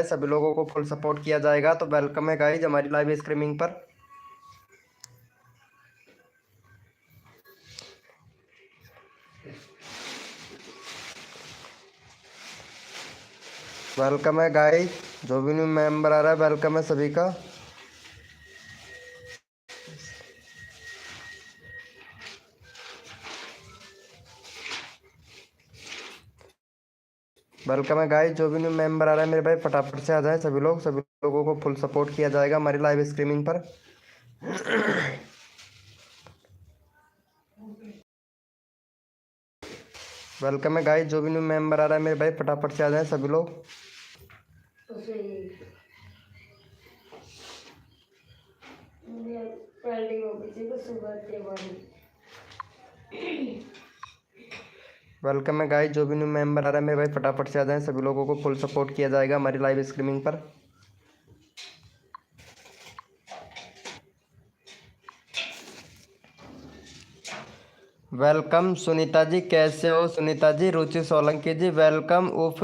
सभी लोगों को फुल सपोर्ट किया जाएगा। तो वेलकम है गाइज हमारी लाइव स्ट्रीमिंग पर। वेलकम है गाइज, जो भी न्यू मेंबर आ रहा है वेलकम है सभी का। वेलकम है गाइज, जो भी न्यू मेंबर आ रहा है मेरे भाई फटाफट से आ जाए सभी लोग। सभी लोगों को फुल सपोर्ट किया जाएगा हमारी लाइव स्ट्रीमिंग पर। वेलकम है गाइज, जो भी न्यू मेंबर आ रहा है मेरे भाई फटाफट से आ जाए सभी लोग। वेलकम है गाइज, जो भी न्यू मेंबर आ रहा है मेरे भाई फटाफट से आ जाए सभी लोगों को फुल सपोर्ट किया जाएगा हमारी लाइव स्ट्रीमिंग पर। वेलकम सुनीता जी, कैसे हो सुनीता जी? रुचि सोलंकी जी वेलकम। उफ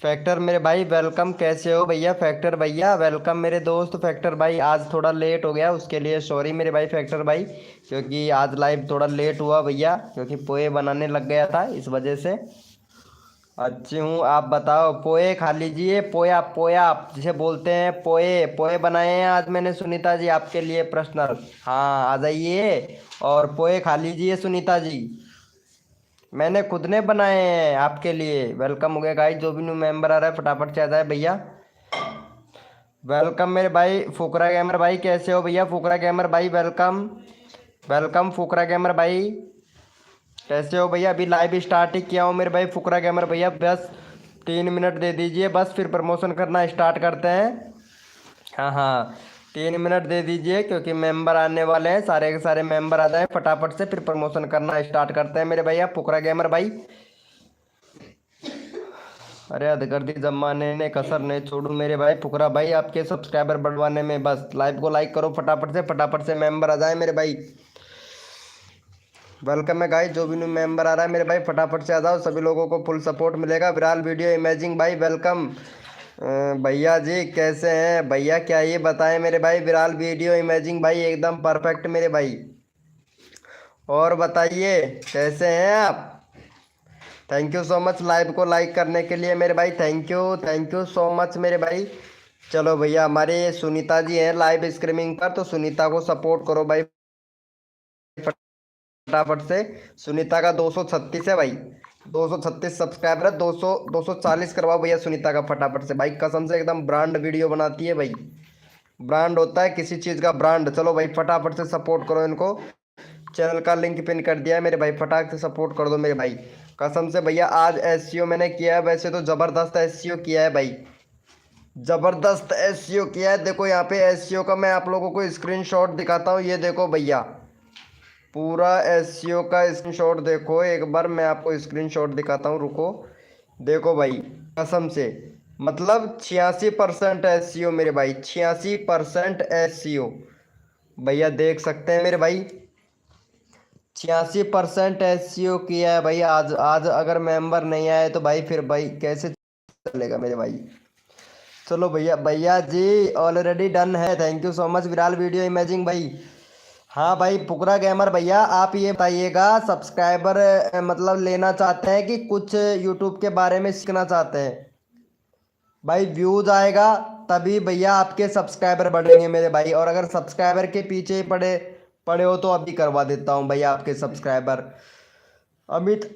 फैक्टर मेरे भाई वेलकम, कैसे हो भैया? फैक्टर भैया वेलकम। मेरे दोस्त फैक्टर भाई, आज थोड़ा लेट हो गया उसके लिए सॉरी मेरे भाई फैक्टर भाई, क्योंकि आज लाइव थोड़ा लेट हुआ भैया, क्योंकि पोहे बनाने लग गया था इस वजह से। अच्छी हूँ, आप बताओ। पोहे खा लीजिए, पोया पोया जिसे बोलते हैं पोहे, पोहे बनाए हैं आज मैंने सुनीता जी आपके लिए पर्सनल। हाँ आ जाइए और पोहे खा लीजिए सुनीता जी, मैंने खुद ने बनाए हैं आपके लिए। वेलकम हो गया गाइस, जो भी न्यू मेंबर आ रहा है फटाफट से आ जाए भैया। वेलकम मेरे भाई फुकरा गेमर भाई, कैसे हो भैया? फुकरा गेमर भाई वेलकम। वेलकम फुकरा गेमर भाई, कैसे हो भैया? अभी लाइव स्टार्ट ही किया हूँ मेरे भाई फुकरा गेमर भैया, बस 3 मिनट दे दीजिए बस, फिर प्रमोशन करना स्टार्ट करते हैं। हाँ हाँ 3 मिनट दे दीजिए, क्योंकि मेंबर आने वाले हैं, सारे के सारे मेंबर आ जाए फटाफट से, फिर प्रमोशन करना स्टार्ट करते हैं मेरे भैया फुकरा गेमर भाई। अरे अधगर्दी जमाने ने कसर नहीं छोड़ू मेरे भाई फुकरा भाई, आपके सब्सक्राइबर बढ़वाने में। बस लाइव को लाइक करो फटाफट से मेंबर आ जाए मेरे भाई। वेलकम है गाइस, जो भी न्यू मेंबर आ रहा है मेरे भाई फटाफट से आ जाओ, सभी लोगों को फुल सपोर्ट मिलेगा। विराल वीडियो इमेजिंग भाई वेलकम। भैया जी कैसे हैं भैया? क्या ये बताएं मेरे भाई? विराल वीडियो इमेजिंग भाई एकदम परफेक्ट मेरे भाई। और बताइए कैसे हैं आप? Thank you so much live को लाइक करने के लिए मेरे भाई, थैंक यू सो मच मेरे भाई। चलो भैया, हमारे सुनीता जी हैं लाइव स्ट्रीमिंग पर, तो सुनीता को सपोर्ट करो भाई फटाफट से। सुनीता का 236 है भाई, 236 सब्सक्राइबर है। 240 करवाओ भैया सुनीता का फटाफट से भाई, कसम से एकदम ब्रांड वीडियो बनाती है भाई। ब्रांड होता है किसी चीज़ का ब्रांड। चलो भाई फटाफट से सपोर्ट करो इनको, चैनल का लिंक पिन कर दिया है मेरे भाई, फटाक से सपोर्ट कर दो मेरे भाई। कसम से भैया आज एसईओ मैंने किया है, वैसे तो ज़बरदस्त एसईओ किया है भाई, ज़बरदस्त एसईओ किया है। देखो यहाँ पे एसईओ का मैं आप लोगों को स्क्रीनशॉट दिखाता हूँ, ये देखो भैया पूरा एसईओ का स्क्रीनशॉट देखो एक बार, मैं आपको स्क्रीनशॉट दिखाता हूँ, रुको। देखो भाई कसम से, मतलब 86% एसईओ मेरे भाई, 86% एसईओ भैया, देख सकते हैं मेरे भाई। 86% एसईओ किया है भाई आज। आज अगर मेंबर नहीं आए तो भाई फिर भाई कैसे चलेगा मेरे भाई? चलो भैया, भैया जी ऑलरेडी डन है, thank you so much Viral video imaging भाई। हाँ भाई पुकरा गेमर भैया, आप ये बताइएगा सब्सक्राइबर मतलब लेना चाहते हैं कि कुछ यूट्यूब के बारे में सीखना चाहते हैं? भाई व्यूज आएगा तभी भैया आपके सब्सक्राइबर बढ़ेंगे मेरे भाई, और अगर सब्सक्राइबर के पीछे ही पड़े पड़े हो तो अभी करवा देता हूँ भैया आपके subscriber. Amit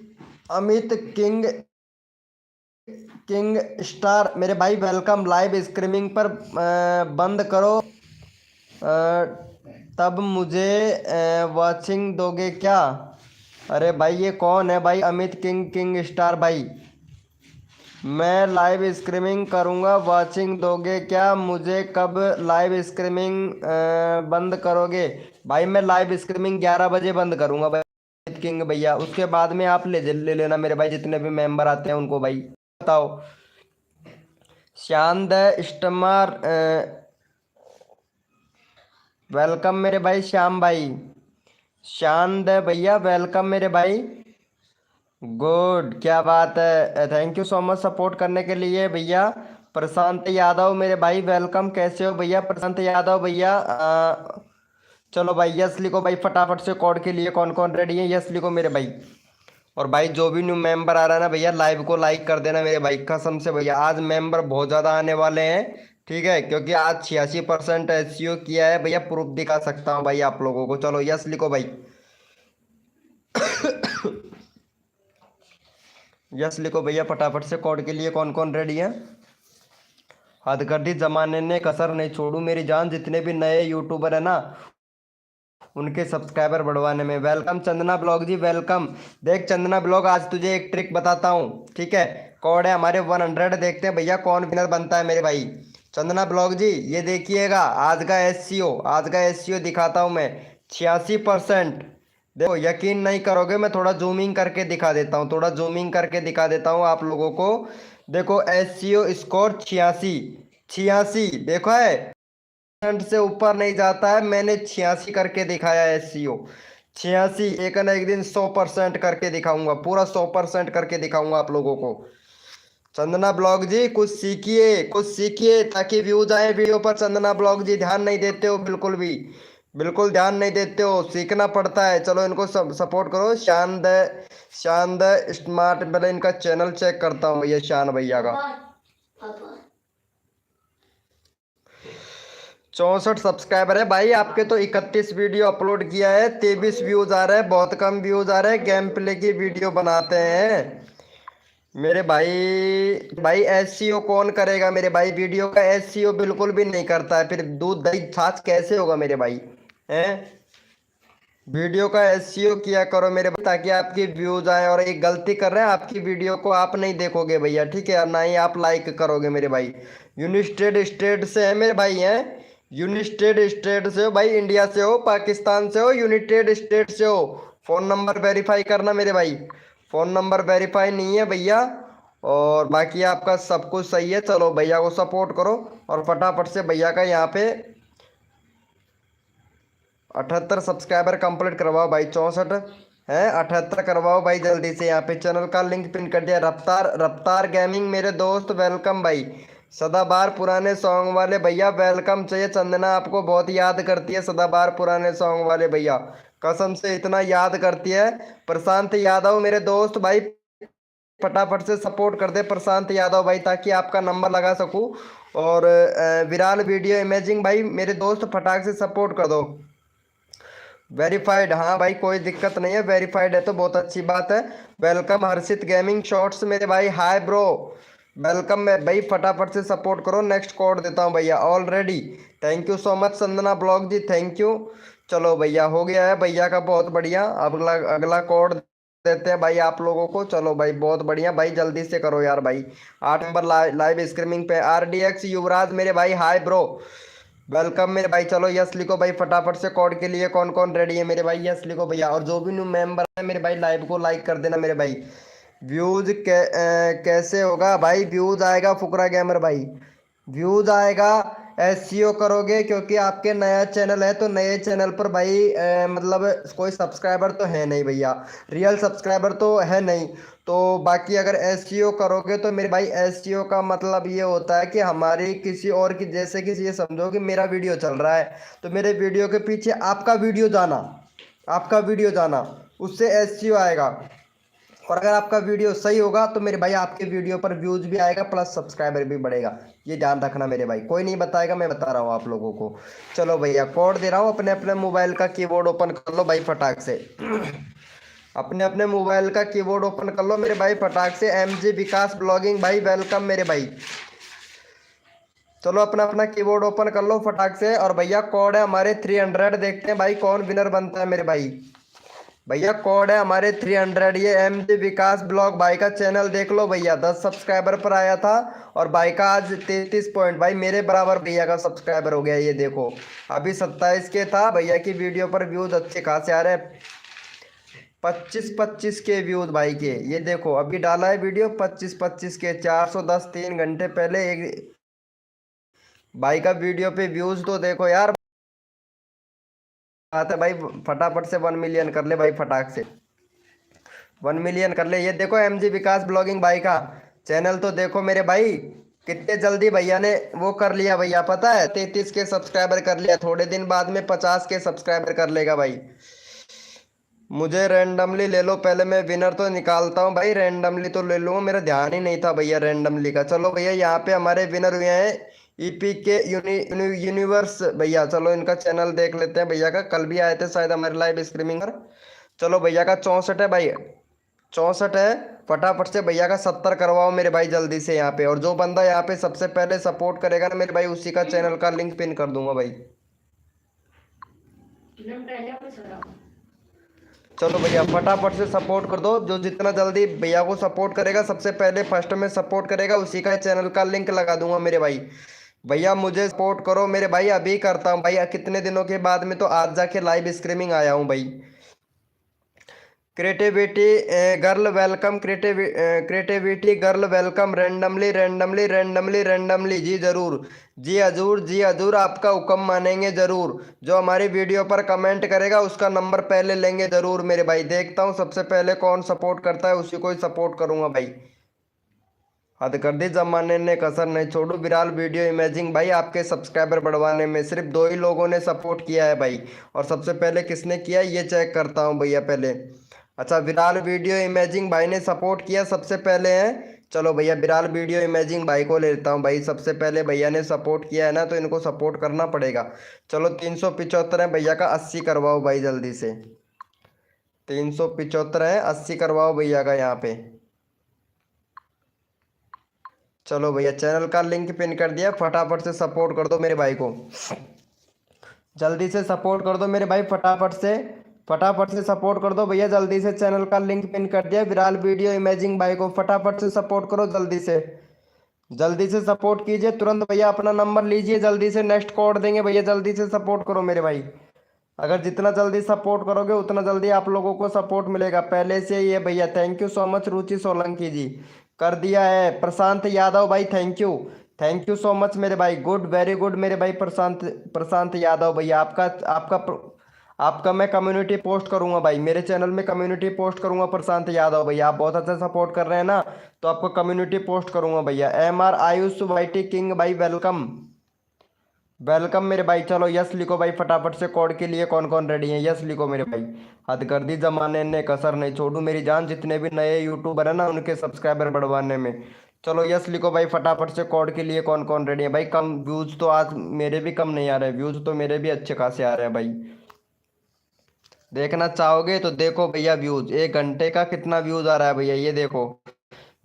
Amit king king star मेरे भाई वेलकम लाइव स्ट्रीमिंग पर। बंद करो तब मुझे वाचिंग दोगे क्या? अरे भाई ये कौन है भाई? अमित किंग किंग स्टार भाई, मैं लाइव स्ट्रीमिंग करूंगा, वाचिंग दोगे क्या मुझे? कब लाइव स्ट्रीमिंग बंद करोगे? भाई मैं लाइव स्ट्रीमिंग 11 बजे बंद करूंगा भाई अमित किंग भैया, उसके बाद में आप ले लेना मेरे भाई, जितने भी मेंबर आते हैं उनको भाई। बताओ शांत स्टमर वेलकम मेरे भाई श्याम भाई, शांत भैया वेलकम मेरे भाई। गुड, क्या बात है, thank you so much support करने के लिए भैया। प्रशांत यादव मेरे भाई वेलकम, कैसे हो भैया प्रशांत यादव भैया? चलो भाई यस लिखो भाई फटाफट से, कोड के लिए कौन कौन रेडी है यस लिखो मेरे भाई। और भाई जो भी न्यू मेंबर आ रहा है ना भैया, लाइव को लाइक कर देना मेरे भाई, कसम से भैया आज मेंबर बहुत ज़्यादा आने वाले हैं। ठीक है, क्योंकि आज 86% एसईओ किया है भैया, प्रूफ दिखा सकता हूँ भाई आप लोगों को। चलो यस लिखो भाई, यस लिखो भैया फटाफट से, कोड के लिए कौन कौन रेडी है? हद कर दी जमाने ने, कसर नहीं छोड़ू मेरी जान, जितने भी नए यूट्यूबर है ना उनके सब्सक्राइबर बढ़वाने में। वेलकम चंदना ब्लॉग जी वेलकम। देख चंदना ब्लॉग, आज तुझे एक ट्रिक बताता हूँ, ठीक है? कोड है हमारे 100, देखते हैं भैया कौन विनर बनता है मेरे भाई। चंदना ब्लॉग जी ये देखिएगा, आज का एससीओ, आज का एससीओ दिखाता हूँ मैं, 86%। देखो यकीन नहीं करोगे, मैं थोड़ा जूमिंग करके दिखा देता हूँ, थोड़ा जूमिंग करके दिखा देता हूँ आप लोगों को। देखो एससीओ स्कोर 86, 86 देखो है, से ऊपर नहीं जाता है। मैंने 86 करके दिखाया है एससीओ, 86। एक ना एक दिन 100% करके दिखाऊंगा, पूरा 100% करके दिखाऊंगा आप लोगों को। चंदना ब्लॉग जी कुछ सीखिए, कुछ सीखिए ताकि व्यूज आए वीडियो पर। चंदना ब्लॉग जी ध्यान नहीं देते हो बिल्कुल भी, बिल्कुल ध्यान नहीं देते हो, सीखना पड़ता है। चलो इनको सब सपोर्ट करो। शानद, शानद स्मार्ट, पहले इनका चैनल चेक करता हूँ भैया, शान भैया का 64 सब्सक्राइबर है भाई आपके। तो 31 वीडियो अपलोड किया है, 23 व्यूज आ रहे हैं, बहुत कम व्यूज आ रहे हैं। गेम प्ले की वीडियो बनाते हैं मेरे भाई। भाई एससीओ कौन करेगा मेरे भाई? वीडियो का एससीओ बिल्कुल भी नहीं करता है, फिर दूध दही छाछ कैसे होगा मेरे भाई? हैं? वीडियो का एससीओ किया करो मेरे भाई, ताकि आपकी व्यूज आए। और एक गलती कर रहे हैं, आपकी वीडियो को आप नहीं देखोगे भैया, ठीक है? और ना ही आप लाइक करोगे मेरे भाई। यूनाइटेड स्टेट से है मेरे भाई, हैं? यूनाइटेड स्टेट से हो भाई, इंडिया से हो, पाकिस्तान से हो, यूनाइटेड स्टेट से हो। फ़ोन नंबर वेरीफाई करना मेरे भाई, फ़ोन नंबर वेरीफाई नहीं है भैया। और बाकी आपका सब कुछ सही है। चलो भैया को सपोर्ट करो और फटाफट से भैया का यहाँ पे 78 सब्सक्राइबर कंप्लीट करवाओ भाई। 64 है, 78 करवाओ भाई जल्दी से। यहाँ पे चैनल का लिंक पिन कर दिया। रफ्तार, रफ्तार गेमिंग मेरे दोस्त वेलकम भाई। सदाबहार पुराने सॉन्ग वाले भैया वेलकम चाहिए। चंदना आपको बहुत याद करती है, सदाबहार पुराने सॉन्ग वाले भैया, कसम से इतना याद करती है। प्रशांत यादव मेरे दोस्त भाई, फटाफट से सपोर्ट कर दे प्रशांत यादव भाई, ताकि आपका नंबर लगा सकूं। और विराल वीडियो इमेजिंग भाई मेरे दोस्त, फटाक से सपोर्ट कर दो। वेरीफाइड, हाँ भाई कोई दिक्कत नहीं है, वेरीफाइड है तो बहुत अच्छी बात है। वेलकम हर्षित गेमिंग शॉर्ट्स मेरे भाई, हाय ब्रो वेलकम। मैं भाई फटाफट से सपोर्ट करो। नेक्स्ट कोड देता हूँ भैया already. Thank you so much Sanjana blog ji, thank you. चलो भैया हो गया है भैया का, बहुत बढ़िया। अगला अगला कोड देते हैं भाई आप लोगों को। चलो भाई बहुत बढ़िया भाई, जल्दी से करो यार भाई। 8 नंबर लाइव स्ट्रीमिंग पे RDX युवराज मेरे भाई, हाय ब्रो वेलकम मेरे भाई। चलो यस लिखो भाई फटाफट से, कोड के लिए कौन कौन रेडी है मेरे भाई? यस लिखो भैया। और जो भी न्यू मेंबर है मेरे भाई, लाइव को लाइक कर देना मेरे भाई। व्यूज कैसे होगा भाई? व्यूज आएगा फुकरा गेमर भाई, व्यूज आएगा। एससीओ करोगे क्योंकि आपके नया चैनल है, तो नए चैनल पर भाई मतलब कोई सब्सक्राइबर तो है नहीं भैया, रियल सब्सक्राइबर तो है नहीं। तो बाकी अगर एससीओ करोगे तो मेरे भाई, एससीओ का मतलब ये होता है कि हमारी किसी और की, जैसे कि ये समझो कि मेरा वीडियो चल रहा है, तो मेरे वीडियो के पीछे आपका वीडियो जाना, आपका वीडियो जाना, उससे एससीओ आएगा। और अगर आपका वीडियो सही होगा तो मेरे भाई आपके वीडियो पर व्यूज भी आएगा, प्लस सब्सक्राइबर भी बढ़ेगा। ये ध्यान रखना मेरे भाई, कोई नहीं बताएगा, मैं बता रहा हूँ आप लोगों को। चलो भैया कोड दे रहा हूँ, अपने अपने मोबाइल का कीबोर्ड ओपन कर लो भाई फटाक से। अपने अपने मोबाइल का कीबोर्ड ओपन कर लो मेरे भाई फटाक से। MG विकास ब्लॉगिंग भाई वेलकम मेरे भाई। चलो अपना अपना कीबोर्ड ओपन कर लो फटाक से। और भैया कोड है हमारे 300, देखते हैं भाई कौन विनर बनता है मेरे भाई। भैया कोड है हमारे 300, ये MG विकास ब्लॉग भाई का चैनल देख लो भैया, 10 सब्सक्राइबर पर आया था। और भाई का आज 33 पॉइंट, भाई मेरे बराबर भैया का सब्सक्राइबर हो गया। ये देखो अभी 27 के था भैया की वीडियो पर, व्यूज अच्छे खासे आ रहे हैं। 25 के व्यूज भाई के, ये देखो अभी डाला है वीडियो 25 के, 410 3 घंटे पहले एक भाई का वीडियो पे व्यूज तो देखो यार। बात है भाई, फटाफट से 1 मिलियन कर ले भाई, फटाक से 1 मिलियन कर ले। ये देखो MG विकास ब्लॉगिंग भाई का चैनल तो देखो मेरे भाई, कितने जल्दी भैया ने वो कर लिया भैया, पता है 33 के सब्सक्राइबर कर लिया, थोड़े दिन बाद में 50 के सब्सक्राइबर कर लेगा भाई। मुझे रैंडमली ले लो, पहले मैं विनर तो निकालता हूँ भाई, रैंडमली तो ले लूँगा, मेरा ध्यान ही नहीं था भैया रैंडमली का। चलो भैया यहाँ पे हमारे विनर हुए हैं ईपी के यूनिवर्स भैया। चलो इनका चैनल देख लेते हैं भैया का, कल भी आए थे शायद हमारे लाइव स्ट्रीमिंग पर। चलो भैया का 64 है भाई, 64 है। फटाफट से भैया का 70 करवाओ मेरे भाई जल्दी से यहाँ पे। और जो बंदा यहाँ पे सबसे पहले सपोर्ट करेगा ना मेरे भाई, उसी का चैनल का लिंक पिन कर दूंगा भाई। चलो भैया फटाफट से सपोर्ट कर दो, जो जितना जल्दी भैया को सपोर्ट करेगा, सबसे पहले फर्स्ट में सपोर्ट करेगा, उसी का चैनल का लिंक लगा दूंगा मेरे भाई। भैया मुझे सपोर्ट करो मेरे भाई, अभी करता हूँ भाई, कितने दिनों के बाद में तो आज जाके लाइव स्ट्रीमिंग आया हूँ भाई। Creativity girl welcome, creativity girl welcome, randomly randomly randomly randomly, जी जरूर, जी हजूर, जी हजूर, आपका हुक्म मानेंगे जरूर। जो हमारी वीडियो पर कमेंट करेगा उसका नंबर पहले लेंगे जरूर मेरे भाई। देखता हूँ सबसे पहले कौन सपोर्ट करता है, उसी को ही सपोर्ट करूंगा भाई। हद कर दी जमाने ने, कसर नहीं छोड़ू। विराल वीडियो इमेजिंग भाई, आपके सब्सक्राइबर बढ़वाने में सिर्फ 2 ही लोगों ने सपोर्ट किया है भाई। और सबसे पहले किसने किया ये चेक करता हूँ भैया पहले। अच्छा, विराल वीडियो इमेजिंग भाई ने सपोर्ट किया सबसे पहले है। चलो भैया विराल वीडियो इमेजिंग भाई को ले लेता हूँ भाई, सबसे पहले भैया ने सपोर्ट किया है ना, तो इनको सपोर्ट करना पड़ेगा। चलो 375 है भैया का, 80 करवाओ भाई जल्दी से। 375 है, 80 करवाओ भैया का यहाँ पे। चलो भैया चैनल का लिंक पिन कर दिया, फटाफट से सपोर्ट कर दो मेरे भाई को, जल्दी से सपोर्ट कर दो मेरे भाई, फटाफट से, फटाफट से सपोर्ट कर दो भैया जल्दी से। चैनल का लिंक पिन कर दिया, विराल वीडियो इमेजिंग भाई को फटाफट से सपोर्ट करो जल्दी से, जल्दी से सपोर्ट कीजिए तुरंत भैया, अपना नंबर लीजिए जल्दी से, नेक्स्ट कोड देंगे भैया, जल्दी से सपोर्ट करो मेरे भाई। अगर जितना जल्दी सपोर्ट करोगे उतना जल्दी आप लोगों को सपोर्ट मिलेगा पहले से ही है भैया। थैंक यू सो मच रुचि सोलंकी जी, कर दिया है। प्रशांत यादव भाई thank you, thank you so much मेरे भाई, गुड वेरी गुड मेरे भाई। प्रशांत प्रशांत यादव भैया, आपका मैं कम्युनिटी पोस्ट करूंगा भाई, मेरे चैनल में कम्युनिटी पोस्ट करूंगा प्रशांत यादव भैया। आप बहुत अच्छा सपोर्ट कर रहे हैं ना, तो आपको कम्युनिटी पोस्ट करूंगा भैया। MR आयुष वाईटी किंग भाई वेलकम, वेलकम मेरे भाई। चलो यस लिखो भाई फटाफट से, कोड के लिए कौन कौन रेडी है, यस लिखो मेरे भाई। हद कर दी जमाने ने, कसर नहीं छोड़ू मेरी जान, जितने भी नए यूट्यूबर है ना उनके सब्सक्राइबर बढ़वाने में। चलो यस लिखो भाई फटाफट से, कोड के लिए कौन कौन रेडी है भाई। कम व्यूज तो आज मेरे भी कम नहीं आ रहे, व्यूज तो मेरे भी अच्छे खासे आ रहे हैं भाई। देखना चाहोगे तो देखो भैया, व्यूज 1 घंटे का कितना व्यूज आ रहा है भैया, ये देखो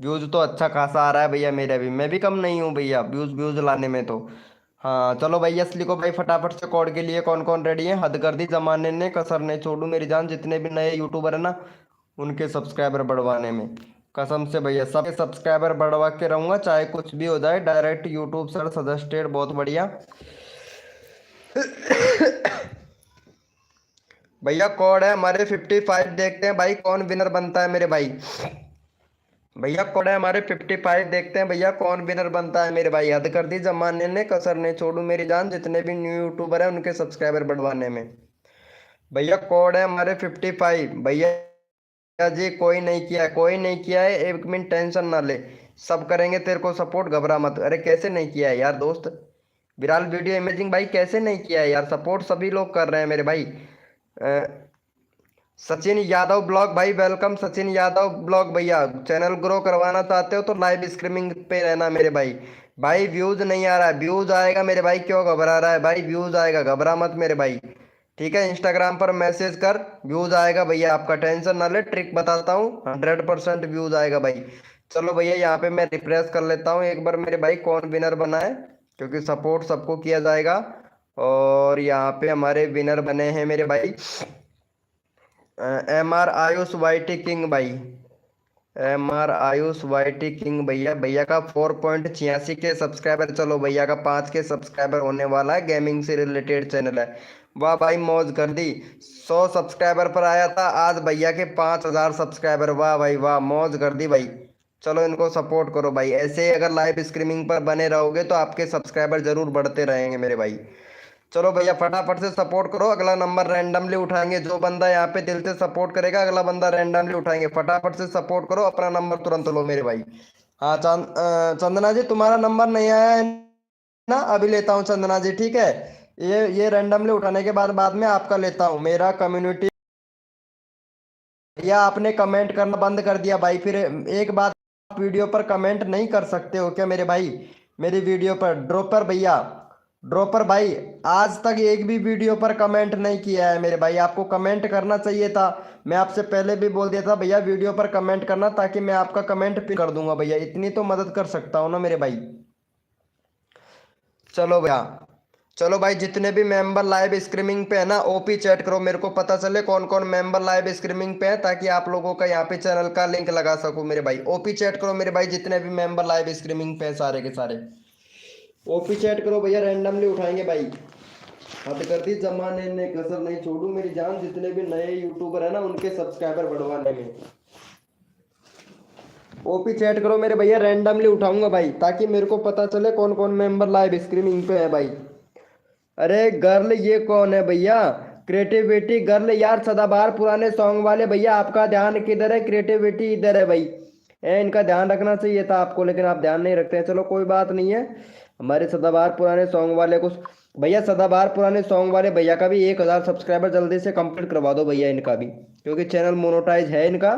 व्यूज तो अच्छा खासा आ रहा है भैया मेरे भी, मैं भी कम नहीं हूँ भैया व्यूज व्यूज लाने में तो। हाँ चलो भाई यस लिखो भाई फटाफट से, कोड के लिए कौन कौन रेडी है। हद कर दी जमाने ने, कसर नहीं छोड़ू मेरी जान, जितने भी नए यूट्यूबर है ना उनके सब्सक्राइबर बढ़वाने में, कसम से भैया सबके सब्सक्राइबर बढ़वा के रहूंगा, चाहे कुछ भी हो जाए। डायरेक्ट यूट्यूब सर सजेस्टेड, बहुत बढ़िया। भैया कोड है हमारे 55, देखते हैं भाई कौन विनर बनता है मेरे भाई। भैया कोड है हमारे 55, देखते हैं भैया कौन विनर बनता है मेरे भाई। हद कर दी जमाने ने, कसर नहीं छोड़ू मेरी जान, जितने भी न्यू यूट्यूबर हैं उनके सब्सक्राइबर बढ़वाने में। भैया कोड है हमारे 55 भैया जी, कोई नहीं किया है, कोई नहीं किया है, 1 मिनट टेंशन ना ले, सब करेंगे तेरे को सपोर्ट, घबरा मत। अरे कैसे नहीं किया है यार दोस्त, विराल वीडियो इमेजिंग भाई कैसे नहीं किया है यार, सपोर्ट सभी लोग कर रहे हैं मेरे भाई। सचिन यादव ब्लॉग भाई वेलकम, सचिन यादव ब्लॉग भैया। चैनल ग्रो करवाना चाहते हो तो लाइव स्ट्रीमिंग पे रहना मेरे भाई। भाई व्यूज नहीं आ रहा है, व्यूज आएगा मेरे भाई, क्यों घबरा रहा है भाई, व्यूज आएगा, घबरा मत मेरे भाई। ठीक है, इंस्टाग्राम पर मैसेज कर, व्यूज आएगा भैया, आपका टेंशन ना ले, ट्रिक बताता हूँ, 100% व्यूज आएगा भाई। चलो भैया यहाँ पे मैं रिफ्रेश कर लेता हूँ एक बार मेरे भाई, कौन विनर बना है, क्योंकि सपोर्ट सबको किया जाएगा। और यहाँ पे हमारे विनर बने हैं मेरे भाई MR आयुष वाईटी किंग भाई, MR आयुष वाईटी किंग भैया। भैया का 4.86 के सब्सक्राइबर। चलो भैया का 5 के सब्सक्राइबर होने वाला है, गेमिंग से रिलेटेड चैनल है। वाह भाई मौज कर दी, 100 सब्सक्राइबर पर आया था, आज भैया के 5000 सब्सक्राइबर। वाह भाई वाह, मौज कर दी भाई। चलो इनको सपोर्ट करो भाई, ऐसे ही अगर लाइव स्ट्रीमिंग पर बने रहोगे तो आपके सब्सक्राइबर जरूर बढ़ते रहेंगे मेरे भाई। चलो भैया फटाफट से सपोर्ट करो, अगला नंबर रैंडमली उठाएंगे, जो बंदा यहाँ पे दिल से सपोर्ट करेगा अगला बंदा रैंडमली उठाएंगे। फटाफट से सपोर्ट करो, अपना नंबर तुरंत लो मेरे भाई। हाँ चंदना जी तुम्हारा नंबर नहीं आया है ना, अभी लेता हूँ चंदना जी, ठीक है। ये रैंडमली उठाने के बाद में आपका लेता हूँ। मेरा कम्युनिटी, या आपने कमेंट करना बंद कर दिया भाई? फिर एक बात, आप वीडियो पर कमेंट नहीं कर सकते हो क्या मेरे भाई? मेरी वीडियो पर ड्रॉपर भैया, ड्रॉपर भाई, आज तक एक भी वीडियो पर कमेंट नहीं किया है मेरे भाई। आपको कमेंट करना चाहिए था। मैं आपसे पहले भी बोल दिया था भैया वीडियो पर कमेंट करना, ताकि मैं आपका कमेंट पिन कर दूंगा भैया। इतनी तो मदद कर सकता हूँ ना मेरे भाई। चलो भैया, चलो भाई, जितने भी मेंबर लाइव स्ट्रीमिंग पे है ना, ओपी चैट करो, मेरे को पता चले कौन कौन मेंबर लाइव स्ट्रीमिंग पे है, ताकि आप लोगों का यहाँ पे चैनल का लिंक लगा सकूं मेरे भाई। ओपी चैट करो मेरे भाई, जितने भी मेंबर लाइव स्ट्रीमिंग पे है सारे के सारे ओपी चैट करो भैया, रैंडमली उठाएंगे भाई। हद कर दी, जमाने ने कसर नहीं छोड़ू मेरी जान, जितने भी नए यूट्यूबर है ना उनके सब्सक्राइबर बढ़वाने में। ओपी चैट करो मेरे भैया, रैंडमली उठाऊंगा भाई, ताकि मेरे को पता चले कौन कौन मेंबर लाइव स्ट्रीमिंग पे है भाई। अरे गर्ल ये कौन है भैया? क्रिएटिविटी गर्ल यार, सदाबहार पुराने सॉन्ग वाले भैया, आपका ध्यान किधर है? क्रिएटिविटी इधर है भाई। इनका ध्यान रखना चाहिए था आपको, लेकिन आप ध्यान नहीं रखते हैं। चलो कोई बात नहीं है। हमारे सदाबहार पुराने सॉन्ग वाले को भैया, सदाबहार पुराने सॉन्ग वाले भैया का भी 1,000 सब्सक्राइबर जल्दी से कंप्लीट करवा दो भैया, इनका भी, क्योंकि चैनल मोनोटाइज है इनका।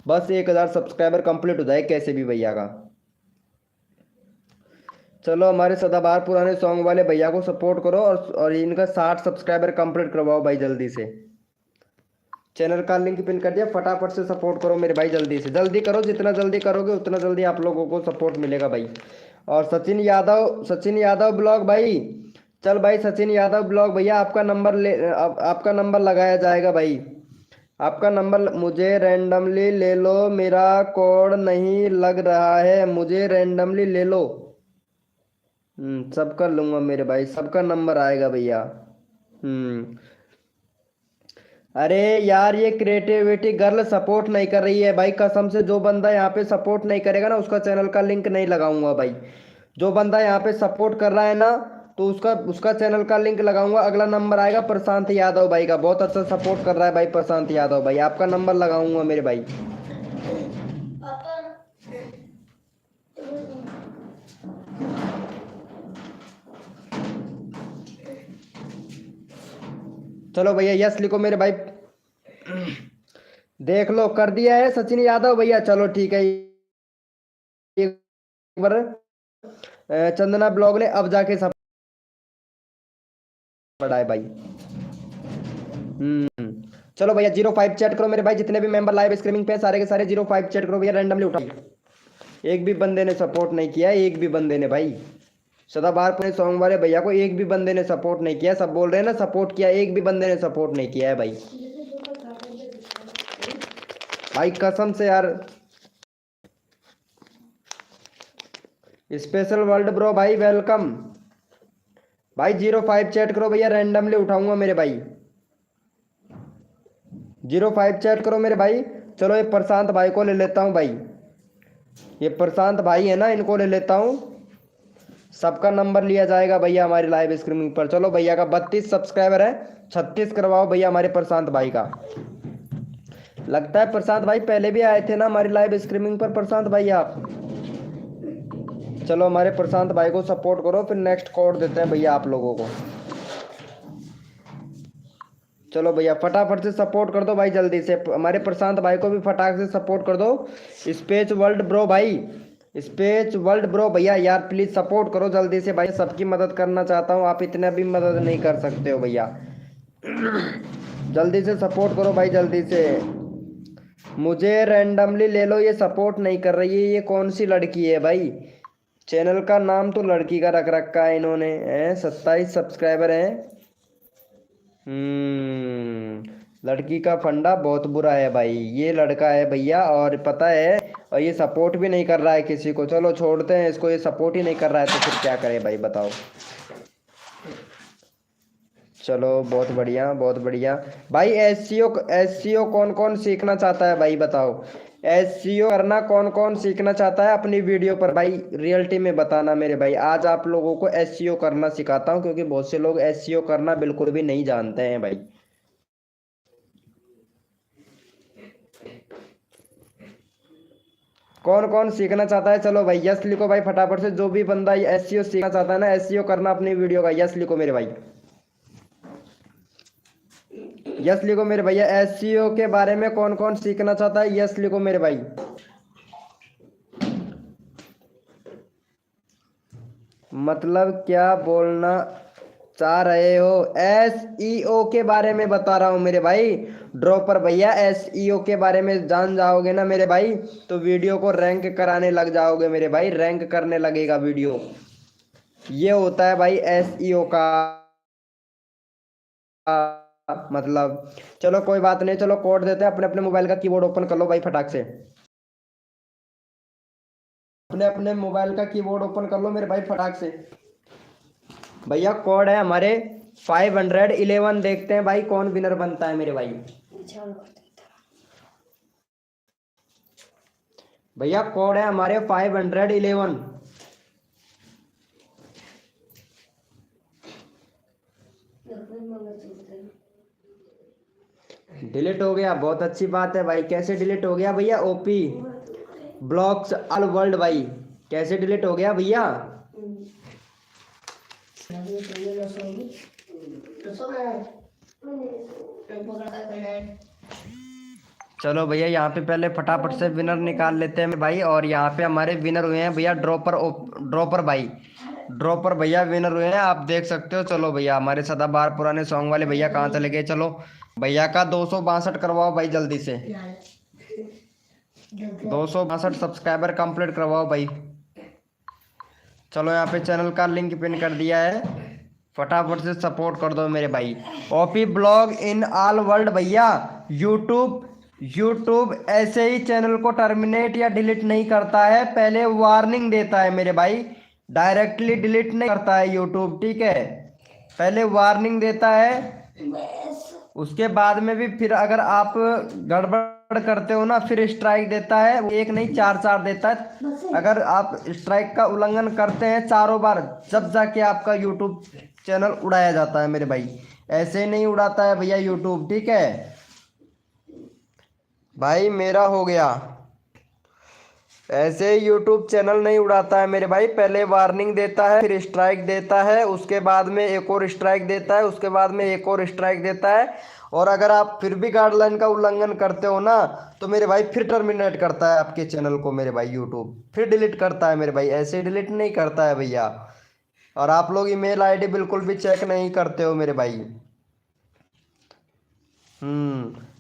बस 1,000 सब्सक्राइबर कंप्लीट हो जाए कैसे भी भैया का। चलो हमारे सदाबहार पुराने सॉन्ग वाले भैया को सपोर्ट करो, और इनका 60 सब्सक्राइबर कंप्लीट करवाओ भाई जल्दी से। चैनल का लिंक पिन कर दिया, फटाफट से सपोर्ट करो मेरे भाई, जल्दी से जल्दी करो। जितना जल्दी करोगे उतना जल्दी आप लोगों को सपोर्ट मिलेगा भाई। और सचिन यादव ब्लॉग भाई, चल भाई सचिन यादव ब्लॉग भैया, आपका नंबर आपका नंबर लगाया जाएगा भाई। आपका नंबर मुझे रैंडमली ले लो, मेरा कोड नहीं लग रहा है, मुझे रैंडमली ले लो। सबका लूंगा मेरे भाई, सबका नंबर आएगा भैया। हम्म। अरे यार, ये क्रिएटिविटी गर्ल सपोर्ट नहीं कर रही है भाई, कसम से। जो बंदा यहाँ पे सपोर्ट नहीं करेगा ना, उसका चैनल का लिंक नहीं लगाऊंगा भाई। जो बंदा यहाँ पे सपोर्ट कर रहा है ना, तो उसका उसका चैनल का लिंक लगाऊंगा। अगला नंबर आएगा प्रशांत यादव भाई का, बहुत अच्छा सपोर्ट कर रहा है भाई प्रशांत यादव भाई, आपका नंबर लगाऊंगा मेरे भाई। चलो भैया यस लिखो मेरे भाई। देख लो कर दिया है सचिन यादव भैया, चलो ठीक है। एक बार चंदना ब्लॉग ने अब जाके सब बढ़ाए भाई। चलो भैया 05 चैट करो मेरे भाई, जितने भी मेंबर लाइव स्ट्रीमिंग पे सारे के सारे 05 चैट करो भैया, रैंडमली उठाओ। एक भी बंदे ने सपोर्ट नहीं किया, एक भी बंदे ने भाई। सदाबहार पुराने सॉन्ग वाले भैया को एक भी बंदे ने सपोर्ट नहीं किया। सब बोल रहे हैं ना सपोर्ट किया, एक भी बंदे ने सपोर्ट नहीं किया है भाई। भाई कसम से यार। स्पेशल वर्ल्ड ब्रो भाई वेलकम भाई। 05 चैट करो भैया, रैंडमली उठाऊंगा मेरे भाई। 05 चैट करो मेरे भाई। चलो ये प्रशांत भाई को ले लेता हूँ भाई, ये प्रशांत भाई है ना, इनको ले लेता हूँ। सबका नंबर लिया जाएगा भैया हमारी लाइव स्ट्रीमिंग पर। चलो भैया का 32 सब्सक्राइबर है, 36 करवाओ भैया हमारे प्रशांत भाई का। लगता है प्रशांत भाई पहले भी आए थे ना हमारी लाइव स्ट्रीमिंग पर, प्रशांत भाई आप। चलो हमारे प्रशांत भाई को सपोर्ट करो, फिर नेक्स्ट कोड देते हैं भैया आप लोगों को। चलो भैया फटाफट से सपोर्ट कर दो भाई, जल्दी से हमारे प्रशांत भाई को भी फटाक से सपोर्ट कर दो। स्पेस वर्ल्ड ब्रो भाई, स्पेस वर्ल्ड ब्रो भैया यार प्लीज सपोर्ट करो जल्दी से भाई, सबकी मदद करना चाहता हूँ, आप इतना भी मदद नहीं कर सकते हो भैया। जल्दी से सपोर्ट करो भाई जल्दी से। मुझे रैंडमली ले लो, ये सपोर्ट नहीं कर रही है, ये कौन सी लड़की है भाई? चैनल का नाम तो लड़की का रख रखा है इन्होंने। 27 सब्सक्राइबर हैं। लड़की का फंडा बहुत बुरा है भाई, ये लड़का है भैया, और पता है, और ये सपोर्ट भी नहीं कर रहा है किसी को। चलो छोड़ते हैं इसको, ये सपोर्ट ही नहीं कर रहा है तो फिर क्या करें भाई बताओ। चलो बहुत बढ़िया बहुत बढ़िया भाई। एससीओ कौन कौन सीखना चाहता है भाई बताओ? एससीओ करना कौन कौन सीखना चाहता है अपनी वीडियो पर भाई, रियलिटी में बताना मेरे भाई। आज आप लोगों को एससीओ करना सिखाता हूँ, क्योंकि बहुत से लोग एससीओ करना बिल्कुल भी नहीं जानते हैं भाई। कौन कौन सीखना चाहता है? चलो भाई यस लिखो भाई फटाफट से। जो भी बंदा एसईओ सीखना चाहता है ना, एसईओ करना अपनी वीडियो का, यस लिखो मेरे भाई। यस लिखो मेरे भैया। एसईओ के बारे में कौन कौन सीखना चाहता है? यस लिखो मेरे भाई। मतलब क्या बोलना चाह रहे हो? एसईओ के बारे में बता रहा हूँ मेरे भाई। ड्रॉपर भैया एसईओ के बारे में जान जाओगे ना मेरे भाई, तो वीडियो को रैंक कराने लग जाओगे मेरे भाई, रैंक करने लगेगा वीडियो। ये होता है भाई एसईओ का मतलब। चलो कोई बात नहीं, चलो कोड देते हैं। अपने अपने मोबाइल का कीबोर्ड ओपन कर लो भाई फटाक से। अपने अपने मोबाइल का कीबोर्ड ओपन कर लो मेरे भाई फटाक से। भैया कोड है हमारे 511। देखते हैं भाई कौन विनर बनता है मेरे भाई। भैया कोड है हमारे 511। डिलीट हो गया, बहुत अच्छी बात है भाई। कैसे डिलीट हो गया भैया? ओपी ब्लॉग्स ऑल वर्ल्ड भाई, कैसे डिलीट हो गया भैया? चलो भैया यहाँ पे पहले फटाफट से विनर निकाल लेते हैं भाई। और यहाँ पे हमारे विनर हुए हैं भैया ड्रॉपर ड्रॉपर भाई। ड्रॉपर भैया विनर हुए हैं, आप देख सकते हो। चलो भैया हमारे सदाबहार पुराने सॉन्ग वाले भैया कहाँ चले गए? चलो भैया का 262 करवाओ भाई जल्दी से। 262 सब्सक्राइबर कंप्लीट करवाओ भाई। चलो यहाँ पे चैनल का लिंक पिन कर दिया है, फटाफट से सपोर्ट कर दो मेरे भाई। OP blog in all world भैया। यूट्यूब ऐसे ही चैनल को टर्मिनेट या डिलीट नहीं करता है, पहले वार्निंग देता है मेरे भाई, डायरेक्टली डिलीट नहीं करता है यूट्यूब, ठीक है? पहले वार्निंग देता है, उसके बाद में भी फिर अगर आप गड़बड़ करते हो ना, फिर स्ट्राइक देता है। वो एक नहीं, चार चार देता है। अगर आप स्ट्राइक का उल्लंघन करते हैं चारों बार, जब जाके आपका यूट्यूब चैनल उड़ाया जाता है मेरे भाई। ऐसे नहीं उड़ाता है भैया यूट्यूब, ठीक है भाई? मेरा हो गया। ऐसे यूट्यूब चैनल नहीं उड़ाता है मेरे भाई, पहले वार्निंग देता है, फिर स्ट्राइक देता है, उसके बाद में एक और स्ट्राइक देता है, उसके बाद में एक और स्ट्राइक देता है। और अगर आप फिर भी गाइडलाइन का उल्लंघन करते हो ना, तो मेरे भाई फिर टर्मिनेट करता है आपके चैनल को मेरे भाई यूट्यूब, फिर डिलीट करता है मेरे भाई। ऐसे डिलीट नहीं करता है भैया। और आप लोग ईमेल आईडी बिल्कुल भी चेक नहीं करते हो मेरे भाई।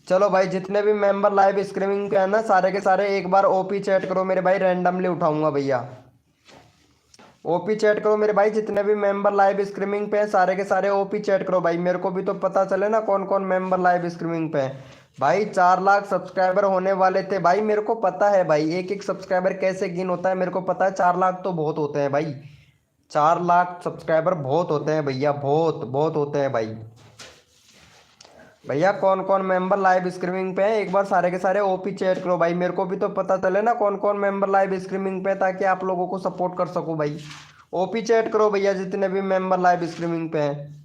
चलो भाई जितने भी मेंबर लाइव स्ट्रीमिंग पे है ना, सारे के सारे एक बार ओपी चैट करो मेरे भाई, रैंडमली उठाऊंगा भैया। ओपी चैट करो मेरे भाई, जितने भी मेंबर लाइव स्ट्रीमिंग पे हैं सारे के सारे ओपी चैट करो भाई, मेरे को भी तो पता चले ना कौन कौन मेंबर लाइव स्ट्रीमिंग पे हैं। भाई 4 लाख सब्सक्राइबर होने वाले थे भाई, मेरे को पता है भाई एक एक सब्सक्राइबर कैसे गिन होता है, मेरे को पता है। 4 लाख तो बहुत होते हैं भाई, 4 लाख सब्सक्राइबर बहुत होते हैं भैया, बहुत बहुत होते हैं भाई। भैया कौन कौन मेंबर लाइव स्ट्रीमिंग पे है, एक बार सारे के सारे ओपी चैट करो भाई, मेरे को भी तो पता चले ना कौन कौन मेंबर लाइव स्ट्रीमिंग पे है, ताकि आप लोगों को सपोर्ट कर सकूं भाई। ओपी चैट करो भैया जितने भी मेंबर लाइव स्ट्रीमिंग पे हैं।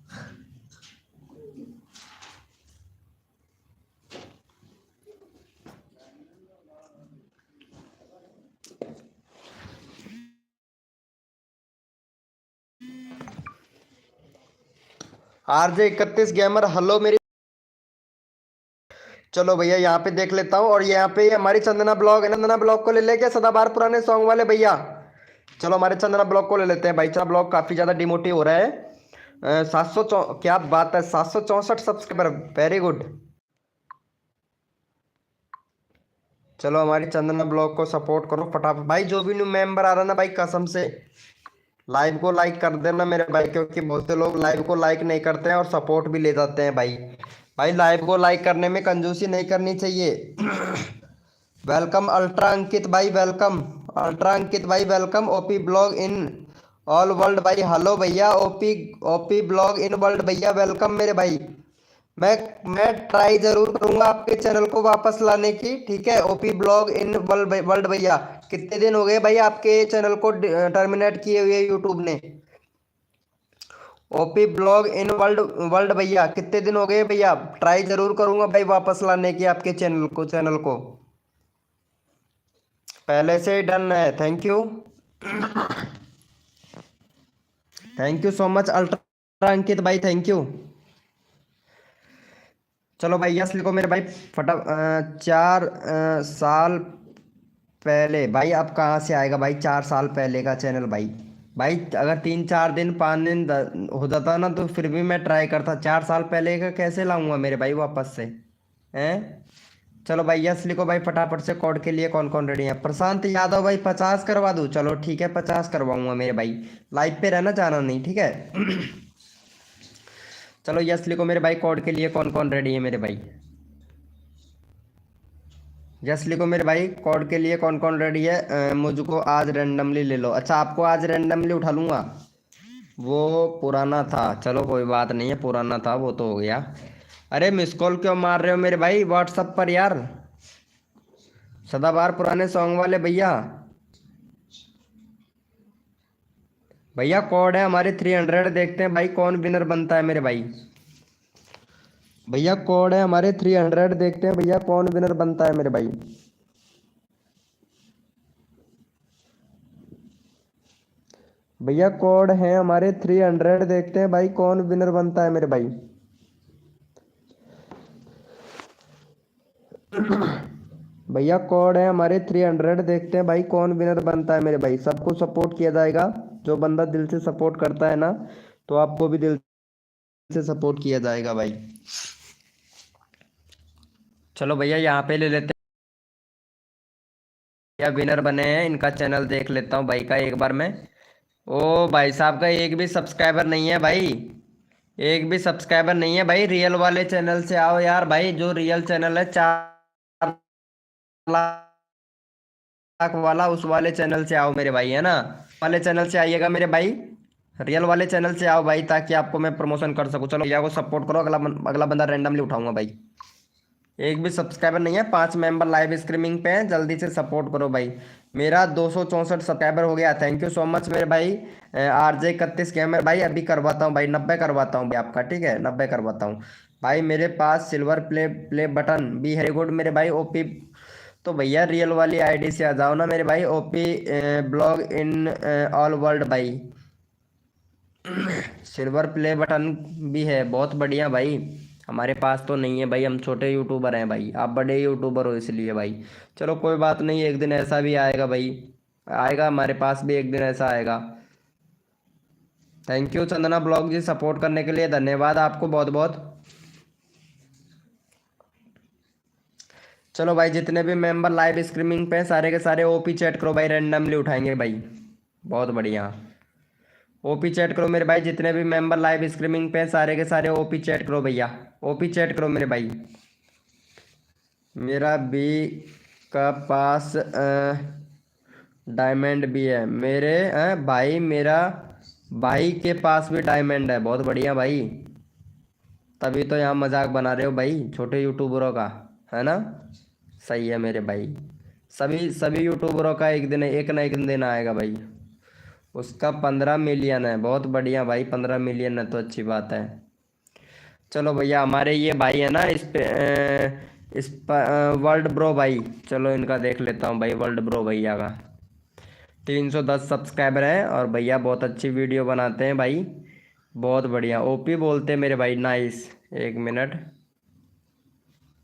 RJ31 गेमर हेलो मेरी। चलो भैया यहाँ पे देख लेता हूँ। और यहाँ पे हमारी चंदना ब्लॉग है, चंदना ब्लॉग को ले लेके सदाबहार पुराने सॉन्ग वाले भैया। चलो हमारे चंदना ब्लॉग को ले लेते हैं भाई। चंदना ब्लॉग काफी ज्यादा डिमोटिव हो रहा है। 700 क्या बात है, 764 सब्सक्राइबर, वेरी गुड। चलो हमारी चंदना ब्लॉग को सपोर्ट करो फटाफट भाई। जो भी न्यू मेंबर आ रहा ना भाई, कसम से लाइव को लाइक कर देना मेरे भाई, क्योंकि बहुत से लोग लाइव को लाइक नहीं करते हैं और सपोर्ट भी ले जाते हैं भाई। भाई लाइव को लाइक करने में कंजूसी नहीं करनी चाहिए। वेलकम अल्ट्रा अंकित भाई, वेलकम अल्ट्रा अंकित भाई, welcome. OP blog in all world भाई, हेलो भैया। OP OP blog in world भैया, वेलकम मेरे भाई। मैं ट्राई जरूर करूंगा आपके चैनल को वापस लाने की, ठीक है? ओपी ब्लॉग इन वर्ल्ड भैया, कितने दिन हो गए भाई आपके चैनल को टर्मिनेट किए हुए यूट्यूब ने? OP blog in world world भैया, कितने दिन हो गए भैया? ट्राई जरूर करूंगा भाई वापस लाने की आपके चैनल को। पहले से ही डन है। Thank you so much ultra Ankit भाई, थैंक यू। चलो भाई यस लिखो मेरे भाई। 4 साल पहले भाई, अब कहाँ से आएगा भाई 4 साल पहले का चैनल भाई। भाई अगर 3 4 दिन 5 दिन हो जाता ना तो फिर भी मैं ट्राई करता, 4 साल पहले का कैसे लाऊंगा मेरे भाई वापस से, हैं। चलो भाई यस लिखो भाई फटाफट से। कोड के लिए कौन कौन रेडी है? प्रशांत यादव भाई 50 करवा दूँ? चलो ठीक है 50 करवाऊंगा मेरे भाई। लाइव पे रहना, जाना नहीं, ठीक है। चलो यस लिखो मेरे भाई। कोड के लिए कौन कौन रेडी है मेरे भाई? यस लिखो मेरे भाई। कोड के लिए कौन कौन रेडी है? मुझको आज रैंडमली ले लो। अच्छा आपको आज रैंडमली उठा लूंगा। वो पुराना था, चलो कोई बात नहीं है, पुराना था वो तो हो गया। अरे मिस कॉल क्यों मार रहे हो मेरे भाई व्हाट्सअप पर यार? सदाबहार पुराने सॉन्ग वाले भैया। भैया कोड है हमारे 300, देखते हैं भाई कौन विनर बनता है मेरे भाई। भैया कोड है हमारे 300, देखते हैं भैया कौन विनर बनता है मेरे भाई। भैया कोड है हमारे 300, देखते हैं भाई कौन विनर बनता है मेरे भाई। भैया कोड है हमारे 300, देखते हैं भाई कौन विनर बनता है मेरे भाई। सबको सपोर्ट किया जाएगा, जो बंदा दिल से सपोर्ट करता है ना, तो आपको भी दिल से सपोर्ट किया जाएगा भाई। चलो भैया यहाँ पे ले लेते हैं, विनर बने हैं, इनका चैनल देख लेता हूँ भाई का एक बार मैं। ओ भाई साहब का एक भी सब्सक्राइबर नहीं है भाई, एक भी सब्सक्राइबर नहीं है भाई। रियल वाले चैनल से आओ यार भाई, जो रियल चैनल है 4 लाख वाला, उस वाले चैनल से आओ मेरे भाई, है ना। वाले चैनल से आइएगा मेरे भाई, रियल वाले चैनल से आओ भाई, ताकि आपको मैं प्रमोशन कर सकूं। चलो भैया को सपोर्ट करो, अगला बंदा रैंडमली उठाऊंगा भाई। एक भी सब्सक्राइबर नहीं है, 5 मेंबर लाइव स्ट्रीमिंग पे हैं, जल्दी से सपोर्ट करो भाई। मेरा 264 सब्सक्राइबर हो गया, थैंक यू सो मच मेरे भाई। RJ 31 गेमर भाई, अभी करवाता हूँ भाई, 90 करवाता हूँ भाई आपका, ठीक है 90 करवाता हूँ भाई। मेरे पास सिल्वर प्ले प्ले बटन भी है गुड मेरे भाई। OP तो भैया रियल वाली ID से आ जाओ ना मेरे भाई। OP blog in all world भाई, सिल्वर प्ले बटन भी है, बहुत बढ़िया भाई। हमारे पास तो नहीं है भाई, हम छोटे यूट्यूबर हैं भाई, आप बड़े यूट्यूबर हो इसलिए भाई। चलो कोई बात नहीं, एक दिन ऐसा भी आएगा भाई, आएगा हमारे पास भी एक दिन ऐसा आएगा। Thank you Chandana blog ji, support करने के लिए धन्यवाद आपको बहुत बहुत। चलो भाई जितने भी मेंबर लाइव स्ट्रीमिंग पे हैं, सारे के सारे OP चैट करो भाई, रैंडमली उठाएंगे भाई। बहुत बढ़िया, OP चैट करो मेरे भाई, जितने भी मेंबर लाइव स्ट्रीमिंग पे हैं, सारे के सारे OP चैट करो भैया। OP चैट करो मेरे भाई। मेरा भी का पास डायमंड भी है मेरे भाई, मेरा भाई के पास भी डायमंड है, बहुत बढ़िया भाई। तभी तो यहाँ मजाक बना रहे हो भाई छोटे यूट्यूबरों का, है ना। सही है मेरे भाई, सभी सभी यूट्यूबरों का एक दिन, एक ना एक दिन आएगा भाई। उसका 15 मिलियन है, बहुत बढ़िया भाई, 15 मिलियन है तो अच्छी बात है। चलो भैया हमारे ये भाई है ना, इस वर्ल्ड ब्रो भाई, चलो इनका देख लेता हूँ भाई। वर्ल्ड ब्रो भैया का 310 सब्सक्राइबर हैं, और भैया बहुत अच्छी वीडियो बनाते हैं भाई, बहुत बढ़िया। OP बोलते हैं मेरे भाई, नाइस। एक मिनट,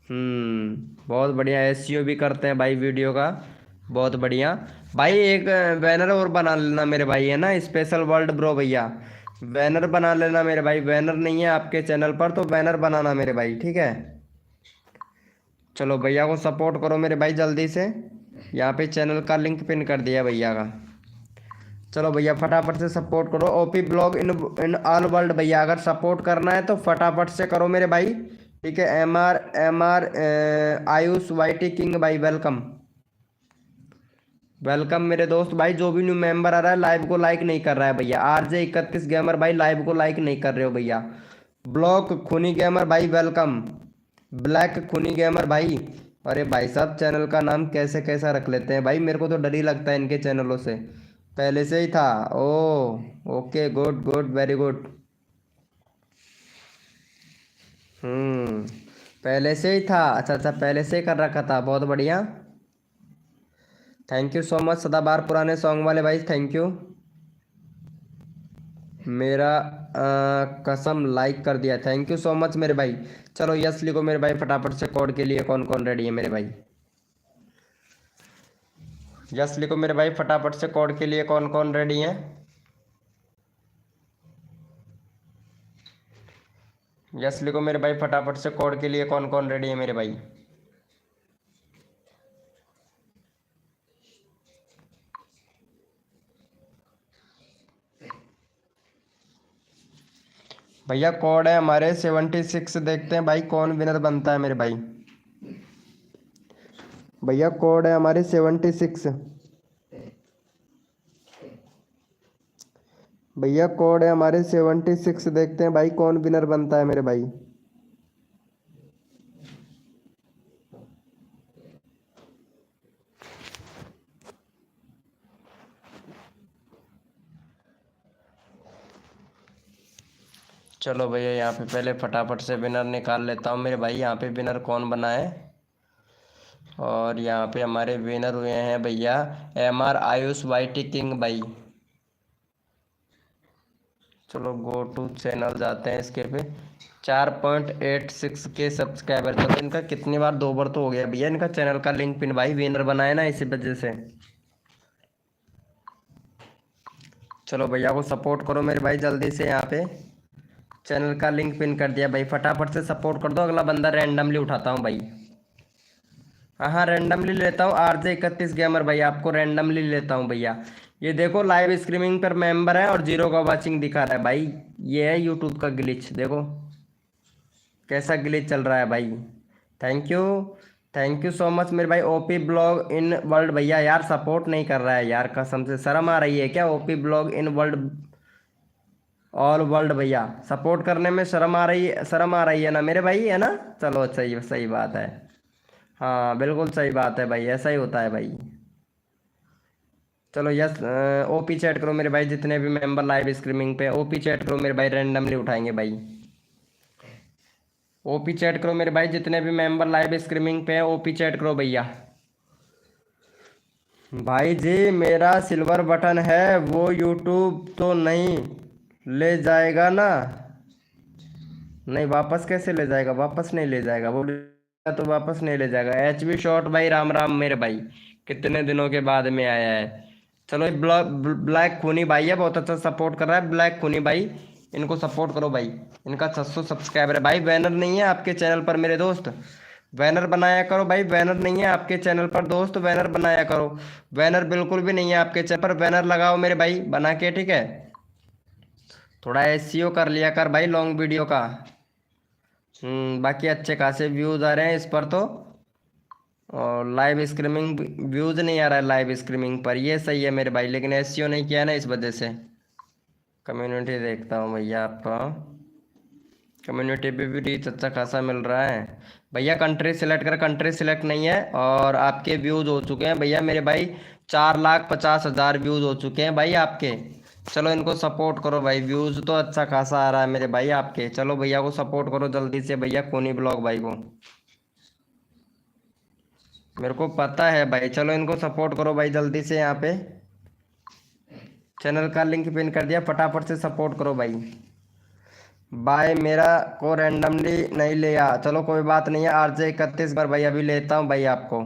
बहुत बढ़िया। SEO भी करते हैं भाई वीडियो का, बहुत बढ़िया भाई। एक बैनर और बना लेना मेरे भाई, है ना, स्पेशल वर्ल्ड ब्रो भैया, बैनर बना लेना मेरे भाई। बैनर नहीं है आपके चैनल पर तो बैनर बनाना मेरे भाई, ठीक है। चलो भैया को सपोर्ट करो मेरे भाई जल्दी से, यहाँ पे चैनल का लिंक पिन कर दिया भैया का। चलो भैया फटाफट से सपोर्ट करो। OP blog in in all world भैया, अगर सपोर्ट करना है तो फटाफट से करो मेरे भाई, ठीक है। MR आयुष YT किंग भाई, वेलकम वेलकम मेरे दोस्त भाई। जो भी न्यू मेंबर आ रहा है लाइव को लाइक नहीं कर रहा है भैया। RJ 31 गेमर भाई, लाइव को लाइक नहीं कर रहे हो भैया। ब्लॉक खूनी गेमर भाई, वेलकम। ब्लैक खूनी गेमर भाई, अरे भाई साहब चैनल का नाम कैसे कैसा रख लेते हैं भाई, मेरे को तो डर ही लगता है इनके चैनलों से, पहले से ही था। Oh okay, good good, very good. Hmm, पहले से ही था, अच्छा अच्छा, पहले से ही कर रखा था, बहुत बढ़िया। थैंक यू सो मच सदाबहार पुराने सॉन्ग वाले भाई, थैंक यू। मेरा कसम लाइक कर दिया, थैंक यू सो मच मेरे भाई। चलो यस लिखो मेरे भाई फटाफट से, कोड के लिए कौन कौन रेडी है मेरे भाई? यस लिखो मेरे भाई फटाफट से, कोड के लिए कौन कौन रेडी है? यस लिखो मेरे भाई फटाफट से, कोड के लिए कौन कौन रेडी है मेरे भाई? भैया कोड है हमारे 76, देखते हैं भाई कौन विनर बनता है मेरे भाई। भैया कोड है हमारे 76। भैया कोड है हमारे 76, देखते हैं भाई कौन विनर बनता है मेरे भाई। चलो भैया यहाँ पे पहले फटाफट से विनर निकाल लेता हूँ मेरे भाई, यहाँ पे विनर कौन बना है। और यहाँ पे हमारे विनर हुए हैं भैया MR आयुष वाईटी किंग भाई। चलो गो टू चैनल जाते हैं, इसके पे 4.86 के सब्सक्राइबर। चलो इनका कितनी बार, 2 बार तो हो गया भैया इनका चैनल का लिंक पिन भाई, विनर बनाए ना इसी वजह से। चलो भैया को सपोर्ट करो मेरे भाई जल्दी से, यहाँ पे चैनल का लिंक पिन कर दिया भाई, फटाफट से सपोर्ट कर दो। अगला बंदा रैंडमली उठाता हूँ भाई। हाँ हाँ रैंडमली लेता हूँ, RJ31 गेमर भाई, आपको रैंडमली लेता हूँ भैया। ये देखो लाइव स्ट्रीमिंग पर मेंबर है और 0 का वाचिंग दिखा रहा है भाई। ये है यूट्यूब का ग्लिच, देखो कैसा ग्लिच चल रहा है भाई। Thank you, thank you so much मेरे भाई। ओपी ब्लॉग इन वर्ल्ड भैया, यार सपोर्ट नहीं कर रहा है यार, कसम से शर्म आ रही है क्या? OP blog in world, all world भैया, सपोर्ट करने में शर्म आ रही है, शर्म आ रही है ना मेरे भाई, है ना? चलो सही सही बात है, हाँ बिल्कुल सही बात है भाई, ऐसा ही होता है भाई। चलो यस, ओपी चैट करो मेरे भाई, जितने भी मेंबर लाइव स्ट्रीमिंग पे ओपी चैट करो मेरे भाई, रैंडमली उठाएंगे भाई। ओपी चैट करो मेरे भाई, जितने भी मेंबर लाइव स्ट्रीमिंग पे है ओपी चैट करो भैया। भाई जी मेरा सिल्वर बटन है, वो यूट्यूब तो नहीं ले जाएगा ना? नहीं वापस कैसे ले जाएगा, वापस नहीं ले जाएगा वो, तो वापस नहीं ले जाएगा। HB शॉट भाई राम राम मेरे भाई, कितने दिनों के बाद में आया है। चलो ये ब्लैक खूनी भाई है, बहुत अच्छा सपोर्ट कर रहा है ब्लैक खूनी भाई, इनको सपोर्ट करो भाई। इनका 600 सब्सक्राइबर है भाई। बैनर नहीं है आपके चैनल पर मेरे दोस्त, बैनर बनाया करो भाई। बैनर नहीं है आपके चैनल पर दोस्त, बैनर बनाया करो। बैनर बिल्कुल भी नहीं है आपके चैनल पर, बैनर लगाओ मेरे भाई बना के, ठीक है? थोड़ा SEO कर लिया कर भाई लॉन्ग वीडियो का। बाकी अच्छे खासे व्यूज़ आ रहे हैं इस पर तो, और लाइव स्ट्रीमिंग व्यूज़ नहीं आ रहा है लाइव स्ट्रीमिंग पर, ये सही है मेरे भाई, लेकिन SEO नहीं किया ना इस वजह से। कम्युनिटी देखता हूँ भैया आपका, कम्युनिटी पे भी रीच अच्छा खासा मिल रहा है भैया। कंट्री सिलेक्ट कर, कंट्री सिलेक्ट नहीं है। और आपके व्यूज़ हो चुके हैं भैया मेरे भाई, 4,50,000 व्यूज़ हो चुके हैं भाई आपके। चलो इनको सपोर्ट करो भाई, व्यूज़ तो अच्छा खासा आ रहा है मेरे भाई आपके। चलो भैया को सपोर्ट करो जल्दी से भैया, कोनी ब्लॉग भाई को, मेरे को पता है भाई। चलो इनको सपोर्ट करो भाई जल्दी से, यहाँ पे चैनल का लिंक पिन कर दिया, फटाफट से सपोर्ट करो भाई। भाई मेरा को रैंडमली नहीं लिया, चलो कोई बात नहीं है। RJ31 बार भाई अभी लेता हूँ भाई आपको।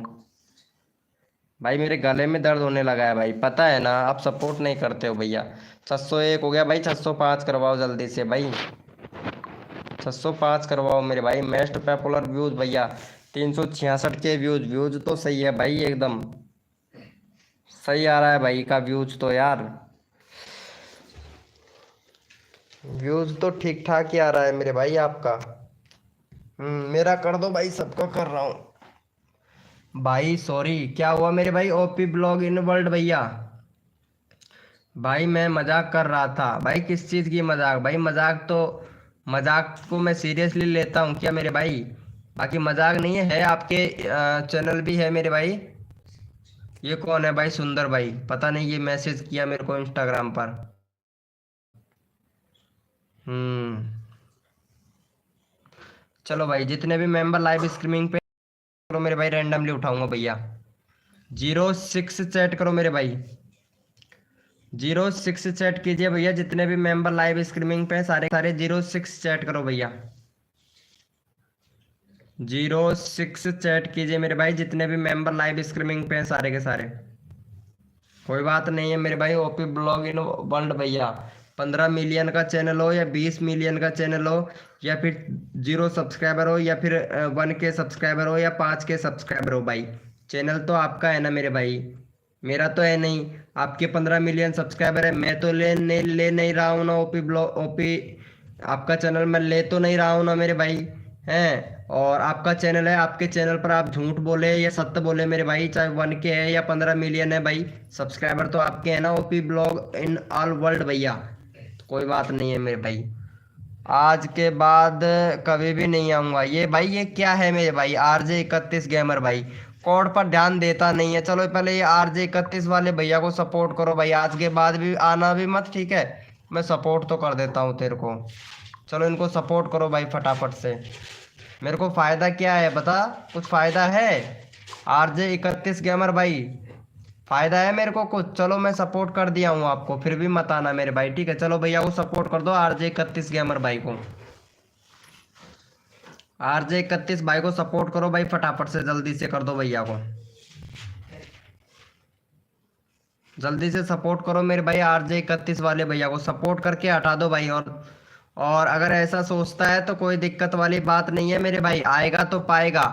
भाई मेरे गले में दर्द होने लगा है भाई, पता है ना, आप सपोर्ट नहीं करते हो भैया। 601 हो गया भाई, 605 करवाओ जल्दी से भाई, 605 करवाओ मेरे भाई। मोस्ट पॉपुलर व्यूज भैया 366 के व्यूज, व्यूज तो सही है भाई, एकदम सही आ रहा है भाई का व्यूज तो यार, व्यूज तो ठीक ठाक ही आ रहा है मेरे भाई आपका। मेरा कर दो भाई, सबको कर रहा हूँ भाई। सॉरी क्या हुआ मेरे भाई? ओपी ब्लॉग इन वर्ल्ड भैया, भाई मैं मजाक कर रहा था भाई। किस चीज़ की मजाक भाई? मजाक तो, मजाक को मैं सीरियसली लेता हूँ क्या मेरे भाई? बाकी मजाक नहीं है आपके चैनल भी है मेरे भाई। ये कौन है भाई? सुंदर भाई, पता नहीं, ये मैसेज किया मेरे को इंस्टाग्राम पर। हम्म चलो भाई जितने भी मेंबर लाइव स्ट्रीमिंग पे, चलो मेरे भाई रैंडमली उठाऊंगा भैया। 06 चैट करो मेरे भाई, 06 चैट कीजिए भैया। जितने भी मेंबर लाइव स्ट्रीमिंग पे हैं, सारे सारे 06 चैट करो भैया। 06 चैट कीजिए मेरे भाई, जितने भी मेंबर लाइव स्ट्रीमिंग पे हैं सारे के सारे। कोई बात नहीं है मेरे भाई, ओपी ब्लॉग इन वर्ल्ड भैया। 15 मिलियन का चैनल हो या 20 मिलियन का चैनल हो, या फिर 0 सब्सक्राइबर हो, या फिर 1K सब्सक्राइबर हो, या 5K सब्सक्राइबर हो भाई, चैनल तो आपका है ना मेरे भाई। मेरा तो है नहीं। आपके 15 मिलियन सब्सक्राइबर है, मैं तो ले नहीं रहा हूँ ना ओपी ब्लॉग, ओपी आपका चैनल मैं ले तो नहीं रहा हूँ ना मेरे भाई। हैं, और आपका चैनल है, आपके चैनल पर आप झूठ बोले या सत्य बोले मेरे भाई, चाहे 1K है या 15 मिलियन है भाई, सब्सक्राइबर तो आपके हैं ना OP blog in all world भैया। तो कोई बात नहीं है मेरे भाई, आज के बाद कभी भी नहीं आऊंगा। ये भाई ये क्या है मेरे भाई, RJ31 गेमर भाई, कोड पर ध्यान देता नहीं है। चलो पहले ये RJ31 वाले भैया को सपोर्ट करो भाई, आज के बाद भी आना भी मत, ठीक है। मैं सपोर्ट तो कर देता हूँ तेरे को। चलो इनको सपोर्ट करो भाई फटाफट से। मेरे को फायदा क्या है बता, कुछ फायदा है? RJ31 गेमर भाई, फायदा है मेरे को कुछ? चलो मैं सपोर्ट कर दिया हूँ आपको, फिर भी मत आना मेरे भाई, ठीक है। चलो भैया को सपोर्ट कर दो RJ31 गेमर भाई को। RJ31 भाई को सपोर्ट करो भाई, फटाफट से जल्दी से कर दो भैया को, जल्दी से सपोर्ट करो मेरे भाई। RJ31 वाले भैया को सपोर्ट करके हटा दो भाई। और अगर ऐसा सोचता है तो कोई दिक्कत वाली बात नहीं है मेरे भाई, आएगा तो पाएगा,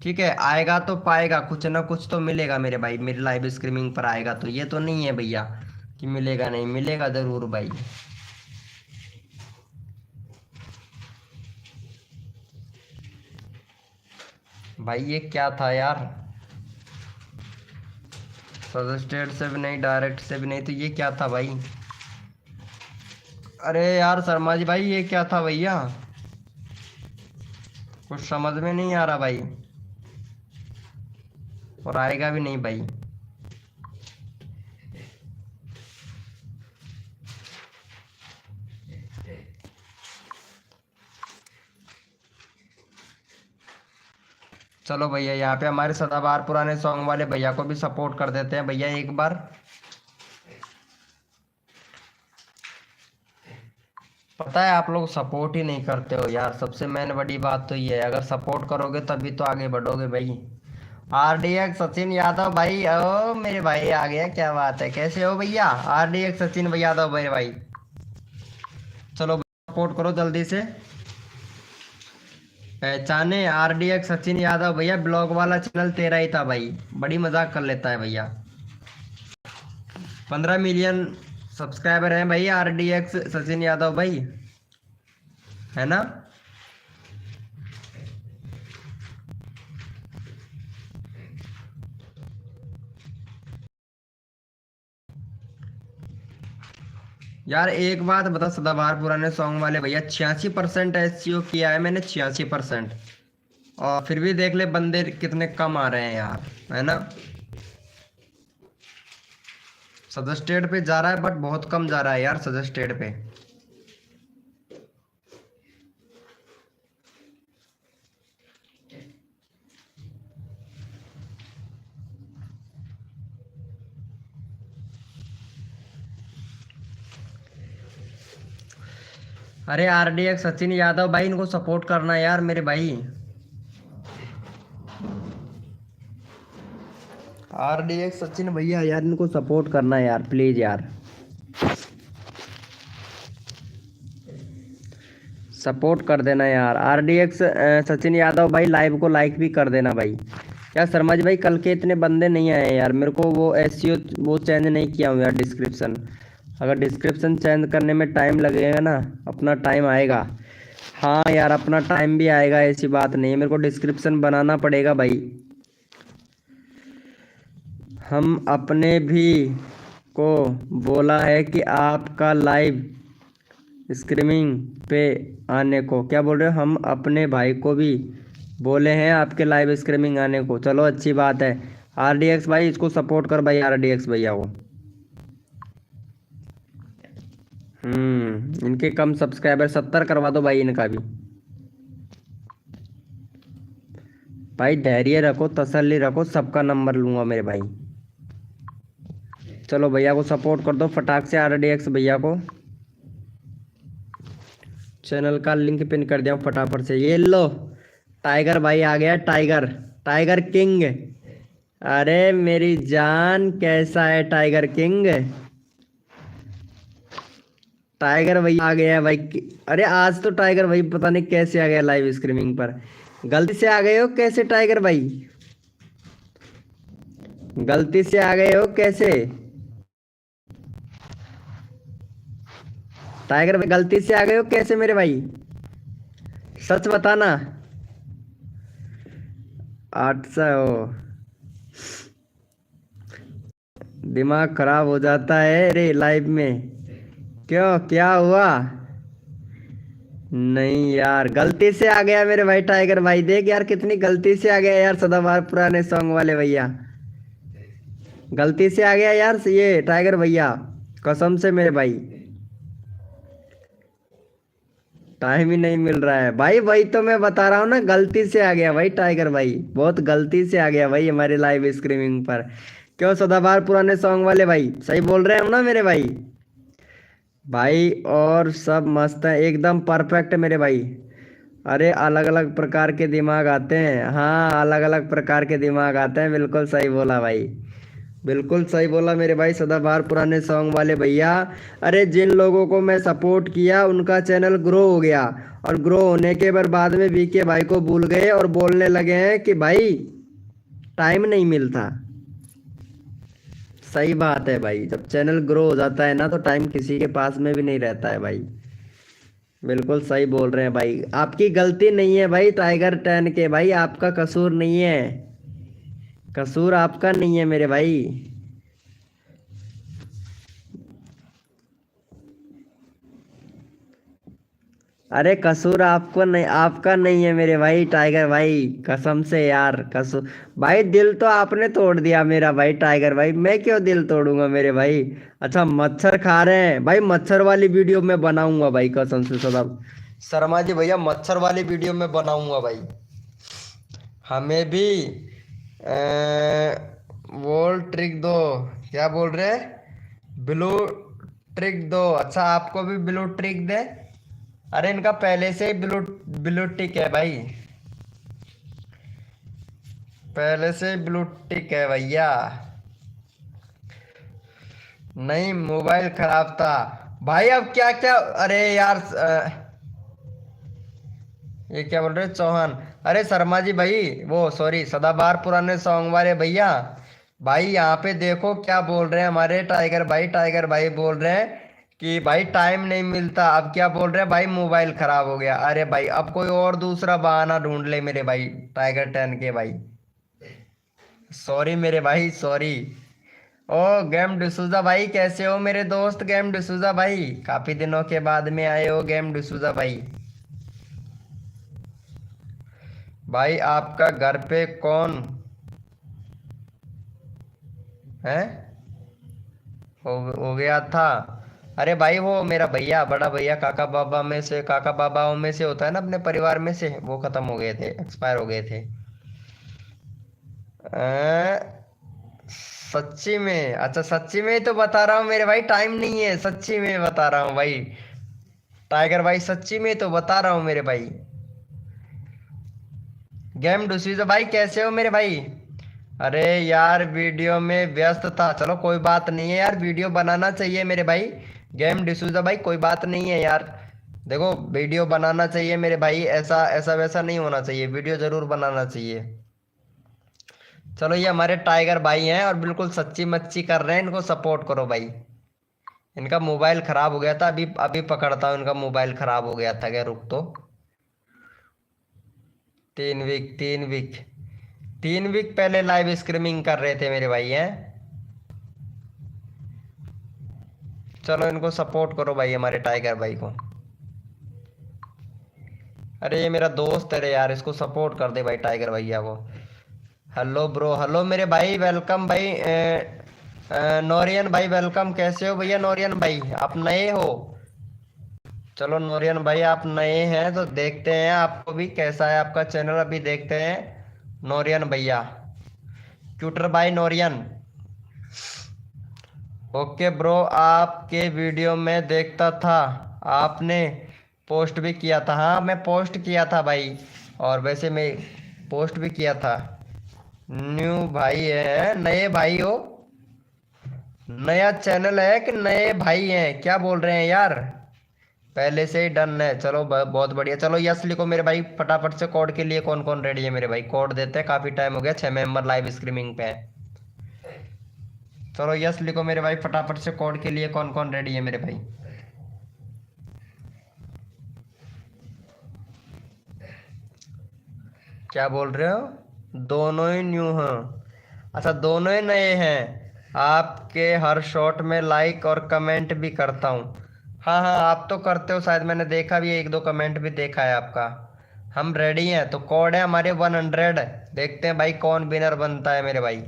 ठीक है, आएगा तो पाएगा, कुछ ना कुछ तो मिलेगा मेरे भाई। मेरे लाइव स्ट्रीमिंग पर आएगा तो ये तो नहीं है भैया कि मिलेगा नहीं, मिलेगा जरूर भाई। भाई ये क्या था यार, सजेस्टेड से भी नहीं, डायरेक्ट से भी नहीं, तो ये क्या था भाई? अरे यार शर्मा जी भाई ये क्या था भैया, कुछ समझ में नहीं आ रहा भाई, और आएगा भी नहीं भाई। चलो भैया यहाँ पे हमारे सदाबहार पुराने सॉन्ग वाले भैया को भी सपोर्ट कर देते हैं भैया एक बार। पता है आप लोग सपोर्ट ही नहीं करते हो यार, सबसे मेन बड़ी बात तो ये है, अगर सपोर्ट करोगे तभी तो आगे बढ़ोगे भाई। RDX सचिन यादव भाई, ओ मेरे भाई आ गया, क्या बात है, कैसे हो भैया? RDX सचिन यादव मेरे भाई, चलो सपोर्ट करो जल्दी से। पहचाने RDX सचिन यादव भैया, ब्लॉग वाला चैनल तेरा ही था भाई, बड़ी मजाक कर लेता है भैया। 15 मिलियन सब्सक्राइबर हैं भाई RDX सचिन यादव भाई, है ना। यार एक बात बता सदाबहार पुराने सॉन्ग वाले भैया, 86% SEO किया है मैंने, 86%, और फिर भी देख ले बंदे कितने कम आ रहे हैं यार, है ना। सजेस्टेड पे जा रहा है बट बहुत कम जा रहा है यार सजेस्टेड पे। अरे RDX सचिन यादव भाई, इनको सपोर्ट करना यार मेरे भाई। RDX सचिन भैया यार, इनको सपोर्ट करना यार प्लीज यार, सपोर्ट कर देना यार। RDX सचिन यादव भाई, लाइव को लाइक भी कर देना भाई। यार शर्मा जी भाई कल के इतने बंदे नहीं आए यार, मेरे को वो SEO वो चेंज नहीं किया हूँ यार डिस्क्रिप्शन, अगर डिस्क्रिप्शन चेंज करने में टाइम लगेगा ना, अपना टाइम आएगा। हाँ यार अपना टाइम भी आएगा, ऐसी बात नहीं है, मेरे को डिस्क्रिप्शन बनाना पड़ेगा भाई। हम अपने भी को बोला है कि आपका लाइव स्ट्रीमिंग पे आने को, क्या बोल रहे हो? हम अपने भाई को भी बोले हैं आपके लाइव स्ट्रीमिंग आने को, चलो अच्छी बात है। RDX भाई इसको सपोर्ट कर भाई, RDX भैया को। इनके कम सब्सक्राइबर 70 करवा दो भाई इनका भी। भाई धैर्य रखो, तसल्ली रखो, सबका नंबर लूंगा मेरे भाई। चलो भैया को सपोर्ट कर दो फटाक से, RDX भैया को चैनल का लिंक पिन कर दिया फटाफट से। ये लो टाइगर भाई आ गया, टाइगर, टाइगर किंग। अरे मेरी जान, कैसा है टाइगर किंग? टाइगर भाई आ गया है भाई। अरे आज तो टाइगर भाई पता नहीं कैसे आ गया लाइव स्ट्रीमिंग पर। गलती से आ गए हो कैसे टाइगर भाई? गलती से आ गए हो कैसे टाइगर भाई? गलती से आ गए हो कैसे मेरे भाई? सच बताना। 800? दिमाग खराब हो जाता है रे लाइव में। क्यों, क्या हुआ? नहीं यार, गलती से आ गया मेरे भाई टाइगर भाई। देख यार कितनी गलती से आ गया यार, सदाबहार पुराने सॉन्ग वाले भैया। गलती से आ गया यार ये टाइगर भैया, कसम से मेरे भाई। टाइम ही नहीं मिल रहा है भाई, वही तो मैं बता रहा हूँ ना, गलती से आ गया भाई टाइगर भाई, बहुत गलती से आ गया भाई हमारे लाइव स्ट्रीमिंग पर। क्यों सदाबहार पुराने सॉन्ग वाले भाई, सही बोल रहे हो ना मेरे भाई? भाई और सब मस्त है एकदम परफेक्ट मेरे भाई। अरे अलग अलग प्रकार के दिमाग आते हैं, हाँ अलग अलग प्रकार के दिमाग आते हैं, बिल्कुल सही बोला भाई। बिल्कुल सही बोला मेरे भाई सदाबहार पुराने सॉन्ग वाले भैया। अरे जिन लोगों को मैं सपोर्ट किया उनका चैनल ग्रो हो गया, और ग्रो होने के बाद में VK भाई को भूल गए और बोलने लगे हैं कि भाई टाइम नहीं मिलता। सही बात है भाई, जब चैनल ग्रो हो जाता है ना तो टाइम किसी के पास में भी नहीं रहता है भाई। बिल्कुल सही बोल रहे हैं भाई, आपकी गलती नहीं है भाई टाइगर 10 के भाई, आपका कसूर नहीं है, कसूर आपका नहीं है मेरे भाई। अरे कसूर आपको नहीं, आपका नहीं है मेरे भाई टाइगर भाई, कसम से यार कसूर। भाई दिल तो आपने तोड़ दिया मेरा भाई टाइगर भाई, मैं क्यों दिल तोड़ूंगा मेरे भाई? अच्छा मच्छर खा रहे हैं भाई, मच्छर वाली वीडियो मैं बनाऊंगा भाई कसम से सदा शर्मा जी भैया, मच्छर वाली वीडियो में बनाऊंगा भाई। हमें भी वो ट्रिक दो। क्या बोल रहे हैं? ब्लू ट्रिक दो? अच्छा आपको भी ब्लू ट्रिक दे? अरे इनका पहले से ही ब्लू ब्लू टिक है भाई, पहले से ही ब्लू टिक है भैया। नहीं मोबाइल खराब था भाई, अब क्या क्या। अरे यार ये क्या बोल रहे हो चौहान? अरे शर्मा जी भाई, वो सॉरी सदाबहार पुराने सॉन्ग वाले भैया, भाई यहाँ पे देखो क्या बोल रहे हैं हमारे टाइगर भाई। टाइगर भाई बोल रहे हैं कि भाई टाइम नहीं मिलता, अब क्या बोल रहे हैं भाई मोबाइल खराब हो गया। अरे भाई अब कोई और दूसरा बहाना ढूंढ ले मेरे भाई टाइगर 10 के भाई। सॉरी मेरे भाई सॉरी। ओ गेम डिसूजा भाई, कैसे हो मेरे दोस्त गेम डिसूजा भाई? काफी दिनों के बाद में आए हो गेम डिसूजा भाई। भाई आपका घर पे कौन है? हो गया था? अरे भाई वो मेरा भैया, बड़ा भैया, काका बाबा में से, काका बाबाओं में से होता है ना अपने परिवार में से, वो खत्म हो गए थे, एक्सपायर हो गए थे। सच्ची में? अच्छा सच्ची में ही तो बता रहा हूँ मेरे भाई, टाइम नहीं है, सच्ची में बता रहा हूँ भाई टाइगर भाई, सच्ची में तो बता रहा हूँ मेरे भाई। गेम डुसीजो भाई कैसे हो मेरे भाई? अरे यार वीडियो में व्यस्त था, चलो कोई बात नहीं है यार, वीडियो बनाना चाहिए मेरे भाई। गेम डिसूजा भाई कोई बात नहीं है यार, देखो वीडियो बनाना चाहिए मेरे भाई, ऐसा ऐसा वैसा नहीं होना चाहिए, वीडियो जरूर बनाना चाहिए। चलो ये हमारे टाइगर भाई हैं और बिल्कुल सच्ची मच्ची कर रहे हैं, इनको सपोर्ट करो भाई। इनका मोबाइल खराब हो गया था, अभी अभी पकड़ता हूँ, इनका मोबाइल खराब हो गया था क्या, रुक तो। 3 वीक, 3 वीक, 3 वीक पहले लाइव स्ट्रीमिंग कर रहे थे मेरे भाई हैं। चलो इनको सपोर्ट करो भाई हमारे टाइगर भाई को। अरे ये मेरा दोस्त है रे यार, इसको सपोर्ट कर दे भाई टाइगर भैया को। हेलो ब्रो, हेलो मेरे भाई, वेलकम भाई नौरियन भाई वेलकम, कैसे हो भैया नौरियन भाई, आप नए हो? चलो नौरियन भाई आप नए हैं तो देखते हैं आपको भी कैसा है आपका चैनल, अभी देखते हैं। नोरियन भैया, क्यूटर बाय नोरियन। ओके ब्रो, आपके वीडियो में देखता था, आपने पोस्ट भी किया था। हाँ मैं पोस्ट किया था भाई, और वैसे मैं पोस्ट भी किया था। न्यू भाई है, नए भाई हो? नया चैनल है कि नए भाई हैं, क्या बोल रहे हैं यार? पहले से ही डन है, चलो बहुत बढ़िया। चलो यस लिखो मेरे भाई फटाफट से। कोड के लिए कौन कौन रेडी है मेरे भाई? कोड देते हैं, काफी टाइम हो गया, 6 मेंबर लाइव स्ट्रीमिंग पे है। चलो यस लिखो मेरे भाई फटाफट से। कोड के लिए कौन कौन रेडी है मेरे भाई? क्या बोल रहे हो? दोनों ही न्यू हैं? अच्छा दोनों ही नए हैं। आपके हर शॉट में लाइक और कमेंट भी करता हूँ। हाँ हाँ, आप तो करते हो शायद, मैंने देखा भी है, एक दो कमेंट भी देखा है आपका। हम रेडी हैं, तो कोड है हमारे 100। देखते हैं भाई कौन विनर बनता है मेरे भाई।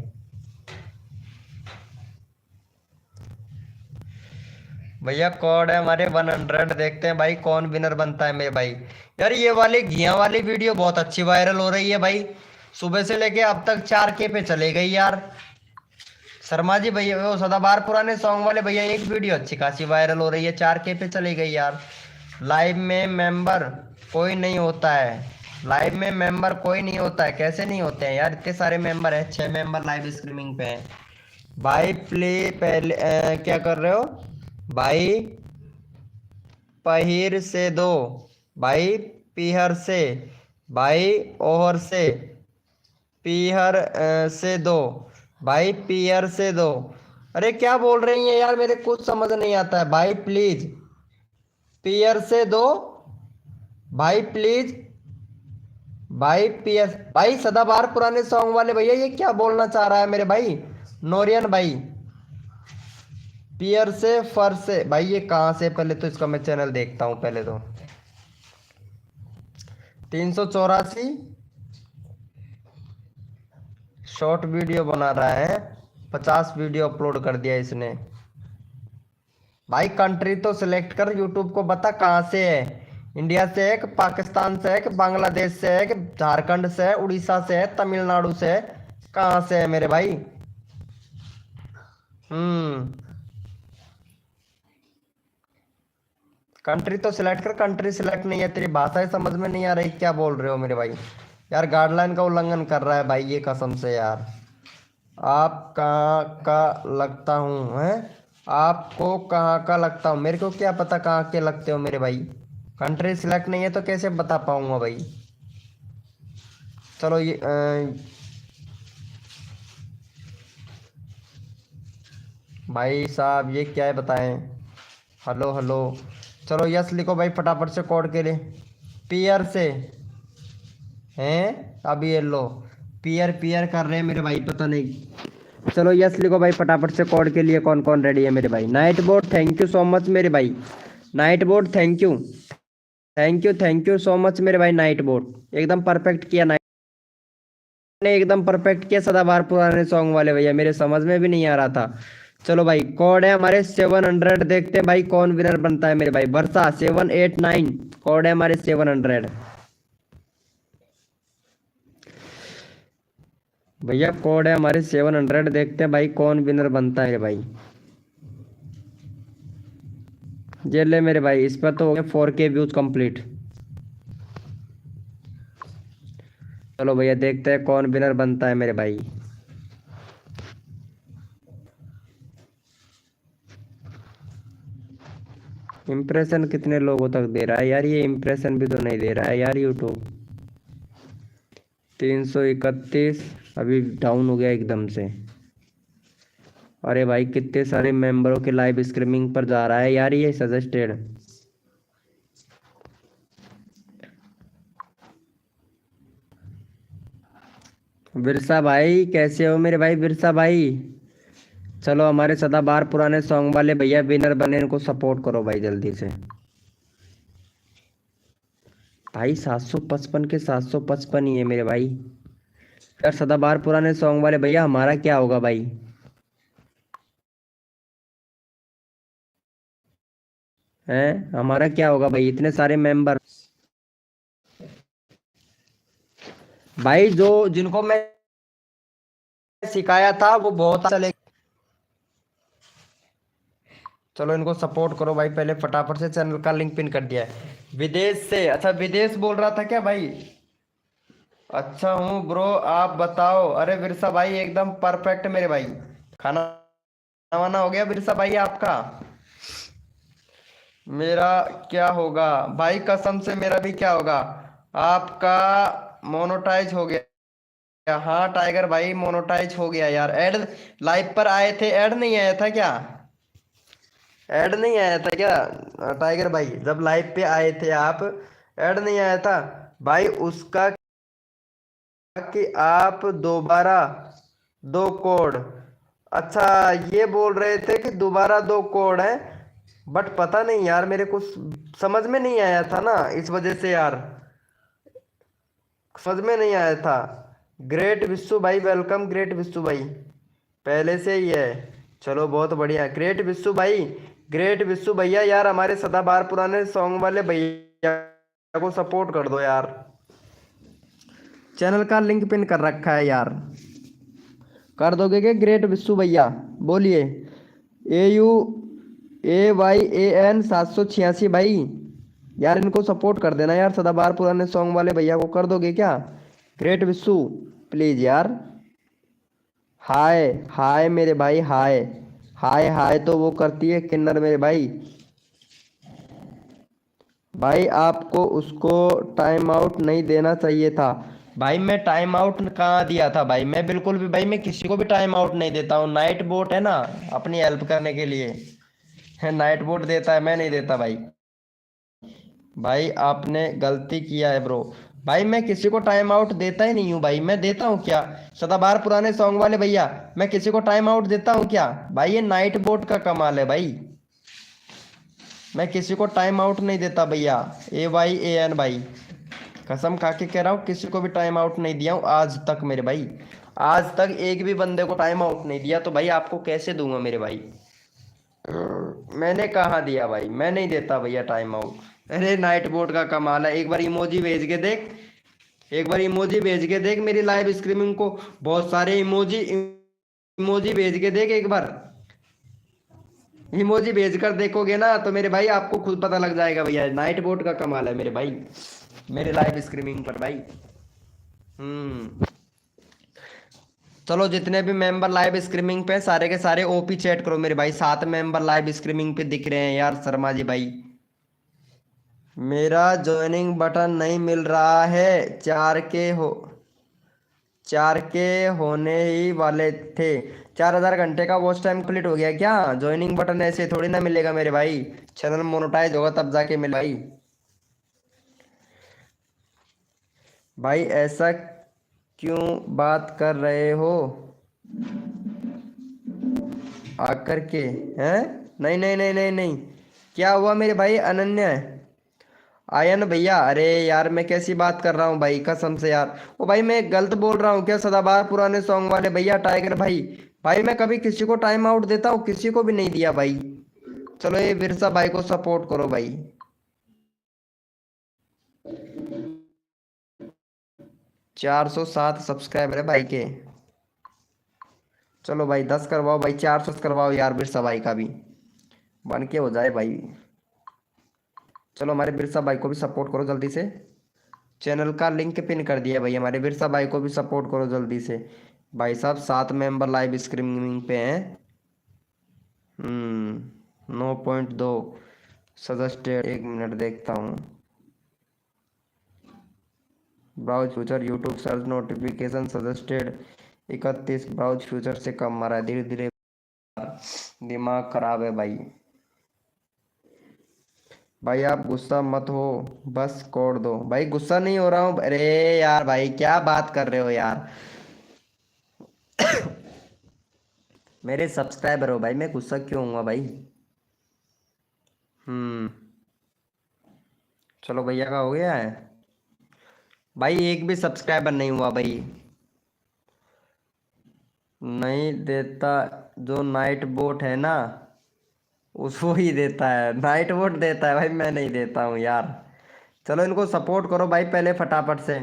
भैया कोड है हमारे 100, देखते हैं भाई कौन विनर बनता है मेरे भाई। यार ये वाली घिया वाली वीडियो बहुत अच्छी वायरल हो रही है भाई। सुबह से लेके अब तक 4K पे चले गई यार। शर्मा जी भैया, वो सदाबहार पुराने सॉन्ग वाले भैया, एक वीडियो अच्छी खासी वायरल हो रही है, 4K पे चली गई यार। लाइव में मेंबर कोई नहीं होता है। लाइव में मेंबर कोई नहीं होता है, कैसे नहीं होते हैं यार? इतने सारे मेंबर है, 6 मेंबर लाइव स्ट्रीमिंग पे हैं भाई। प्ले पहले क्या कर रहे हो भाई? पहिर से दो भाई, पीहर से भाई, ओहर से पीहर से दो भाई, पीहर से दो। अरे क्या बोल रही हैं यार, मेरे कुछ समझ नहीं आता है भाई। प्लीज पीहर से दो भाई, प्लीज भाई। पीएस भाई सदाबहार पुराने सॉन्ग वाले भैया, ये क्या बोलना चाह रहा है मेरे भाई? नोरियन भाई, पियर से फर से भाई, ये कहाँ से? पहले तो इसका मैं चैनल देखता हूँ पहले तो। 384 शॉर्ट वीडियो बना रहा है, 50 वीडियो अपलोड कर दिया इसने। भाई कंट्री तो सिलेक्ट कर, यूट्यूब को बता कहाँ से है। इंडिया से है कि पाकिस्तान से है कि बांग्लादेश से है कि झारखंड से है, उड़ीसा से है, तमिलनाडु से है, कहाँ से है मेरे भाई? हम्म, कंट्री तो सिलेक्ट कर। कंट्री सिलेक्ट नहीं है, तेरी भाषा ही समझ में नहीं आ रही, क्या बोल रहे हो मेरे भाई? यार गाइडलाइन का उल्लंघन कर रहा है भाई ये, कसम से यार। आप कहाँ का लगता हूँ हैं? आपको कहाँ का लगता हूँ? मेरे को क्या पता कहाँ के लगते हो मेरे भाई? कंट्री सिलेक्ट नहीं है तो कैसे बता पाऊंगा भाई? चलो ये भाई साहब ये क्या है बताएं? Hello hello. चलो यस लिखो भाई फटाफट से कोड के लिए। पीयर से हैं? अभी ये लो, पीयर पीयर कर रहे हैं मेरे भाई, पता नहीं। चलो यस लिखो भाई फटाफट से। कोड के लिए कौन कौन रेडी है मेरे भाई? Night board thank you so much मेरे भाई। Night board thank you, thank you so much मेरे भाई। नाइट बोर्ड एकदम परफेक्ट किया, नाइट ने एकदम परफेक्ट किया। सदाबहार पुराने सॉन्ग वाले भैया, मेरे समझ में भी नहीं आ रहा था। चलो भाई कोड है हमारे 700, देखते हैं भाई कौन विनर बनता है मेरे भाई। वर्षा 789 कोड है हमारे 700 भैया। कोड है हमारे 700, देखते हैं भाई कौन विनर बनता है भाई। ये ले मेरे भाई, इस पर तो हो गया 4K व्यूज कंप्लीट। चलो भैया देखते हैं कौन विनर बनता है मेरे भाई। इम्प्रेशन कितने लोगों तक दे रहा है यार? ये इम्प्रेशन भी तो नहीं दे रहा है यार यूट्यूब। 331 अभी डाउन हो गया एकदम से। अरे भाई कितने सारे मेंबरों के लाइव स्ट्रीमिंग पर जा रहा है यार ये सजेस्टेड। बिरसा भाई कैसे हो मेरे भाई? बिरसा भाई चलो, हमारे सदाबहार पुराने सॉन्ग वाले भैया विनर बने, इनको सपोर्ट करो भाई जल्दी से। भाई 755 के 755 ही है मेरे भाई। यार सदाबहार पुराने सॉन्ग वाले भैया, हमारा क्या होगा भाई? हैं, हमारा क्या होगा भाई? इतने सारे मेंबर। भाई जो जिनको मैं सिखाया था वो बहुत चले। चलो इनको सपोर्ट करो भाई, पहले फटाफट से चैनल का लिंक पिन कर दिया है। विदेश से, अच्छा विदेश बोल रहा था क्या भाई? अच्छा हूँ ब्रो, आप बताओ। अरे बिरसा भाई एकदम परफेक्ट मेरे भाई। खाना वाना हो गया बिरसा भाई आपका? मेरा क्या होगा भाई, कसम से मेरा भी क्या होगा। आपका मोनोटाइज हो गया। हाँ टाइगर भाई मोनोटाइज हो गया यार। ऐड लाइव पर आए थे, ऐड नहीं आया था क्या? ऐड नहीं आया था क्या टाइगर भाई, जब लाइव पे आए थे आप? ऐड नहीं आया था भाई उसका कि आप दोबारा दो कोड। अच्छा ये बोल रहे थे कि दोबारा दो कोड है, बट पता नहीं यार मेरे को समझ में नहीं आया था ना, इस वजह से यार समझ में नहीं आया था। ग्रेट विश्व भाई वेलकम, ग्रेट विश्व भाई पहले से ही है। चलो बहुत बढ़िया ग्रेट विश्व भाई। ग्रेट विश्व भैया यार हमारे सदाबहार पुराने सॉन्ग वाले भैया को सपोर्ट कर दो यार। चैनल का लिंक पिन कर रखा है यार, कर दोगे क्या ग्रेट विश्व भैया? बोलिए। AUAYAN 786 भाई, यार इनको सपोर्ट कर देना यार, सदाबहार पुराने सॉन्ग वाले भैया को कर दोगे क्या? ग्रेट विश्व प्लीज यार। हाय हाय मेरे भाई, हाय हाय हाय तो वो करती है किन्नर मेरे भाई। भाई आपको उसको टाइम आउट नहीं देना चाहिए था। भाई मैं टाइम आउट कहाँ दिया था भाई, मैं बिल्कुल भी भाई मैं किसी को भी टाइम आउट नहीं देता हूँ। नाइट बोट है ना अपनी हेल्प करने के लिए, है नाइट बोट देता है, मैं नहीं देता भाई। भाई आपने गलती किया है ब्रो। भाई मैं किसी को टाइम आउट देता ही नहीं हूँ भाई, मैं देता हूँ क्या? सदाबहार पुराने सॉन्ग वाले भैया, मैं किसी को टाइम आउट देता हूँ क्या भाई? ये नाइट बोट का कमाल है भाई, मैं किसी को टाइम आउट नहीं देता भैया। AYAN भाई, कसम खा के कह रहा हूँ किसी को भी टाइम आउट नहीं दिया हूँ आज तक मेरे भाई। आज तक एक भी बंदे को टाइम आउट नहीं दिया, तो भाई आपको कैसे दूंगा मेरे भाई? मैंने कहा दिया भाई, मैं नहीं देता भैया टाइम आउट। अरे नाइट बोर्ड का कमाल है, एक बार इमोजी भेज के देख, एक बार इमोजी भेज के देख मेरी लाइव स्ट्रीमिंग को। बहुत सारे इमोजी इमोजी भेज के देख एक बार। इमोजी भेज कर देखोगे ना तो मेरे भाई आपको खुद पता लग जाएगा भैया, नाइट बोर्ड का कमाल है मेरे भाई, मेरे लाइव स्ट्रीमिंग पर भाई। हम्म। चलो जितने भी मेंबर लाइव स्ट्रीमिंग पे हैं, सारे के सारे ओपी चैट करो मेरे भाई। 7 मेंबर लाइव स्ट्रीमिंग पे दिख रहे हैं यार शर्मा जी भाई। मेरा ज्वाइनिंग बटन नहीं मिल रहा है। 4 के होने ही वाले थे। 4000 घंटे का वॉच टाइम कंप्लीट हो गया क्या? ज्वाइनिंग बटन ऐसे थोड़ी ना मिलेगा मेरे भाई, चैनल मोनेटाइज होगा तब जाके मिले भाई। भाई ऐसा क्यों बात कर रहे हो आकर के? हैं? नहीं नहीं नहीं नहीं नहीं, क्या हुआ मेरे भाई अनन्या? आयन भैया, अरे यार मैं कैसी बात कर रहा हूँ भाई, कसम से यार। ओ भाई मैं गलत बोल रहा हूँ क्या? सदाबहार पुराने सॉन्ग वाले भैया टाइगर भाई, भाई मैं कभी किसी को टाइम आउट देता हूँ? किसी को भी नहीं दिया भाई। चलो ये बिरसा भाई को सपोर्ट करो भाई। 407 सब्सक्राइबर है भाई के। चलो भाई 10 करवाओ भाई, 400 करवाओ यार बिरसा भाई का भी, बन के हो जाए भाई। चलो हमारे बिरसा भाई को भी सपोर्ट करो जल्दी से, चैनल का लिंक पिन कर दिया भाई, हमारे बिरसा भाई को भी सपोर्ट करो जल्दी से। भाई साहब 7 मेंबर लाइव स्ट्रीमिंग पे हैं। 9.2 सजेस्टेड, 1 मिनट देखता हूँ। Browse future, YouTube search, notification, suggested 31। Browse future से कम मारा है धीरे धीरे, दिमाग खराब है भाई। भाई आप गुस्सा मत हो, बस कोड दो भाई। गुस्सा नहीं हो रहा हूँ, अरे यार भाई क्या बात कर रहे हो यार, मेरे सब्सक्राइबर हो भाई, मैं गुस्सा क्यों हूँ भाई? हम्म। चलो भैया का हो गया है भाई, एक भी सब्सक्राइबर नहीं हुआ भाई। नहीं देता, जो नाइट बोट है ना उसको ही देता है, नाइट बोट देता है भाई, मैं नहीं देता हूँ यार। चलो इनको सपोर्ट करो भाई पहले फटाफट से।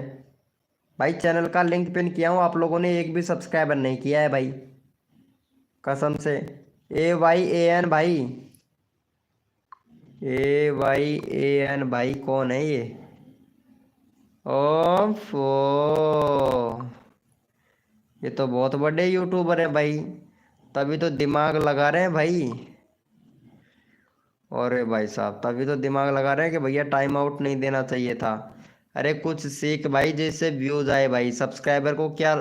भाई चैनल का लिंक पिन किया हूँ, आप लोगों ने एक भी सब्सक्राइबर नहीं किया है भाई, कसम से। AYAN भाई, AYAN भाई कौन है ये? ओफो, ये तो बहुत बड़े यूट्यूबर है भाई, तभी तो दिमाग लगा रहे हैं भाई। अरे भाई साहब, तभी तो दिमाग लगा रहे हैं कि भैया टाइम आउट नहीं देना चाहिए था। अरे कुछ सीख भाई, जैसे व्यूज आए भाई, सब्सक्राइबर को क्या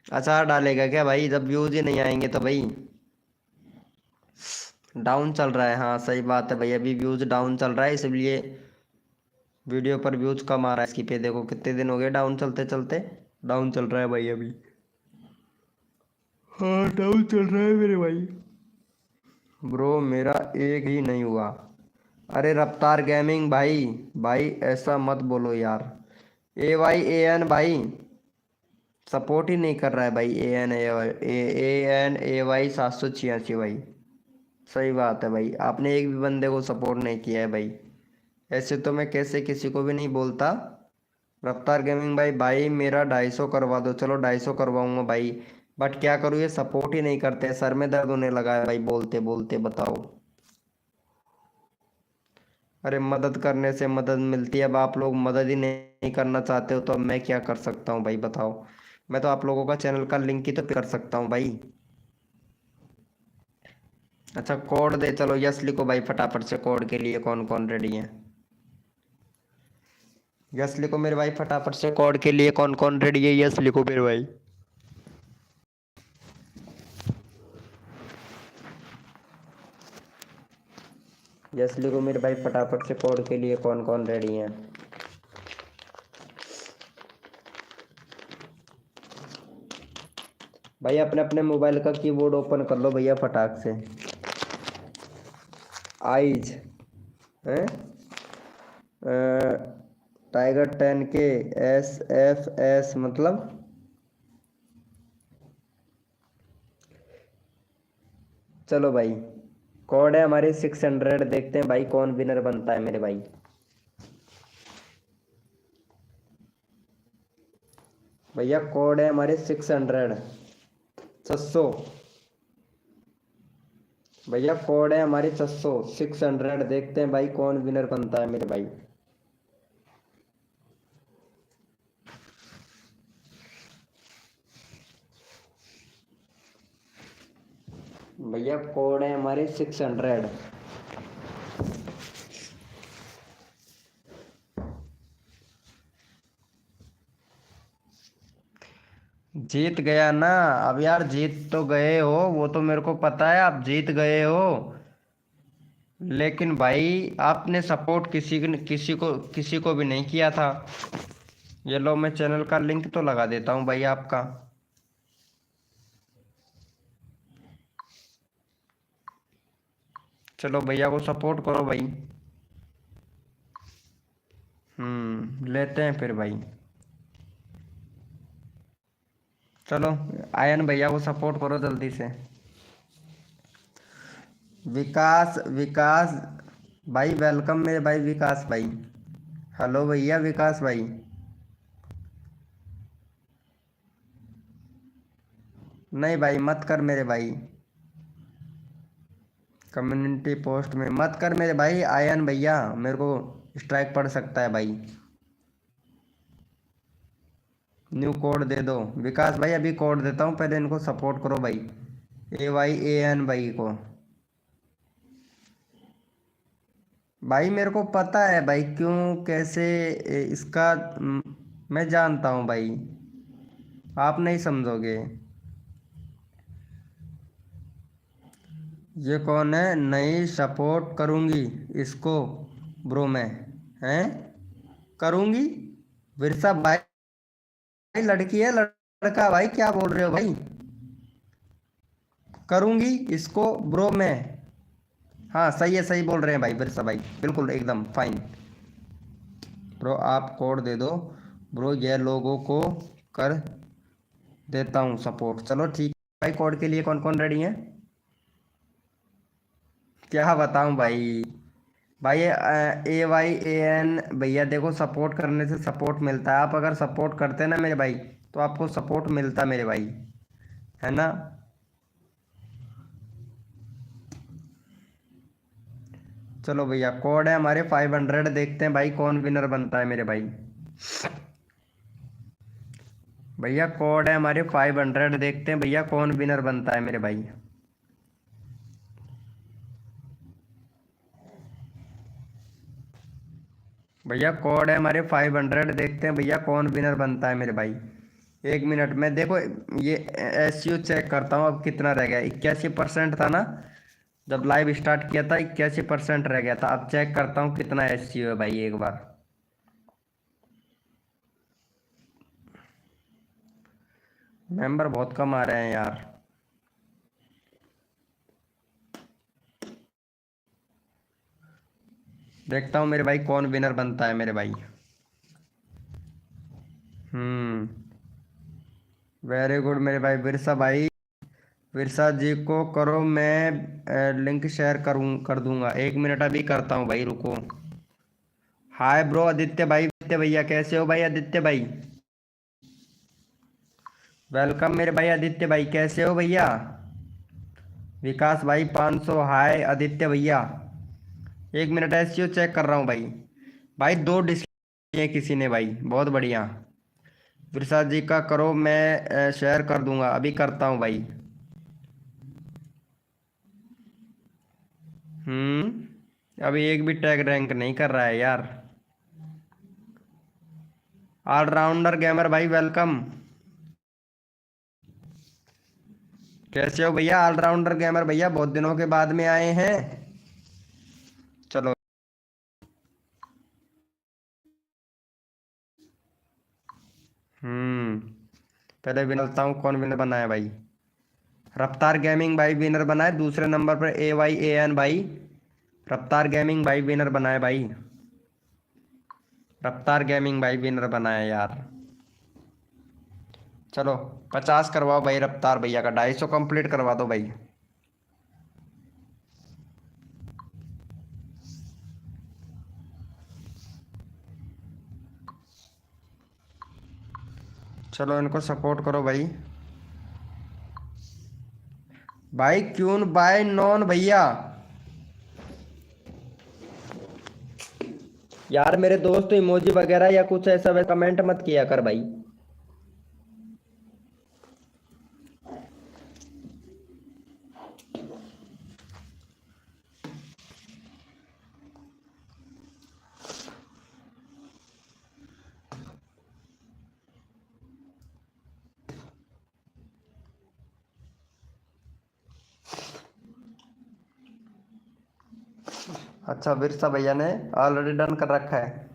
अचार डालेगा क्या भाई, जब व्यूज ही नहीं आएंगे तो भाई। डाउन चल रहा है, हाँ सही बात है भाई, अभी व्यूज डाउन चल रहा है, इसलिए वीडियो पर व्यूज कम आ रहा है। इसकी पे देखो कितने दिन हो गए डाउन चलते चलते, डाउन चल रहा है भाई अभी। हाँ डाउन चल रहा है मेरे भाई। ब्रो मेरा एक ही नहीं हुआ। अरे रफ्तार गेमिंग भाई, भाई ऐसा मत बोलो यार। AYAN भाई सपोर्ट ही नहीं कर रहा है भाई। AN AY 786 भाई, सही बात है भाई, आपने एक भी बंदे को सपोर्ट नहीं किया है भाई। ऐसे तो मैं कैसे किसी को भी नहीं बोलता। रफ्तार गेमिंग भाई, भाई मेरा 250 करवा दो, चलो 250 करवाऊंगा भाई, बट क्या करूँ, ये सपोर्ट ही नहीं करते, सर में दर्द होने लगा है भाई बोलते बोलते, बताओ। अरे मदद करने से मदद मिलती है, अब आप लोग मदद ही नहीं करना चाहते हो, तो अब मैं क्या कर सकता हूँ भाई बताओ। मैं तो आप लोगों का चैनल का लिंक ही तो कर सकता हूँ भाई। अच्छा कोड दे, चलो यस लिखो भाई फटाफट से, कोड के लिए कौन कौन रेडी है? यस लिखो मेरे भाई फटाफट से, कोड के लिए कौन कौन रेडी है, यस लिखो मेरे भाई। यस लिखो मेरे भाई फटाफट से, कोड के लिए कौन कौन रेडी है? भाई अपने अपने मोबाइल का कीबोर्ड ओपन कर लो भैया फटाक से। आइज हैं, टाइगर 10 के SFS मतलब। चलो भाई, कोड है हमारे 600, देखते हैं भाई कौन विनर बनता है मेरे भाई। भैया कोड है हमारे 600, 600। भैया कोड है हमारी 600, देखते हैं भाई कौन विनर बनता है मेरे भाई। भैया कोड है हमारे 600। जीत गया ना? अब यार जीत तो गए हो, वो तो मेरे को पता है आप जीत गए हो, लेकिन भाई आपने सपोर्ट किसी को भी नहीं किया था। ये लो मैं चैनल का लिंक तो लगा देता हूँ भाई आपका। चलो भैया को सपोर्ट करो भाई। लेते हैं फिर भाई। चलो आयन भैया को सपोर्ट करो जल्दी से। विकास विकास भाई वेलकम मेरे भाई, विकास भाई। हेलो भैया विकास भाई। नहीं भाई मत कर मेरे भाई, कम्युनिटी पोस्ट में मत कर मेरे भाई, आयन भैया मेरे को स्ट्राइक पड़ सकता है भाई। न्यू कोड दे दो विकास भाई, अभी कोड देता हूँ, पहले इनको सपोर्ट करो भाई। AYAN भाई को। भाई मेरे को पता है भाई क्यों कैसे इसका मैं जानता हूँ भाई, आप नहीं समझोगे। ये कौन है? नहीं सपोर्ट करूँगी इसको ब्रो मैं, हैं करूँगी। विरसा भाई, लड़की है लड़का भाई, क्या बोल रहे हो भाई? करूँगी इसको ब्रो मैं। हाँ सही है, सही बोल रहे हैं भाई बिरसा भाई, बिल्कुल एकदम फाइन। ब्रो आप कोड दे दो ब्रो, ये लोगों को कर देता हूँ सपोर्ट, चलो ठीक है भाई। कोड के लिए कौन कौन रेडी है? क्या बताऊँ भाई, भाई AYAN भैया देखो, सपोर्ट करने से सपोर्ट मिलता है। आप अगर सपोर्ट करते ना मेरे भाई, तो आपको सपोर्ट मिलता मेरे भाई, है ना। चलो भैया, कोड है हमारे 500, देखते हैं भाई कौन विनर बनता है मेरे भाई। भैया कोड है हमारे 500, देखते हैं भैया कौन विनर बनता है मेरे भाई। भैया कोड है हमारे 500, देखते हैं भैया कौन विनर बनता है मेरे भाई। 1 मिनट में देखो, ये SU चेक करता हूँ अब कितना रह गया। 81% था ना जब लाइव स्टार्ट किया था, 81% रह गया था। अब चेक करता हूँ कितना SU है भाई एक बार। मेंबर बहुत कम आ रहे हैं यार। देखता हूँ मेरे भाई कौन विनर बनता है मेरे भाई। वेरी गुड मेरे भाई विरसा भाई। विरसा जी को करो, मैं लिंक शेयर कर दूंगा। 1 मिनट अभी करता हूँ भाई, रुको। हाय ब्रो आदित्य भाई, आदित्य भैया कैसे हो भाई? आदित्य भाई वेलकम मेरे भाई। आदित्य भाई कैसे हो भैया? विकास भाई 500, हाय आदित्य भैया। 1 मिनट SEO चेक कर रहा हूँ भाई। भाई 2 डिस्प्ले किसी ने भाई, बहुत बढ़िया। प्रसाद जी का करो, मैं शेयर कर दूंगा, अभी करता हूँ भाई। अभी एक भी टैग रैंक नहीं कर रहा है यार। ऑलराउंडर गेमर भाई वेलकम। कैसे हो भैया ऑलराउंडर गेमर भैया? बहुत दिनों के बाद में आए हैं। चलो। हम्म पहले विनता हूँ कौन विनर बना है भाई। रफ्तार गेमिंग भाई विनर बना है। दूसरे नंबर पर AYAN भाई। रफ्तार गेमिंग भाई विनर बना है भाई। रफ्तार गेमिंग भाई विनर बना है यार। चलो 50 करवाओ भाई रफ्तार भैया का, 250 कंप्लीट करवा दो भाई। चलो इनको सपोर्ट करो भाई। भाई क्यून बाय नॉन भैया। यार मेरे दोस्त इमोजी वगैरह या कुछ ऐसा वैसा कमेंट मत किया कर भाई। अच्छा विरसा भैया ने ऑलरेडी डन कर रखा है।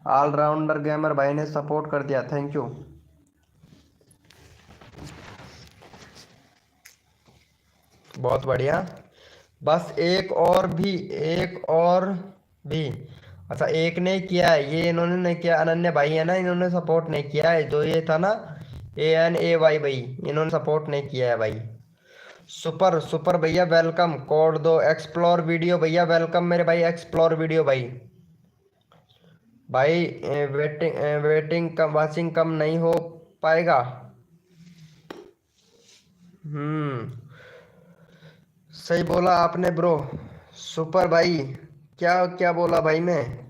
ऑलराउंडर गेमर भाई ने सपोर्ट कर दिया, थैंक यू। बहुत बढ़िया। बस एक और भी, एक और भी। अच्छा एक ने किया है, ये इन्होंने नहीं किया, अनन्या भाई है ना, इन्होंने सपोर्ट नहीं किया है। जो ये था ना ANAY भाई, इन्होंने सपोर्ट नहीं किया है भाई। सुपर सुपर भैया वेलकम। कोड दो एक्सप्लोर वीडियो भैया वेलकम मेरे भाई। एक्सप्लोर वीडियो भाई। भाई वेटिंग कम, वाचिंग कम नहीं हो पाएगा। हम्म सही बोला आपने ब्रो। सुपर भाई, क्या क्या बोला भाई मैं?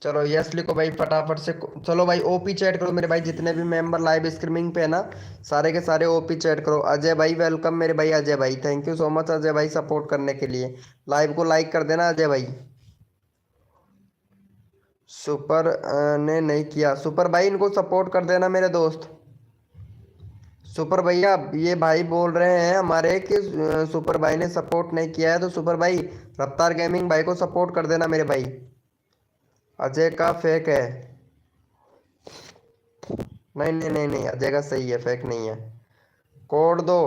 चलो यस लिखो भाई फटाफट से। चलो भाई OP चैट करो मेरे भाई, जितने भी मेंबर लाइव स्ट्रीमिंग पे है ना, सारे के सारे OP चैट करो। अजय भाई वेलकम मेरे भाई। अजय भाई thank you so much Ajay भाई सपोर्ट करने के लिए। लाइव को लाइक कर देना अजय भाई। सुपर ने नहीं किया। सुपर भाई इनको सपोर्ट कर देना मेरे दोस्त। सुपर भैया ये भाई बोल रहे हैं हमारे कि सुपर भाई ने सपोर्ट नहीं किया है, तो सुपर भाई रफ्तार गेमिंग भाई को सपोर्ट कर देना मेरे भाई। अजय का फेक है। नहीं नहीं नहीं नहीं, अजय का सही है, फेक नहीं है। कोड दो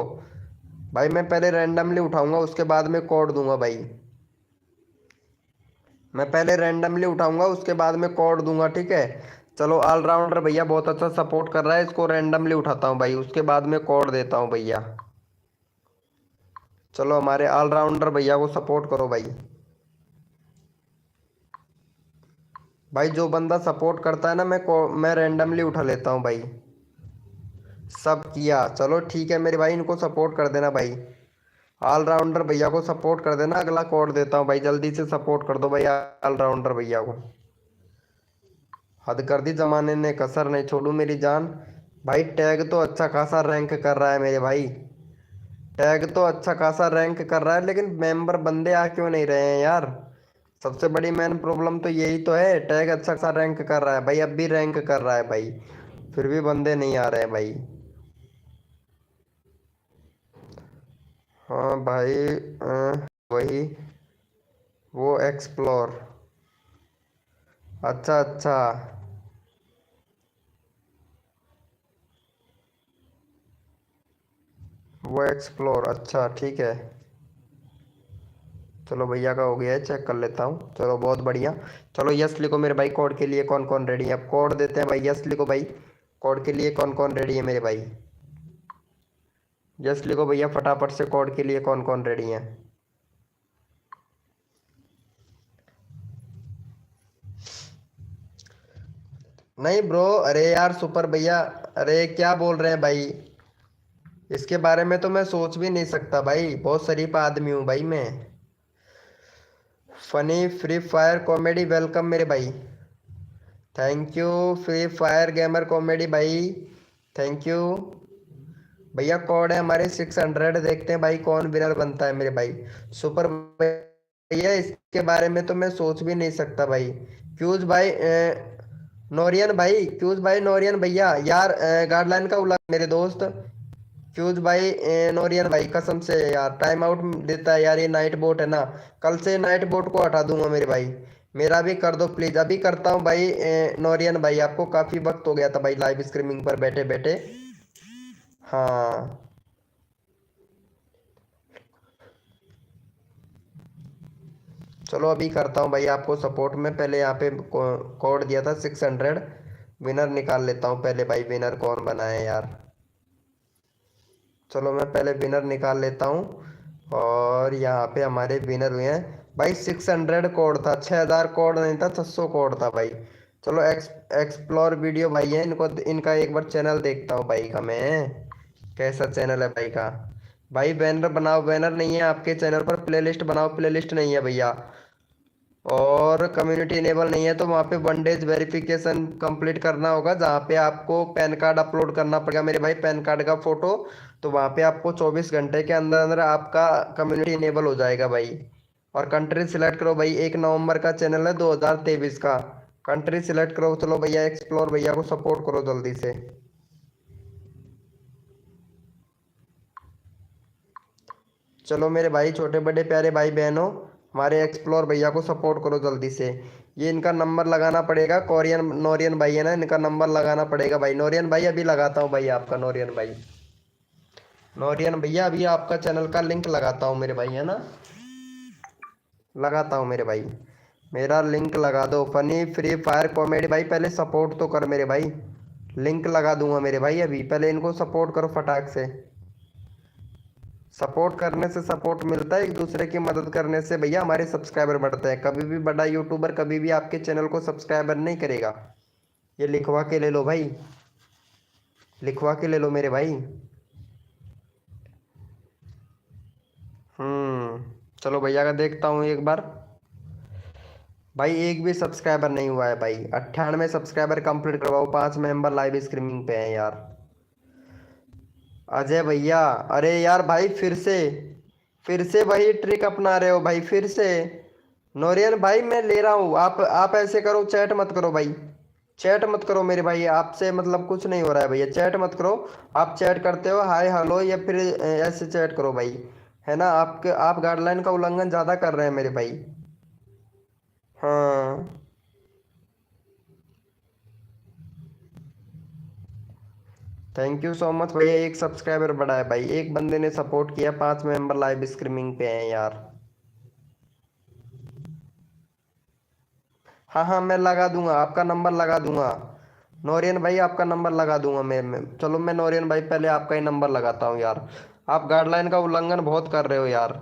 भाई, मैं पहले रैंडमली उठाऊंगा उसके बाद में कोड दूंगा भाई। मैं पहले रैंडमली उठाऊंगा उसके बाद में कोड दूंगा, ठीक है। चलो ऑलराउंडर भैया बहुत अच्छा सपोर्ट कर रहा है, इसको रैंडमली उठाता हूँ भाई, उसके बाद में कोड देता हूँ भैया। चलो हमारे ऑलराउंडर भैया को सपोर्ट करो भाई। भाई जो बंदा सपोर्ट करता है ना, मैं रैंडमली उठा लेता हूँ भाई। सब किया, चलो ठीक है मेरे भाई, इनको सपोर्ट कर देना भाई। ऑलराउंडर भैया को सपोर्ट कर देना, अगला कोड देता हूँ भाई, जल्दी से सपोर्ट कर दो भाई ऑलराउंडर भैया को। हद कर दी जमाने ने, कसर नहीं छोड़ू मेरी जान। भाई टैग तो अच्छा खासा रैंक कर रहा है मेरे भाई, टैग तो अच्छा खासा रैंक कर रहा है, लेकिन मेंबर बंदे आ क्यों नहीं रहे हैं यार। सबसे बड़ी मेन प्रॉब्लम तो यही तो है, टैग अच्छा खासा रैंक कर रहा है भाई, अब भी रैंक कर रहा है भाई, फिर भी बंदे नहीं आ रहे हैं भाई। हाँ भाई वही, वो एक्सप्लोर। अच्छा अच्छा। वो एक्सप्लोर, अच्छा ठीक है। चलो भैया का हो गया है, चेक कर लेता हूँ, चलो बहुत बढ़िया। चलो यस लिखो मेरे भाई, कोड के लिए कौन कौन रेडी है, अब कोड देते हैं भाई, यस लिखो भाई। कोड के लिए कौन कौन रेडी है मेरे भाई, यस लिखो भैया फटाफट से, कोड के लिए कौन कौन रेडी है। नहीं ब्रो, अरे यार सुपर भैया, अरे क्या बोल रहे हैं भाई, इसके बारे में तो मैं सोच भी नहीं सकता भाई, बहुत शरीफ आदमी हूँ भाई मैं। Funny free fire comedy welcome मेरे भाई, thank you. Free fire gamer comedy भाई, थैंक यू। भैया कोड है हमारे 600, देखते हैं भाई कौन विनर बनता है मेरे भाई। सुपर भैया, इसके बारे में तो मैं सोच भी नहीं सकता भाई। क्यूज भाई नोरियन भाई, क्यूज भाई नोरियन भैया यार, गाइडलाइन का उल्लंघन मेरे दोस्त। क्यूज भाई नोरियन भाई कसम से यार, टाइम आउट देता है यार, ये नाइट बोट है ना, कल से नाइट बोट को हटा दूंगा मेरे भाई। मेरा भी कर दो प्लीज, अभी करता हूँ भाई। नोरियन भाई आपको काफी वक्त हो गया था भाई लाइव स्ट्रीमिंग पर बैठे बैठे। हाँ चलो अभी करता हूँ भाई आपको सपोर्ट में, पहले यहाँ पे कोड दिया था 600। विनर निकाल लेता हूँ पहले भाई, विनर कौन बना है यार। चलो मैं पहले विनर निकाल लेता हूँ, और यहाँ पे हमारे विनर हुए हैं भाई। 600 कोड था, 6000 कोड नहीं था, 600 कोड था भाई। चलो एक्सप्लोर वीडियो भाई है, इनको इनका एक बार चैनल देखता हूँ भाई का मैं, कैसा चैनल है भाई का। भाई बैनर बनाओ, बैनर नहीं है आपके चैनल पर, प्लेलिस्ट बनाओ, प्लेलिस्ट नहीं है भैया। और कम्युनिटी इनेबल नहीं है, तो वहाँ पे 1 डेज वेरिफिकेशन कंप्लीट करना होगा, जहाँ पे आपको पैन कार्ड अपलोड करना पड़ेगा मेरे भाई, पैन कार्ड का फोटो। तो वहाँ पे आपको 24 घंटे के अंदर अंदर आपका कम्युनिटी इनेबल हो जाएगा भाई। और कंट्री सिलेक्ट करो भाई, 1 नवंबर का चैनल है 2023 का, कंट्री सिलेक्ट करो। चलो भैया एक्सप्लोर भैया को सपोर्ट करो जल्दी से। चलो मेरे भाई, छोटे बड़े प्यारे भाई बहनों, हमारे एक्सप्लोर भैया को सपोर्ट करो जल्दी से। ये इनका नंबर लगाना पड़ेगा, कोरियन नोरियन भाई है ना, इनका नंबर लगाना पड़ेगा भाई। नोरियन भाई अभी लगाता हूँ भाई आपका, नोरियन भाई, नोरियन भैया अभी आपका चैनल का लिंक लगाता हूँ मेरे भाई, है ना, लगाता हूँ मेरे भाई, मेरा लिंक लगा दो। फनी फ्री फायर कॉमेडी भाई, पहले सपोर्ट तो कर मेरे भाई, लिंक लगा दूंगा मेरे भाई, अभी पहले इनको सपोर्ट करो फटाक से। सपोर्ट करने से सपोर्ट मिलता है, एक दूसरे की मदद करने से भैया हमारे सब्सक्राइबर बढ़ते हैं। कभी भी बड़ा यूट्यूबर कभी भी आपके चैनल को सब्सक्राइबर नहीं करेगा, ये लिखवा के ले लो भाई, लिखवा के ले लो मेरे भाई। चलो भैया का देखता हूँ एक बार। भाई एक भी सब्सक्राइबर नहीं हुआ है भाई, 98 सब्सक्राइबर कंप्लीट करवाओ, 5 मेंबर लाइव स्ट्रीमिंग पे हैं यार। अजय भैया, अरे यार भाई फिर से वही ट्रिक अपना रहे हो भाई, फिर से। नोरियन भाई मैं ले रहा हूँ, आप ऐसे करो, चैट मत करो भाई, चैट मत करो मेरे भाई, आपसे मतलब कुछ नहीं हो रहा है भैया, चैट मत करो। आप चैट करते हो हाय हेलो, या फिर ऐसे चैट करो भाई, है ना, आपके आप गाइडलाइन का उल्लंघन ज़्यादा कर रहे हैं मेरे भाई। हाँ थैंक यू सो मच भैया, एक सब्सक्राइबर बढ़ा है भाई, एक बंदे ने सपोर्ट किया, 5 मेंबर लाइव स्ट्रीमिंग पे हैं यार। हाँ हाँ मैं लगा दूंगा, आपका नंबर लगा दूंगा। नोरियन भाई आपका नंबर लगा दूंगा मैं चलो मैं नोरियन भाई पहले आपका ही नंबर लगाता हूँ यार। आप गाइडलाइन का उल्लंघन बहुत कर रहे हो यार।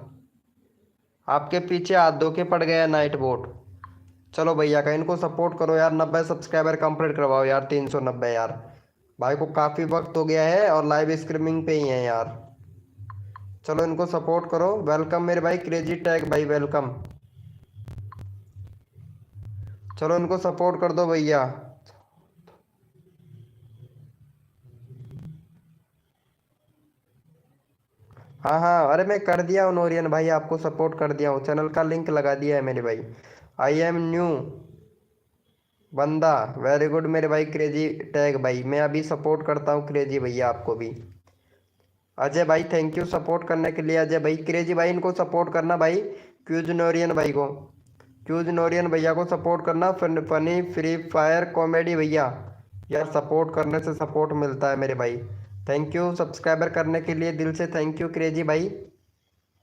आपके पीछे हाथ धो के पड़ गया नाइट बोट। चलो भैया का इनको सपोर्ट करो यार, 90 सब्सक्राइबर कंप्लीट करवाओ यार, 390 यार। भाई को काफ़ी वक्त हो गया है और लाइव स्ट्रीमिंग पे ही है यार। चलो इनको सपोर्ट करो। वेलकम मेरे भाई क्रेजी टैग भाई, वेलकम। चलो इनको सपोर्ट कर दो भैया। हाँ हाँ, अरे मैं कर दिया हूँ नोरियन भाई, आपको सपोर्ट कर दिया हूँ, चैनल का लिंक लगा दिया है मेरे भाई। आई एम न्यू बंदा, वेरी गुड मेरे भाई क्रेजी टैग भाई, मैं अभी सपोर्ट करता हूँ क्रेजी भैया आपको भी। अजय भाई थैंक यू सपोर्ट करने के लिए। अजय भाई क्रेजी भाई इनको सपोर्ट करना भाई। क्यूज नोरियन भाई को, क्यूज नोरियन भैया को सपोर्ट करना। फनी फ्री फायर कॉमेडी भैया, यार सपोर्ट करने से सपोर्ट मिलता है मेरे भाई। थैंक यू सब्सक्राइबर करने के लिए, दिल से थैंक यू क्रेजी भाई।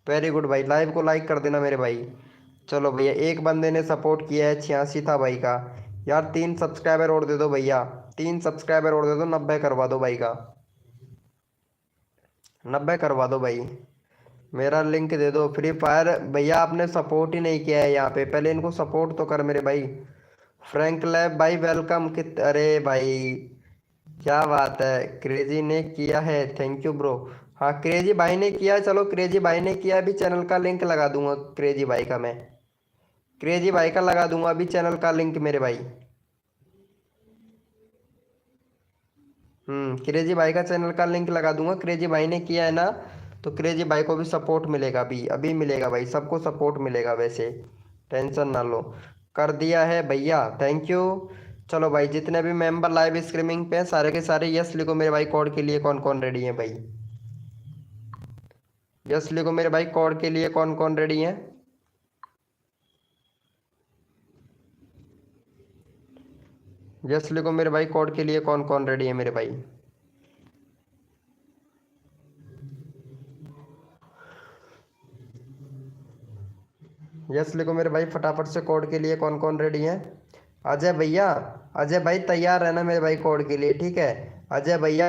वेरी गुड भाई, लाइव को लाइक कर देना मेरे भाई। चलो भैया एक बंदे ने सपोर्ट किया है, 86 था भाई का। यार 3 सब्सक्राइबर और दे दो भैया, 3 सब्सक्राइबर और दे दो, 90 करवा दो भाई का, 90 करवा दो भाई। मेरा लिंक दे दो फ्री फायर भैया, आपने सपोर्ट ही नहीं किया है यहाँ पे, पहले इनको सपोर्ट तो कर मेरे भाई। फ्रैंक लैब भाई वेलकम। कित अरे भाई क्या बात है, क्रेजी ने किया है, थैंक यू ब्रो। हाँ क्रेजी भाई ने किया, चलो क्रेजी भाई ने किया, अभी चैनल का लिंक लगा दूंगा क्रेजी भाई का मैं। क्रेजी भाई का लगा दूंगा अभी चैनल का लिंक मेरे भाई। क्रेजी भाई का चैनल का लिंक लगा दूंगा, क्रेजी भाई ने किया है ना, तो क्रेजी भाई को भी सपोर्ट मिलेगा, अभी अभी मिलेगा भाई, सबको सपोर्ट मिलेगा वैसे, टेंशन ना लो। कर दिया है भैया, थैंक यू। चलो भाई जितने भी मेंबर लाइव स्ट्रीमिंग पे हैं सारे के सारे यस लिखो मेरे भाई, कोड के लिए कौन कौन रेडी है भाई। यस लिखो मेरे भाई, कोड के लिए कौन कौन रेडी है। यस लिखो मेरे भाई, कोड के लिए कौन कौन रेडी है मेरे भाई। यस लिखो मेरे भाई फटाफट से, कोड के लिए कौन कौन रेडी है। अजय भैया, अजय भाई तैयार रहना मेरे भाई कोड के लिए, ठीक है। अजय भैया,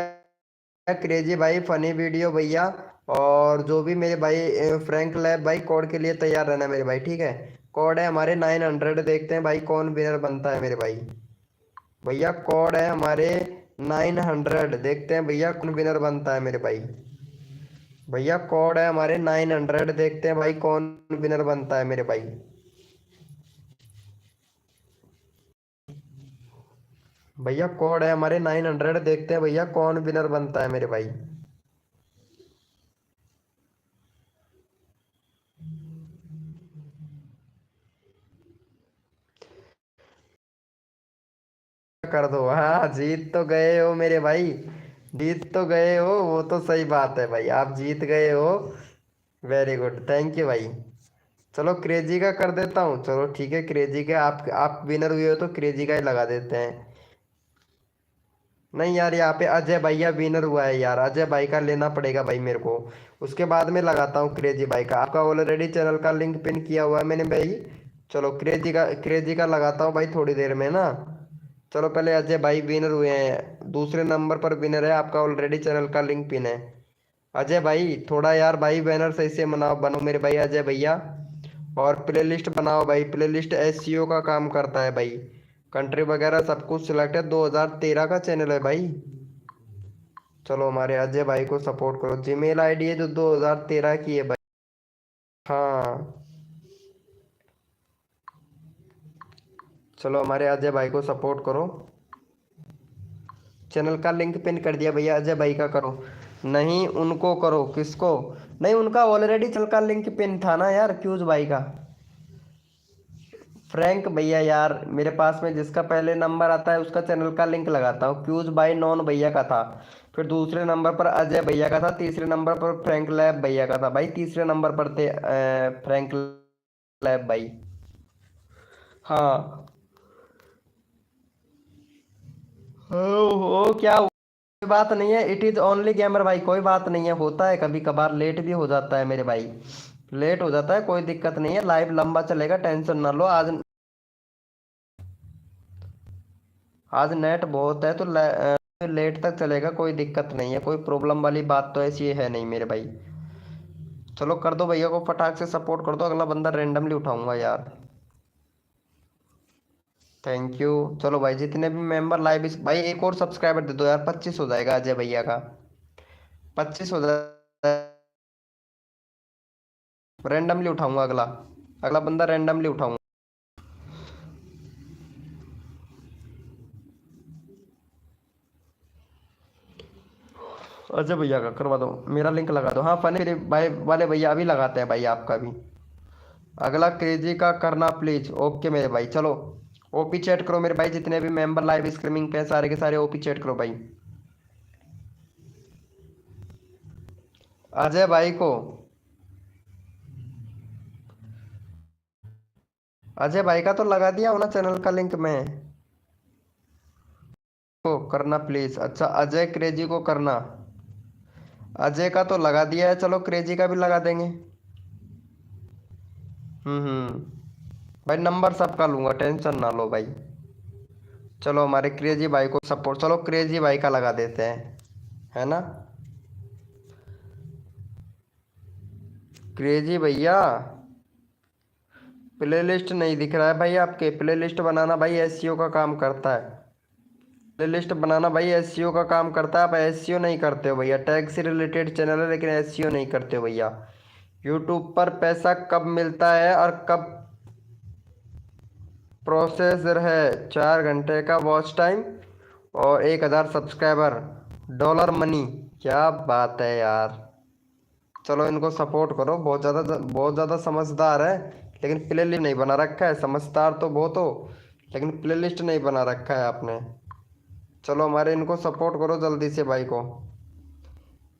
क्रेजी भाई, फनी वीडियो भैया, और जो भी मेरे भाई फ्रैंक लैब भाई, कोड के लिए तैयार रहना मेरे भाई, ठीक है। कोड है हमारे 900, देखते हैं भाई कौन विनर बनता है मेरे भाई। भैया कोड है हमारे 900, देखते हैं भैया कौन विनर बनता है मेरे भाई। भैया कोड है हमारे 900, देखते हैं भाई कौन विनर बनता है मेरे भाई। भैया कोड है हमारे 900, देखते हैं भैया कौन विनर बनता है मेरे भाई। कर दो, हाँ जीत तो गए हो मेरे भाई, जीत तो गए हो, वो तो सही बात है भाई, आप जीत गए हो। वेरी गुड, थैंक यू भाई। चलो क्रेजी का कर देता हूँ, चलो ठीक है क्रेजी का, आप विनर हुए हो तो क्रेजी का ही लगा देते हैं। नहीं यार यहाँ पे अजय भैया विनर हुआ है यार, अजय भाई का लेना पड़ेगा भाई मेरे को, उसके बाद में लगाता हूँ क्रेजी भाई का। आपका ऑलरेडी चैनल का लिंक पिन किया हुआ है मैंने भाई। चलो क्रेजी का लगाता हूँ भाई थोड़ी देर में ना। चलो पहले अजय भाई विनर हुए हैं, दूसरे नंबर पर विनर है आपका ऑलरेडी चैनल का लिंक पिन है। अजय भाई थोड़ा यार भाई बैनर सही से मनाओ, बनो मेरे भाई अजय भैया। और प्लेलिस्ट बनाओ भाई, प्लेलिस्ट एसईओ का काम करता है भाई, कंट्री वगैरह सब कुछ सिलेक्ट है, 2013 का चैनल है भाई। चलो हमारे अजय भाई को सपोर्ट करो, जीमेल आईडी है जो 2013 की है भाई। हाँ चलो हमारे अजय भाई को सपोर्ट करो। चैनल का लिंक पिन कर दिया भैया, अजय भाई का करो। नहीं उनको करो, किसको? नहीं उनका ऑलरेडी चैनल का लिंक पिन था ना यार, क्यूज भाई का। फ्रैंक भैया यार मेरे पास में जिसका पहले नंबर आता है उसका चैनल का लिंक लगाता हूँ, क्यूज बाई नॉन भैया का था, फिर दूसरे नंबर पर अजय भैया का था, तीसरे नंबर पर फ्रैंक लैब भैया का था भाई, तीसरे नंबर पर थे फ्रैंक लैब भाई। हाँ हो क्या, कोई बात नहीं है, इट इज ओनली गेमर भाई, कोई बात नहीं है, होता है कभी कभार, लेट भी हो जाता है मेरे भाई, लेट हो जाता है, कोई दिक्कत नहीं है, लाइव लंबा चलेगा, टेंशन ना लो आज। आज नेट बहुत है तो लेट तक चलेगा, कोई दिक्कत नहीं है, कोई प्रॉब्लम वाली बात तो ऐसी है नहीं मेरे भाई। चलो कर दो भैया को फटाक से सपोर्ट कर दो, अगला बंदा रेंडमली उठाऊंगा यार। Thank you. चलो भाई जितने भी मेंबर लाइव इस भाई एक और सब्सक्राइबर दे दो यार, 25 हो जाएगा अजय भैया का। 25 हो जाएगा। रेंडमली उठाऊंगा अगला, अगला बंदा रेंडमली उठाऊंगा। अजय भैया का करवा दो, मेरा लिंक लगा दो। हाँ फनी भाई वाले भैया अभी लगाते हैं भाई आपका भी। अगला क्रेजी का करना प्लीज। ओके मेरे भाई चलो। ओपी चैट करो मेरे भाई, जितने भी मेंबर लाइव स्ट्रीमिंग पे सारे के सारे ओपी चैट करो भाई। अजय भाई को, अजय भाई का तो लगा दिया होना चैनल का लिंक मैं। को करना प्लीज। अच्छा अजय क्रेजी को करना, अजय का तो लगा दिया है, चलो क्रेजी का भी लगा देंगे। हम्म। भाई नंबर सबका लूंगा, टेंशन ना लो भाई। चलो हमारे क्रेजी भाई को सपोर्ट, चलो क्रेजी भाई का लगा देते हैं, है ना। क्रेजी भैया प्लेलिस्ट नहीं दिख रहा है भाई आपके, प्लेलिस्ट बनाना भाई एसईओ का काम करता है। प्लेलिस्ट बनाना भाई एसईओ का काम करता है, आप एसईओ नहीं करते हो भैया। टैग से रिलेटेड चैनल है लेकिन एसईओ नहीं करते हो भैया। यूट्यूब पर पैसा कब मिलता है और कब प्रोसेसर है? 4 घंटे का वॉच टाइम और 1,000 सब्सक्राइबर, डॉलर मनी। क्या बात है यार। चलो इनको सपोर्ट करो, बहुत ज़्यादा समझदार है, लेकिन प्लेलिस्ट नहीं बना रखा है। समझदार तो बहुत हो लेकिन प्लेलिस्ट नहीं बना रखा है आपने। चलो हमारे इनको सपोर्ट करो जल्दी से भाई को।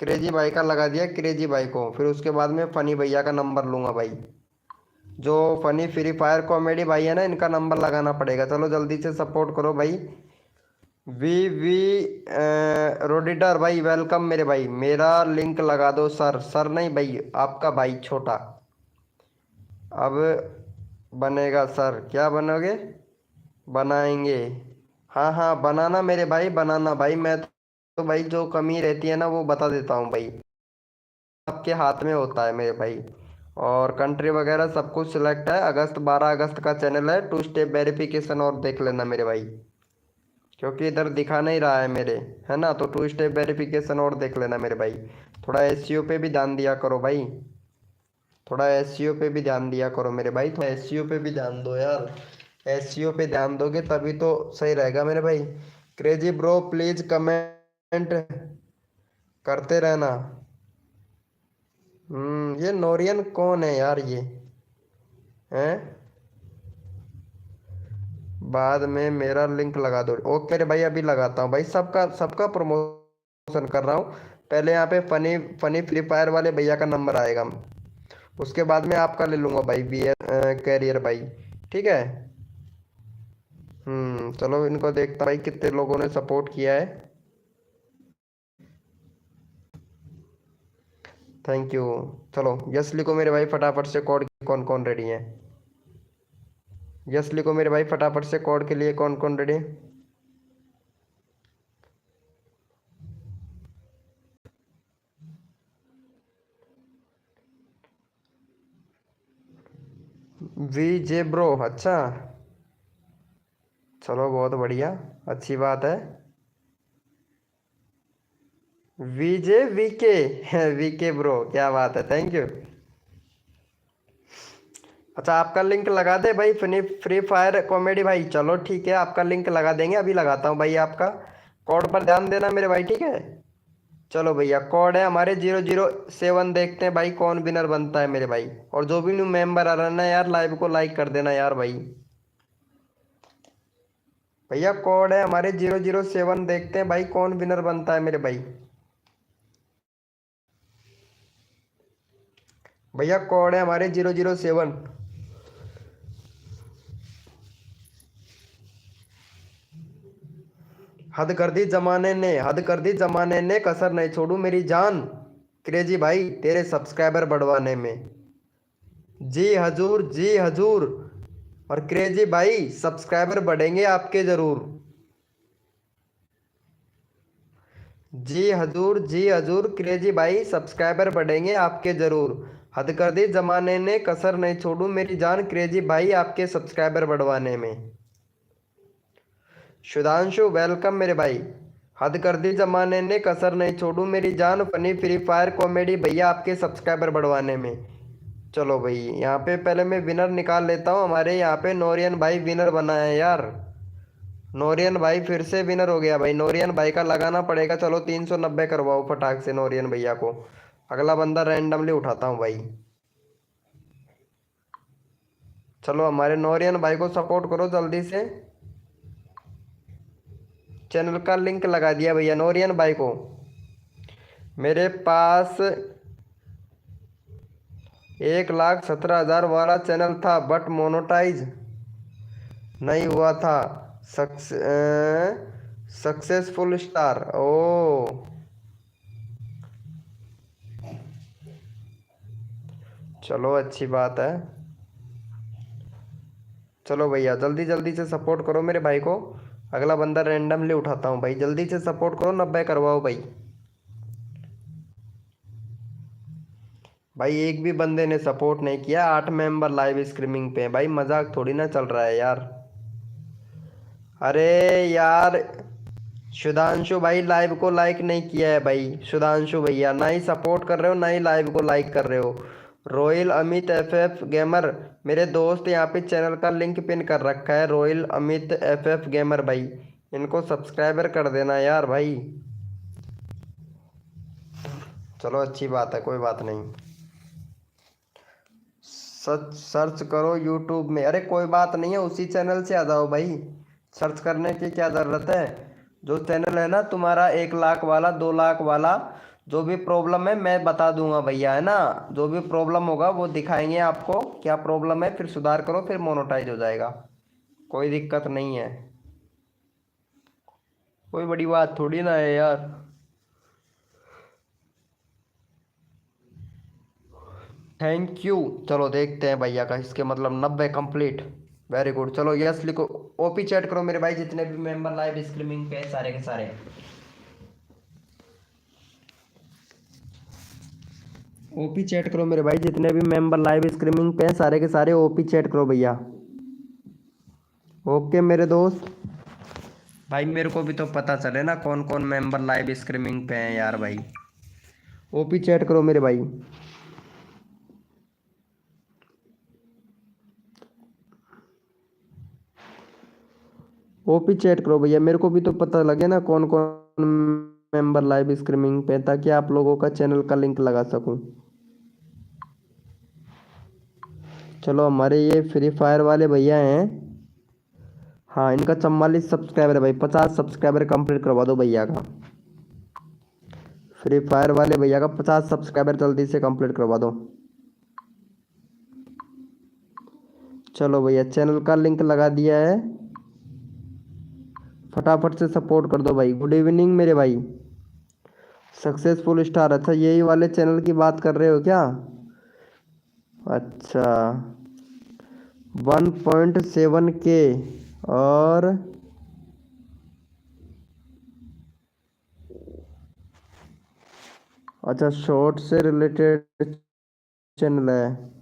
क्रेजी भाई का लगा दिया, क्रेजी भाई को। फिर उसके बाद में फनी भैया का नंबर लूंगा भाई, जो फनी फ्री फायर कॉमेडी भाई है ना, इनका नंबर लगाना पड़ेगा। चलो जल्दी से सपोर्ट करो भाई। वी वी रोडिटर भाई वेलकम मेरे भाई, मेरा लिंक लगा दो सर। सर नहीं भाई, आपका भाई छोटा। अब बनेगा सर, क्या बनोगे? बनाएंगे। हाँ हाँ बनाना मेरे भाई, बनाना भाई। मैं तो भाई जो कमी रहती है ना वो बता देता हूँ भाई, आपके हाथ में होता है मेरे भाई। और कंट्री वगैरह सब कुछ सिलेक्ट है। 12 अगस्त का चैनल है, 2 स्टेप वेरिफिकेशन और देख लेना मेरे भाई, क्योंकि इधर दिखा नहीं रहा है मेरे, है ना। तो 2 स्टेप वेरिफिकेशन और देख लेना मेरे भाई। थोड़ा एसईओ पे भी ध्यान दिया करो भाई, थोड़ा एसईओ पे भी ध्यान दिया करो मेरे भाई, थोड़ा एसईओ पे भी ध्यान दो यार। एसईओ पे ध्यान दोगे तभी तो सही रहेगा मेरे भाई। क्रेजी ब्रो प्लीज कमेंट करते रहना। ये नोरियन कौन है यार ये? हैं? बाद में मेरा लिंक लगा दो। ओके रे भाई अभी लगाता हूँ भाई, सबका सबका प्रमोशन कर रहा हूँ। पहले यहाँ पे फनी फनी फ्री फायर वाले भैया का नंबर आएगा, उसके बाद में आपका ले लूंगा भाई, बी कैरियर भाई। ठीक है। चलो इनको देखता भाई कितने लोगों ने सपोर्ट किया है। Thank you. चलो यस लिखो मेरे भाई फटाफट से कोड, कौन कौन रेडी है? यस लिखो मेरे भाई फटाफट से, कोड के लिए कौन कौन रेडी? वी जे ब्रो, अच्छा चलो बहुत बढ़िया, अच्छी बात है। वीजे वीके वीके ब्रो क्या बात है, थैंक यू। अच्छा आपका लिंक लगा दे भाई, फनी फ्री फायर कॉमेडी भाई। चलो ठीक है आपका लिंक लगा देंगे, अभी लगाता हूँ भाई आपका। कोड पर ध्यान देना मेरे भाई, ठीक है। चलो भैया कोड है हमारे 007, देखते हैं भाई कौन विनर बनता है मेरे भाई। और जो भी न्यू मेंबर आ रहा है ना यार, लाइव को लाइक कर देना यार भाई। भैया कोड है हमारे 007, देखते हैं भाई कौन विनर बनता है मेरे भाई। भैया कोड है हमारे 007। हद कर दी जमाने ने, हद कर दी जमाने ने, कसर नहीं छोड़ू मेरी जान क्रेजी भाई तेरे सब्सक्राइबर बढ़वाने में। जी हजूर, जी हजूर। और क्रेजी भाई सब्सक्राइबर बढ़ेंगे आपके जरूर। जी हजूर क्रेजी भाई, सब्सक्राइबर बढ़ेंगे आपके जरूर। हद कर दी जमाने ने, कसर नहीं छोड़ू मेरी जान, क्रेजी भाई आपके सब्सक्राइबर बढ़वाने में। सुधांशु वेलकम मेरे भाई। हद कर दी जमाने ने, कसर नहीं छोड़ू मेरी जान, फनी फ्री फायर कॉमेडी भैया आपके सब्सक्राइबर बढ़वाने में। चलो भाई, यहाँ पे पहले मैं विनर निकाल लेता हूँ। हमारे यहाँ पे नोरियन भाई विनर बना है यार। नोरियन भाई फिर से विनर हो गया भाई। नोरियन भाई का लगाना पड़ेगा। चलो 390 करवाओ फटाक से नोरियन भैया को। अगला बंदा रैंडमली उठाता हूँ भाई। चलो हमारे नोरियन भाई को सपोर्ट करो जल्दी से। चैनल का लिंक लगा दिया भैया नोरियन भाई को। मेरे पास 1,17,000 वाला चैनल था बट मोनोटाइज नहीं हुआ था। सक्सेसफुल स्टार ओ। चलो अच्छी बात है। चलो भैया जल्दी जल्दी से सपोर्ट करो मेरे भाई को। अगला बंदा रैंडमली उठाता हूँ भाई, जल्दी से सपोर्ट करो। 90 करवाओ भाई। भाई एक भी बंदे ने सपोर्ट नहीं किया। 8 मेंबर लाइव स्ट्रीमिंग पे हैं भाई, मजाक थोड़ी ना चल रहा है यार। अरे यार सुधांशु भाई लाइव को लाइक नहीं किया है भाई। सुधांशु भैया ना ही सपोर्ट कर रहे हो ना ही लाइव को लाइक कर रहे हो। रॉयल अमित एफएफ गेमर मेरे दोस्त, यहाँ पे चैनल का लिंक पिन कर रखा है। रॉयल अमित एफएफ गेमर भाई, इनको सब्सक्राइबर कर देना यार भाई। चलो अच्छी बात है, कोई बात नहीं। सच सर्च करो यूट्यूब में। अरे कोई बात नहीं है, उसी चैनल से आ जाओ भाई। सर्च करने की क्या ज़रूरत है। जो चैनल है ना तुम्हारा 1 लाख वाला 2 लाख वाला, जो भी प्रॉब्लम है मैं बता दूंगा भैया, है ना। जो भी प्रॉब्लम होगा वो दिखाएंगे आपको, क्या प्रॉब्लम है, फिर सुधार करो, फिर मोनेटाइज हो जाएगा। कोई दिक्कत नहीं है, कोई बड़ी बात थोड़ी ना है यार। Thank you. चलो देखते हैं भैया का, इसके मतलब 90 कंप्लीट। Very good. चलो यस लिखो। ओपी चैट करो मेरे भाई, जितने भी मेंबर लाइव स्ट्रीमिंग पे हैं, सारे के सारे। ओपी चैट करो मेरे भाई, जितने भी मेंबर लाइव स्ट्रीमिंग पे हैं, सारे के सारे ओपी चैट करो भैया। ओके मेरे दोस्त। भाई मेरे को भी तो पता चले ना कौन कौन मेंबर लाइव स्ट्रीमिंग पे हैं यार भाई। ओपी चैट करो मेरे भाई। ओपी चैट करो भैया, मेरे को भी तो पता लगे ना कौन कौन मेंबर लाइव स्ट्रीमिंग पे, ताकि आप लोगों का चैनल का लिंक लगा सकूं। चलो हमारे ये फ्री फायर वाले भैया हैं। हाँ इनका 44 सब्सक्राइबर है भाई। 50 सब्सक्राइबर कंप्लीट करवा दो भैया का। फ्री फायर वाले भैया का 50 सब्सक्राइबर जल्दी से कंप्लीट करवा दो। चलो भैया चैनल का लिंक लगा दिया है, फटाफट से सपोर्ट कर दो भाई। गुड इवनिंग मेरे भाई। सक्सेसफुल स्टार, अच्छा यही वाले चैनल की बात कर रहे हो क्या। अच्छा 1.7 के और अच्छा शॉर्ट से रिलेटेड चैनल है।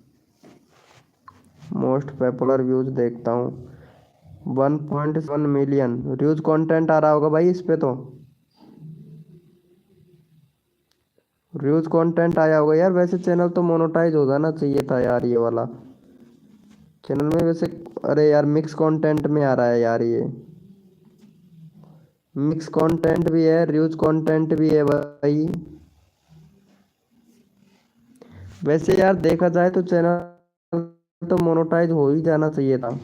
मोस्ट पॉपुलर व्यूज देखता हूँ। 1.7 मिलियन व्यूज कंटेंट आ रहा होगा भाई इस पे तो। व्यूज कंटेंट आया होगा यार। वैसे चैनल तो मोनेटाइज हो जाना चाहिए था यार ये वाला चैनल में वैसे। अरे यार मिक्स कंटेंट में आ रहा है यार ये। मिक्स कंटेंट भी है, व्यूज कंटेंट भी है भाई। वैसे यार देखा जाए तो चैनल तो मोनेटाइज हो ही जाना चाहिए था।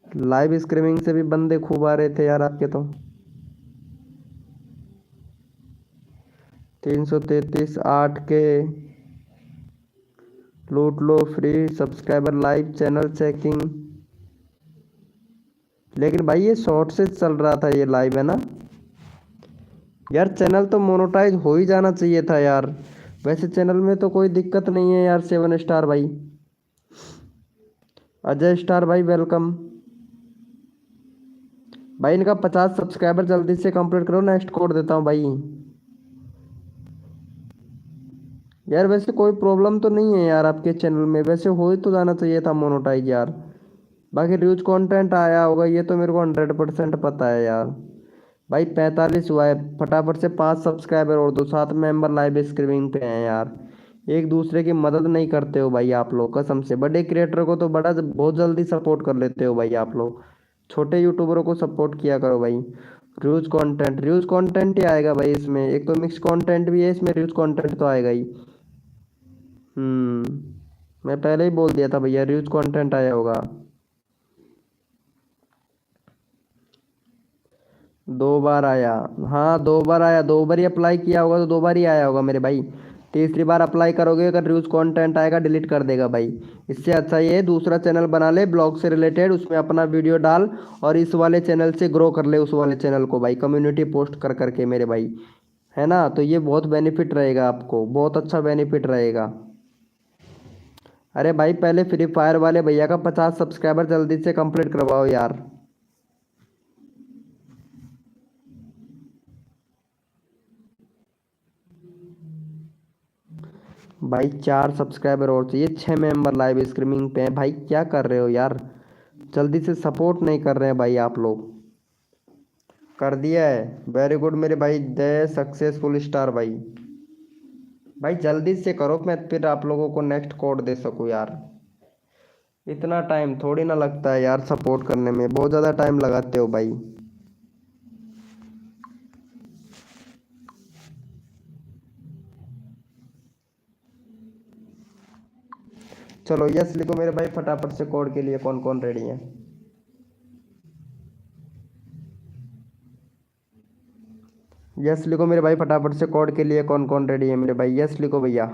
लाइव स्ट्रीमिंग से भी बंदे खूब आ रहे थे यार आपके तो। 333 8 के लूट लो free subscriber live channel checking. लेकिन भाई ये शॉर्ट से चल रहा था, ये लाइव है ना यार। चैनल तो मोनेटाइज हो ही जाना चाहिए था यार। वैसे चैनल में तो कोई दिक्कत नहीं है यार। 7 स्टार भाई, अजय स्टार भाई वेलकम। भाई इनका 50 सब्सक्राइबर जल्दी से कंप्लीट करो, नेक्स्ट कोड देता हूँ भाई। यार वैसे कोई प्रॉब्लम तो नहीं है यार आपके चैनल में, वैसे हो ही तो जाना चाहिए था मोनोटाइज यार। बाकी न्यूज कंटेंट आया होगा ये तो मेरे को 100% पता है यार। भाई 45 हुआ है, फटाफट से 5 सब्सक्राइबर और दो, 7 मेंबर लाइव स्ट्रीमिंग पे हैं यार। एक दूसरे की मदद नहीं करते हो भाई आप लोग, कसम से। बड़े क्रिएटर को तो बड़ा बहुत जल्दी सपोर्ट कर लेते हो भाई आप लोग, छोटे यूट्यूबरों को सपोर्ट किया करो भाई। न्यूज कंटेंट ही आएगा भाई इसमें, एक तो मिक्स कंटेंट भी है इसमें, न्यूज कंटेंट तो आएगा ही। मैं पहले ही बोल दिया था भैया, न्यूज कंटेंट आया होगा। 2 बार आया। हाँ 2 बार आया, 2 बार ही अप्लाई किया होगा तो 2 बार ही आया होगा मेरे भाई। तीसरी बार अप्लाई करोगे अगर न्यूज कंटेंट आएगा डिलीट कर देगा भाई। इससे अच्छा ये दूसरा चैनल बना ले ब्लॉग से रिलेटेड, उसमें अपना वीडियो डाल और इस वाले चैनल से ग्रो कर ले उस वाले चैनल को भाई, कम्युनिटी पोस्ट कर करके मेरे भाई। है ना, तो ये बहुत बेनिफिट रहेगा आपको, बहुत अच्छा बेनिफिट रहेगा। अरे भाई पहले फ्री फायर वाले भैया का 50 सब्सक्राइबर जल्दी से कंप्लीट करवाओ यार। भाई 4 सब्सक्राइबर और चाहिए, 6 मेंबर लाइव स्ट्रीमिंग पे हैं भाई, क्या कर रहे हो यार। जल्दी से सपोर्ट नहीं कर रहे हैं भाई आप लोग। कर दिया है, वेरी गुड मेरे भाई, दे सक्सेसफुल स्टार भाई। भाई जल्दी से करो, मैं फिर आप लोगों को नेक्स्ट कोड दे सकूँ यार। इतना टाइम थोड़ी ना लगता है यार सपोर्ट करने में, बहुत ज़्यादा टाइम लगाते हो भाई। चलो यस लिखो मेरे भाई फटाफट से, कोड के लिए कौन कौन रेडी है। यस लिखो मेरे भाई फटाफट से, कोड के लिए कौन कौन रेडी है मेरे भाई, यस लिखो भैया।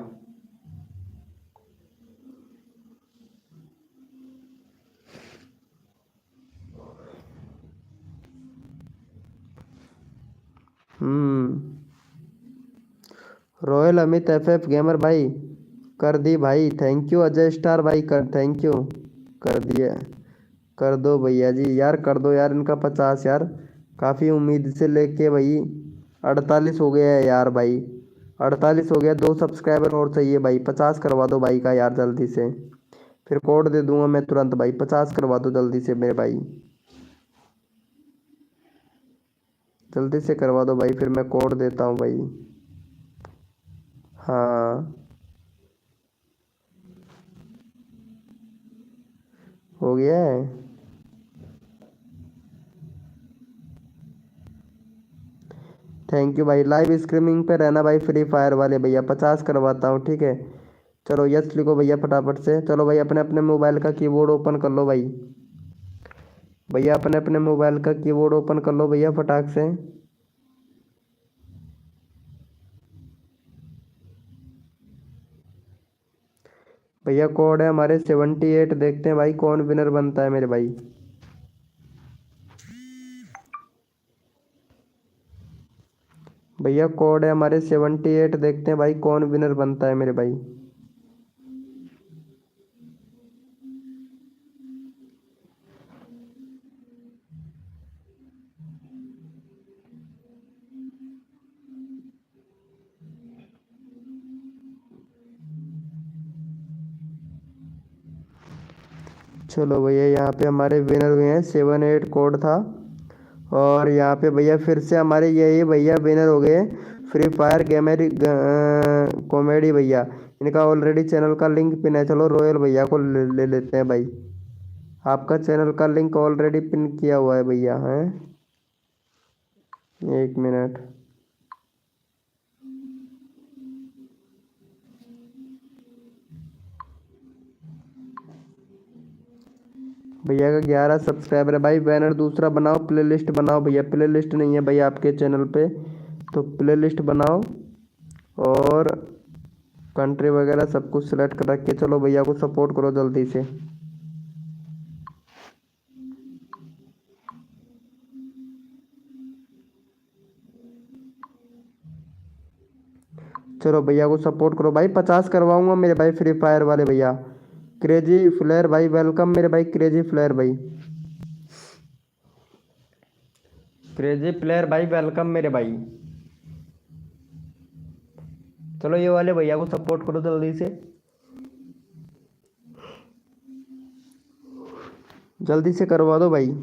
हम्म रॉयल अमित FF गेमर भाई, कर दी भाई, थैंक यू अजय स्टार भाई, कर थैंक यू, कर दिया। कर दो भैया जी यार, कर दो यार इनका 50 यार, काफ़ी उम्मीद से लेके भाई 48 हो गया है यार भाई। 48 हो गया, 2 सब्सक्राइबर और चाहिए भाई, 50 करवा दो भाई का यार जल्दी से। फिर कोड दे दूंगा मैं तुरंत भाई, 50 करवा दो जल्दी से मेरे भाई, जल्दी से करवा दो भाई, फिर मैं कोड देता हूँ भाई। हाँ हो गया है। थैंक यू भाई, लाइव स्ट्रीमिंग पे रहना भाई फ्री फायर वाले भैया, 50 करवाता हूँ ठीक है। चलो यस लिखो भैया फटाफट से, चलो भाई अपने अपने मोबाइल का कीबोर्ड ओपन कर लो भाई। भैया अपने अपने मोबाइल का कीबोर्ड ओपन कर लो भैया फटाक से। भैया कोड है हमारे 78, देखते हैं भाई कौन विनर बनता है मेरे भाई। भैया कोड है हमारे 78, देखते हैं भाई कौन विनर बनता है मेरे भाई। चलो भैया यहाँ पे हमारे विनर हुए हैं, 78 कोड था। और यहाँ पे भैया फिर से हमारे यही भैया विनर हो गए, फ्री फायर गेमर कॉमेडी भैया। इनका ऑलरेडी चैनल का लिंक पिन है, चलो रॉयल भैया को ले लेते हैं भाई। आपका चैनल का लिंक ऑलरेडी पिन किया हुआ है भैया, हैं। 1 मिनट। भैया का 11 सब्सक्राइबर है भाई, बैनर दूसरा बनाओ, प्लेलिस्ट बनाओ भैया, प्लेलिस्ट नहीं है भैया आपके चैनल पे, तो प्लेलिस्ट बनाओ और कंट्री वगैरह सब कुछ सेलेक्ट कर रख के, चलो भैया को सपोर्ट करो जल्दी से। चलो भैया को सपोर्ट करो भाई, 50 करवाऊंगा मेरे भाई फ्री फायर वाले भैया। क्रेजी फ्लेयर भाई वेलकम मेरे भाई, क्रेजी फ्लेयर भाई। क्रेजी प्लेयर भाई वेलकम मेरे भाई। चलो ये वाले भैया को सपोर्ट करो जल्दी से, जल्दी से करवा दो भाई।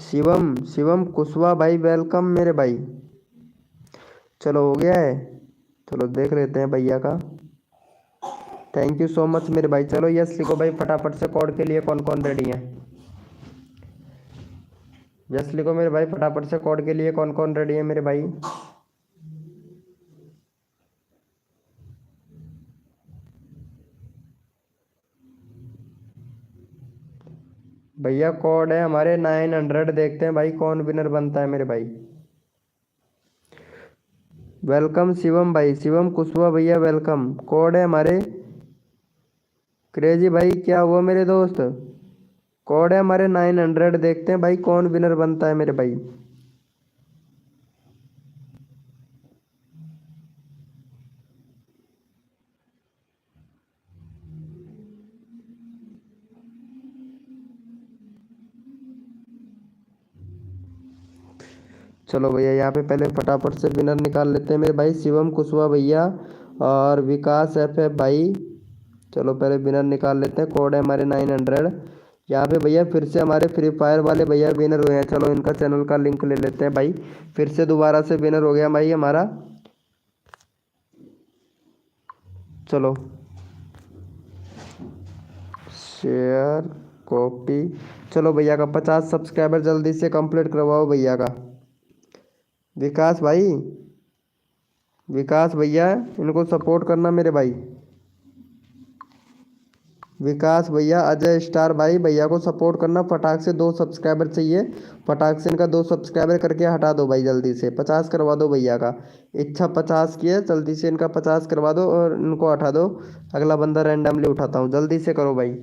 शिवम शिवम कुशवाहा भाई वेलकम मेरे भाई। चलो हो गया है। चलो देख लेते हैं भैया का। थैंक यू सो मच मेरे भाई। चलो यस लिखो भाई फटाफट से, कोड के लिए कौन कौन रेडी है। यस लिखो मेरे भाई फटाफट से, कोड के लिए कौन कौन रेडी है मेरे भाई। भैया कोड है हमारे 900। देखते हैं भाई कौन विनर बनता है मेरे भाई। वेलकम शिवम भाई, शिवम कुशवाहा भैया वेलकम। कोड है हमारे क्रेजी भाई, क्या हुआ मेरे दोस्त। कोड है हमारे 900। देखते हैं भाई कौन विनर बनता है मेरे भाई। चलो भैया यहाँ पे पहले फटाफट से विनर निकाल लेते हैं मेरे भाई। शिवम कुशवाहा भैया और विकास एफ भाई। चलो पहले विनर निकाल लेते हैं। कोड है हमारे 900। यहाँ पे भैया फिर से हमारे फ्री फायर वाले भैया विनर हुए हैं। चलो इनका चैनल का लिंक ले लेते हैं भाई। फिर से दोबारा से विनर हो गया भाई हमारा। चलो शेयर कॉपी। चलो भैया का 50 सब्सक्राइबर जल्दी से कंप्लीट करवाओ भैया का। विकास भाई, विकास भैया इनको सपोर्ट करना मेरे भाई। विकास भैया, अजय स्टार भाई, भैया को सपोर्ट करना। फटाक से 2 सब्सक्राइबर चाहिए। फटाक से इनका 2 सब्सक्राइबर करके हटा दो भाई जल्दी से। 50 करवा दो भैया का। इच्छा 50 की है, जल्दी से इनका 50 करवा दो और इनको हटा दो। अगला बंदा रैंडमली उठाता हूँ, जल्दी से करो भाई।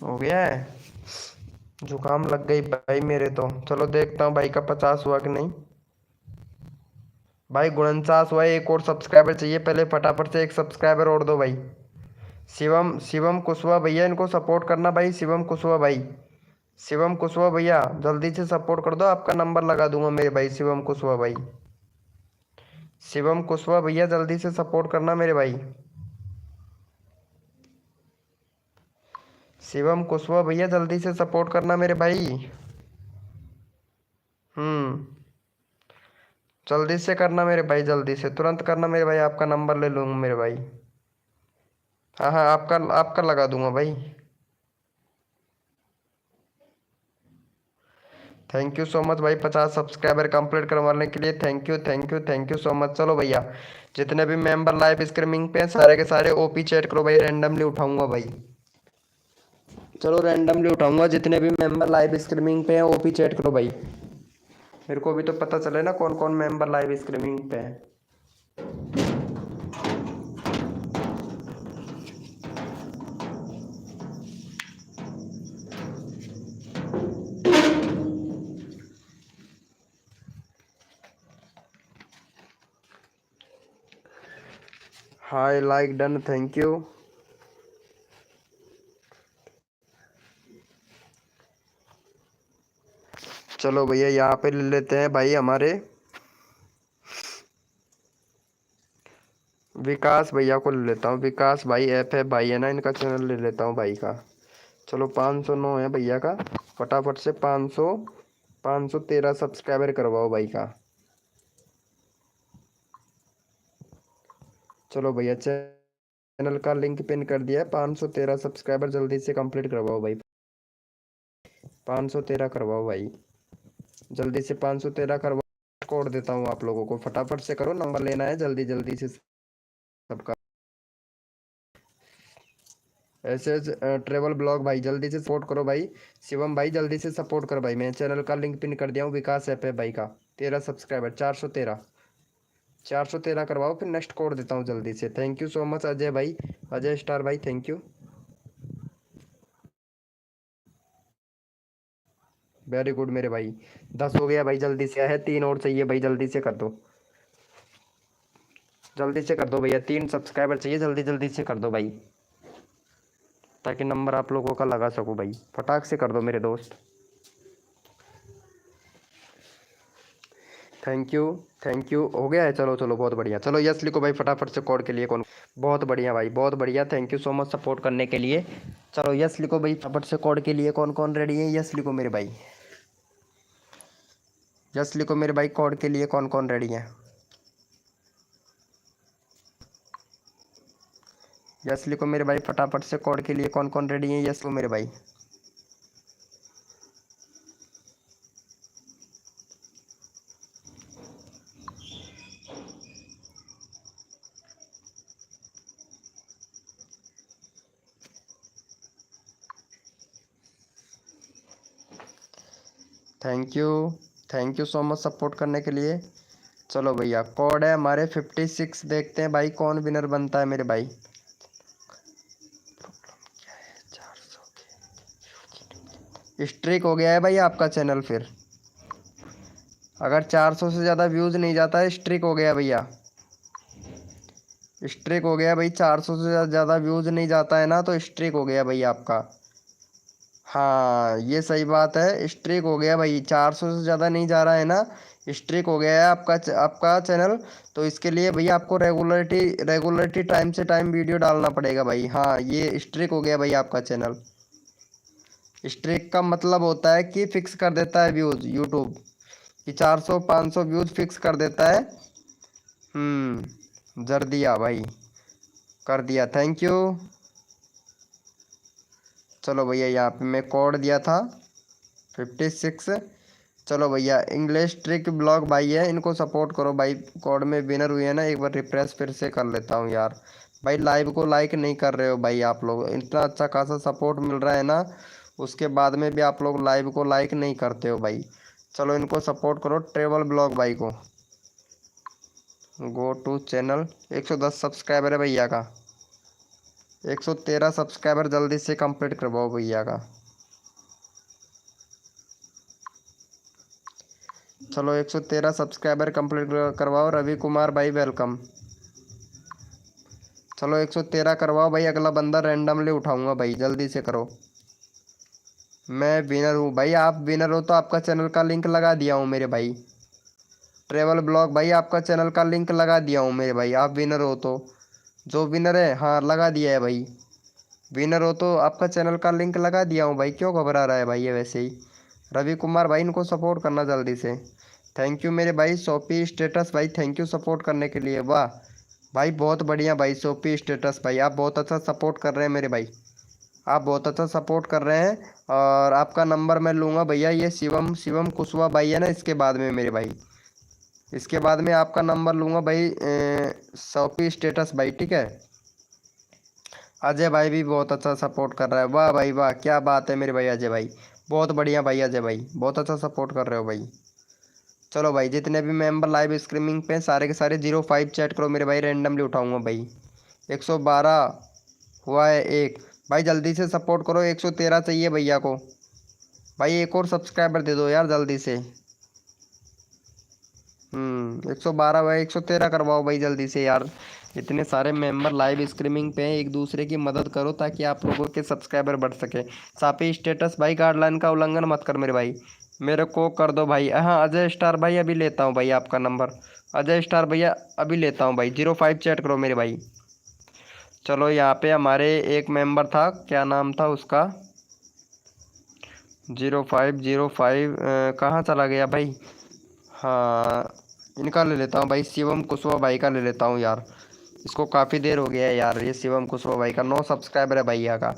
हो गया है। जुकाम लग गई भाई मेरे तो। चलो देखता हूँ भाई का 50 हुआ कि नहीं। भाई 49 हुआ है। एक और सब्सक्राइबर चाहिए, पहले फटाफट से एक सब्सक्राइबर और दो भाई। शिवम शिवम कुशवाहा भैया इनको सपोर्ट करना भाई। शिवम कुशवाहा भाई, शिवम कुशवाहा भैया जल्दी से सपोर्ट कर दो। आपका नंबर लगा दूंगा मेरे भाई। शिवम कुशवाहा भाई, शिवम कुशवाहा भैया जल्दी से सपोर्ट करना मेरे भाई। शिवम कुशवाहा भैया जल्दी से सपोर्ट करना मेरे भाई। हम्म, जल्दी से करना मेरे भाई, जल्दी से तुरंत करना मेरे भाई। आपका नंबर ले लूंगा मेरे भाई। हाँ हाँ, आपका आपका लगा दूंगा भाई। थैंक यू सो मच भाई 50 सब्सक्राइबर कंप्लीट करवाने के लिए। Thank you thank you thank you so much. चलो भैया जितने भी मेंबर लाइव स्ट्रीमिंग पे हैं सारे के सारे ओपी चैट करो भाई। रैंडमली उठाऊंगा भाई। चलो रैंडमली उठाऊंगा। जितने भी मेंबर लाइव स्ट्रीमिंग पे हैं ओपी चैट करो भाई। मेरे को भी तो पता चले ना कौन कौन मेंबर लाइव स्ट्रीमिंग पे है। हाय लाइक डन, थैंक यू। चलो भैया यहाँ पे ले लेते हैं भाई हमारे विकास भैया को ले लेता हूँ। विकास भाई एफ है भाई है ना, इनका चैनल ले लेता हूँ भाई का। चलो 509 है भैया का। फटाफट से 513 सब्सक्राइबर करवाओ भाई का। चलो भैया चैनल का लिंक पिन कर दिया है। 513 सब्सक्राइबर जल्दी से कंप्लीट करवाओ भाई। 513 करवाओ भाई, जल्दी से 513 करवाओ। कोड देता हूँ आप लोगों को, फटाफट से करो। नंबर लेना है जल्दी जल्दी से सबका। ऐसे ट्रेवल ब्लॉग भाई जल्दी से सपोर्ट करो भाई। शिवम भाई जल्दी से सपोर्ट करो भाई, मैं चैनल का लिंक पिन कर दिया हूँ, विकास ऐप है भाई का। 13 सब्सक्राइबर, 413, 413 करवाओ, फिर नेक्स्ट कोड देता हूँ जल्दी से। Thank you so much Ajay भाई, अजय स्टार भाई, थैंक यू, वेरी गुड मेरे भाई। 10 हो गया भाई, जल्दी से है, 3 और चाहिए भाई, जल्दी से कर दो, जल्दी से कर दो भैया, 3 सब्सक्राइबर चाहिए, जल्दी जल्दी से कर दो भाई, ताकि नंबर आप लोगों का लगा सकूँ भाई, फटाक से कर दो मेरे दोस्त। थैंक यू, थैंक यू, हो गया है, चलो चलो बहुत बढ़िया, चलो यस लिखो भाई फटाफट से कोड के लिए कौन। बहुत बढ़िया भाई, बहुत बढ़िया, thank you so much support करने के लिए। चलो यस लिखो भाई फटाफट से कोड के लिए कौन कौन रेडी है, यस लिखो मेरे भाई, यस लिखो मेरे भाई, कोड के लिए कौन कौन रेडी है, यस लिखो मेरे भाई फटाफट से, कोड के लिए कौन कौन रेडी है, यस लिखो मेरे भाई। Thank you, thank you so much support करने के लिए। चलो भैया कोड है हमारे 56, देखते हैं भाई कौन विनर बनता है मेरे भाई। स्ट्रिक हो गया है भाई आपका चैनल, फिर अगर 400 से ज़्यादा व्यूज़ नहीं जाता है, स्ट्रिक हो गया भैया, स्ट्रिक हो गया भाई, 400 से ज़्यादा व्यूज़ नहीं जाता है ना, तो स्ट्रिक हो गया भाई आपका। हाँ ये सही बात है, स्ट्रिक हो गया भाई, 400 से ज़्यादा नहीं जा रहा है ना, स्ट्रिक हो गया है आपका चैनल। तो इसके लिए भैया आपको रेगुलरिटी टाइम से टाइम वीडियो डालना पड़ेगा भाई। हाँ ये स्ट्रिक हो गया भाई आपका चैनल। स्ट्रिक का मतलब होता है कि फिक्स कर देता है व्यूज़ यूट्यूब, कि 400 500 व्यूज़ फिक्स कर देता है। जर दिया भाई, कर दिया, थैंक यू। चलो भैया यहाँ पे मैं कोड दिया था 56। चलो भैया इंग्लिश ट्रिक ब्लॉग भाई है, इनको सपोर्ट करो भाई, कोड में विनर हुए हैं ना, एक बार रिफ्रेश फिर से कर लेता हूँ यार। भाई लाइव को लाइक नहीं कर रहे हो भाई आप लोग, इतना अच्छा खासा सपोर्ट मिल रहा है ना, उसके बाद में भी आप लोग लाइव को लाइक नहीं करते हो भाई। चलो इनको सपोर्ट करो, ट्रेवल ब्लॉग भाई को। गो टू चैनल, 110 सब्सक्राइबर है भैया का, 113 सब्सक्राइबर जल्दी से कंप्लीट करवाओ भैया का। चलो 113 सब्सक्राइबर कंप्लीट करवाओ, रवि कुमार भाई वेलकम। चलो 113 करवाओ भाई, अगला बंदा रैंडमली उठाऊंगा भाई, जल्दी से करो। मैं विनर हूँ भाई, आप विनर हो तो आपका चैनल का लिंक लगा दिया हूँ मेरे भाई, ट्रेवल ब्लॉग भाई आपका चैनल का लिंक लगा दिया हूँ मेरे भाई, आप विनर हो तो। जो विनर है हाँ लगा दिया है भाई, विनर हो तो आपका चैनल का लिंक लगा दिया हूँ भाई, क्यों घबरा रहा है भाई ये वैसे ही। रवि कुमार भाई इनको सपोर्ट करना जल्दी से। थैंक यू मेरे भाई सोपी स्टेटस भाई, थैंक यू सपोर्ट करने के लिए, वाह भाई बहुत बढ़िया भाई सोपी स्टेटस भाई, आप बहुत अच्छा सपोर्ट कर रहे हैं मेरे भाई, आप बहुत अच्छा सपोर्ट कर रहे हैं। और आपका नंबर मैं लूँगा भैया, ये शिवम शिवम कुशवाहा भाई है ना, इसके बाद में मेरे भाई, इसके बाद में आपका नंबर लूँगा भाई, सोपी स्टेटस भाई, ठीक है। अजय भाई भी बहुत अच्छा सपोर्ट कर रहा है, वाह भाई वाह, क्या बात है मेरे भाई अजय भाई, बहुत बढ़िया भाई अजय भाई, बहुत अच्छा सपोर्ट कर रहे हो भाई। चलो भाई जितने भी मेंबर लाइव स्ट्रीमिंग पे सारे के सारे 05 चैट करो मेरे भाई, रैंडमली उठाऊंगा भाई। 112 हुआ है एक, भाई जल्दी से सपोर्ट करो, 113 चाहिए भैया को भाई, एक और सब्सक्राइबर दे दो यार जल्दी से। 112 भाई, 113 करवाओ भाई जल्दी से यार, इतने सारे मेंबर लाइव स्ट्रीमिंग पे हैं, एक दूसरे की मदद करो ताकि आप लोगों के सब्सक्राइबर बढ़ सके। सापी स्टेटस भाई गाइडलाइन का उल्लंघन मत कर मेरे भाई, मेरे को कर दो भाई। हाँ अजय स्टार भाई अभी लेता हूँ भाई आपका नंबर, अजय स्टार भैया अभी लेता हूँ भाई, 05 चैट करो मेरे भाई। चलो यहाँ पे हमारे एक मेंबर था, क्या नाम था उसका, 05 कहाँ चला गया भाई। हाँ इनका ले लेता हूँ भाई, शिवम कुशवाहा भाई का ले लेता हूँ यार, इसको काफ़ी देर हो गया है यार, ये शिवम कुशवाहा भाई का 9 सब्सक्राइबर है भैया का।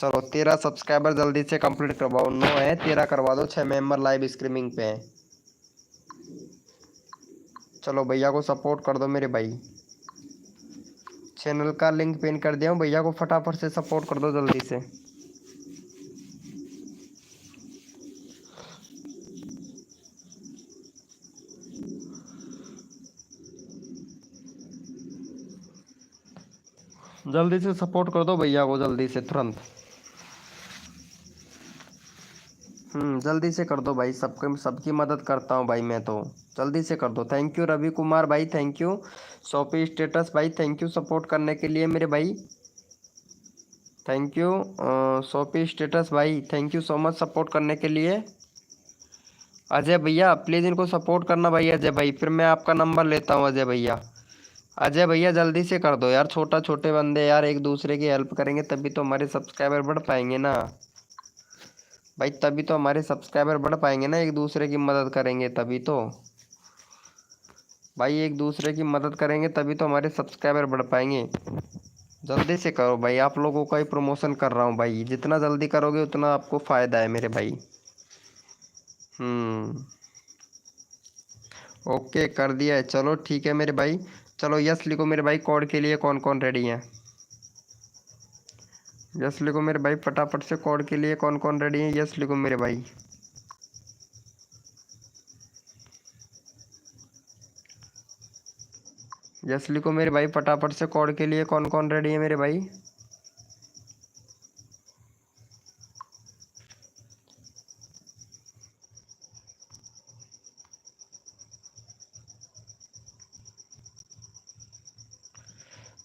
चलो 13 सब्सक्राइबर जल्दी से कंप्लीट करवाओ, 9 है 13 करवा दो, 6 मेंबर लाइव स्ट्रीमिंग पे हैं। चलो भैया को सपोर्ट कर दो मेरे भाई। चैनल का लिंक पिन कर दिया हूँ, भैया को फटाफट से सपोर्ट कर दो जल्दी से। जल्दी से सपोर्ट कर दो भैया को, जल्दी से तुरंत। जल्दी से कर दो भाई, सबकी मदद करता हूँ भाई मैं तो। जल्दी से कर दो। थैंक यू रवि कुमार भाई, थैंक यू। शॉपी स्टेटस भाई, थैंक यू सपोर्ट करने के लिए मेरे भाई, थैंक यू। शॉपी स्टेटस भाई, thank you so much support करने के लिए। अजय भैया प्लीज़ इनको सपोर्ट करना भाई, अजय भाई, फिर मैं आपका नंबर लेता हूँ अजय भैया। अजय भैया जल्दी से कर दो यार, छोटे बंदे यार, एक दूसरे की हेल्प करेंगे तभी तो हमारे सब्सक्राइबर बढ़ पाएंगे ना भाई, तभी तो हमारे सब्सक्राइबर बढ़ पाएंगे ना, एक दूसरे की मदद करेंगे तभी तो भाई, एक दूसरे की मदद करेंगे तभी तो हमारे सब्सक्राइबर बढ़ पाएंगे। जल्दी से करो भाई, आप लोगों का ही प्रमोशन कर रहा हूँ भाई, जितना जल्दी करोगे उतना आपको फ़ायदा है मेरे भाई। ओके कर दिया है, चलो ठीक है मेरे भाई। चलो यस लिखो मेरे भाई, कोड के लिए कौन कौन रेडी है? यस लिखो मेरे भाई फटाफट से, कोड के लिए कौन कौन रेडी है? यस लिखो मेरे भाई। यस लिखो मेरे भाई फटाफट से, कोड के लिए कौन कौन रेडी है मेरे भाई?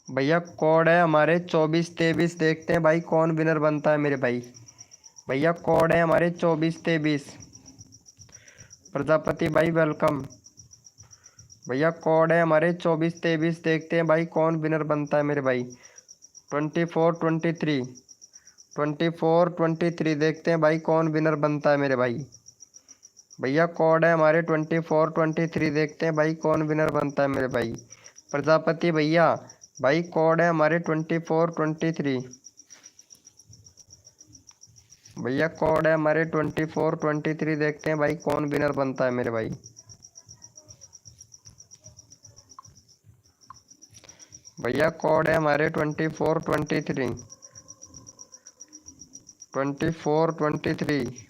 भैया कोड है हमारे 2423, देखते हैं भाई कौन विनर बनता है मेरे भाई। भैया कोड है हमारे 2423। प्रजापति भाई वेलकम। भैया कोड है हमारे 2423, देखते हैं भाई कौन विनर बनता है मेरे भाई। 2423, 2423, देखते हैं भाई कौन विनर बनता है मेरे भाई। भैया कोड है हमारे 2423, देखते हैं भाई कौन विनर बनता है मेरे भाई। प्रजापति भैया भाई कोड है हमारे 2423। भैया कोड है हमारे 2423, देखते हैं भाई कौन विनर बनता है मेरे भाई। भैया कोड है हमारे 2423, 2423।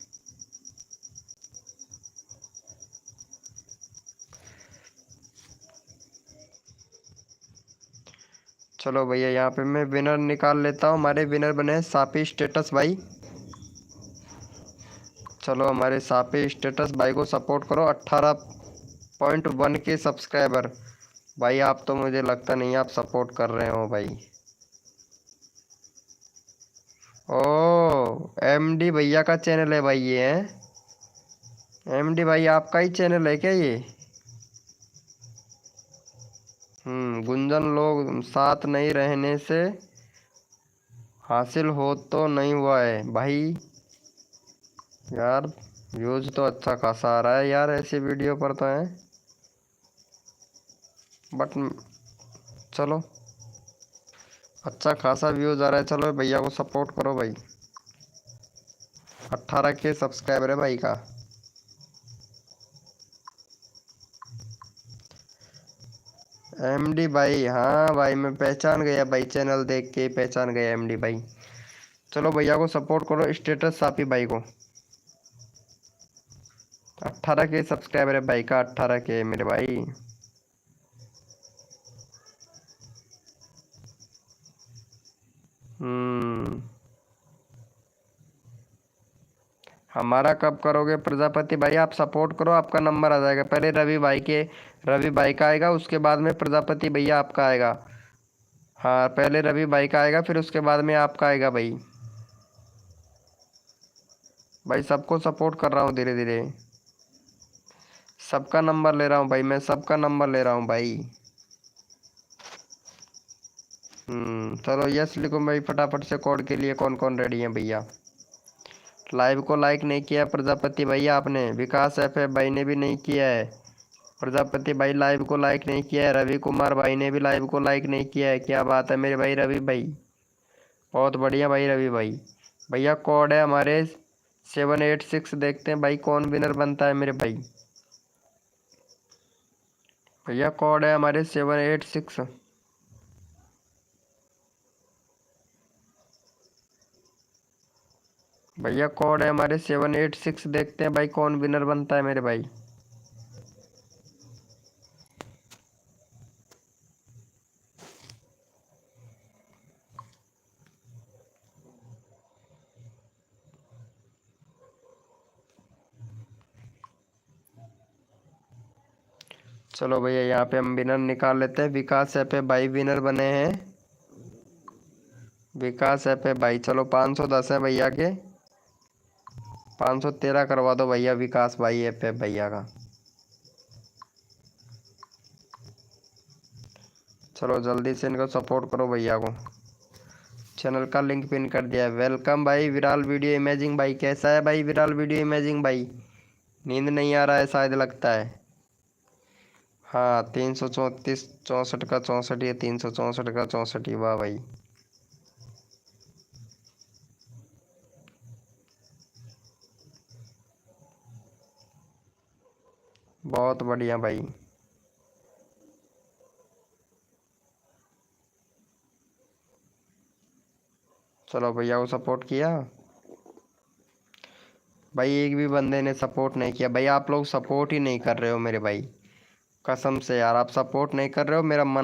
चलो भैया यहाँ पे मैं विनर निकाल लेता हूँ, हमारे विनर बने हैं सापी स्टेटस भाई। चलो हमारे सापी स्टेटस भाई को सपोर्ट करो, 18.1 के सब्सक्राइबर भाई। आप तो मुझे लगता नहीं आप सपोर्ट कर रहे हो भाई। ओ एमडी भैया का चैनल है भाई ये है? एमडी भाई आपका ही चैनल है क्या ये? गुंजन लोग साथ नहीं रहने से हासिल हो तो नहीं हुआ है भाई। यार व्यूज तो अच्छा खासा आ रहा है यार, ऐसी वीडियो पर तो है, बट चलो अच्छा खासा व्यूज आ रहा है। चलो भैया को सपोर्ट करो भाई, 18 के सब्सक्राइबर है भाई का। एमडी भाई, हाँ भाई मैं पहचान गया भाई, चैनल देख के पहचान गया एमडी भाई। चलो भैया को सपोर्ट करो, स्टेटस सापी भाई को। 18 के सब्सक्राइबर है भाई का, 18 के मेरे भाई। हमारा कब करोगे प्रजापति भाई? आप सपोर्ट करो, आपका नंबर आ जाएगा। पहले रवि भाई का आएगा, उसके बाद में प्रजापति भैया आपका आएगा। हाँ पहले रवि भाई का आएगा, फिर उसके बाद में आपका आएगा भाई। भाई सबको सपोर्ट कर रहा हूँ धीरे धीरे, सबका नंबर ले रहा हूँ भाई, मैं सबका नंबर ले रहा हूँ भाई। चलो यस लिखो भाई फटाफट से, कोड के लिए कौन कौन रेडी है भैया? लाइव को लाइक नहीं किया प्रजापति भैया आपने, विकास एफ भाई ने भी नहीं किया है। प्रजापति भाई लाइव को लाइक नहीं किया है, रवि कुमार भाई ने भी लाइव को लाइक नहीं किया है। क्या बात है मेरे भाई रवि भाई, बहुत बढ़िया भाई रवि भाई। भैया कोड है हमारे 786, देखते हैं भाई कौन विनर बनता है मेरे भाई। भैया कोड है हमारे 786। भैया कोड है हमारे 786, देखते हैं भाई कौन विनर बनता है मेरे भाई। चलो भैया यहाँ पे हम विनर निकाल लेते हैं। विकास है पे भाई विनर बने हैं। विकास है पे भाई, चलो 510 है भैया के, 513 करवा दो भैया विकास भाई है पे भैया का। चलो जल्दी से इनको सपोर्ट करो भैया को। चैनल का लिंक पिन कर दिया है। वेलकम भाई विराल वीडियो इमेजिंग भाई, कैसा है भाई विराल वीडियो इमेजिंग भाई? नींद नहीं आ रहा है शायद, लगता है। हाँ 334, 64 का 64, ये 364 का 64 ही, वाह भाई। बहुत बढ़िया भाई। चलो भैया को सपोर्ट किया भाई, एक भी बंदे ने सपोर्ट नहीं किया भाई। आप लोग सपोर्ट ही नहीं कर रहे हो मेरे भाई, कसम से यार, आप सपोर्ट नहीं कर रहे हो, मेरा मन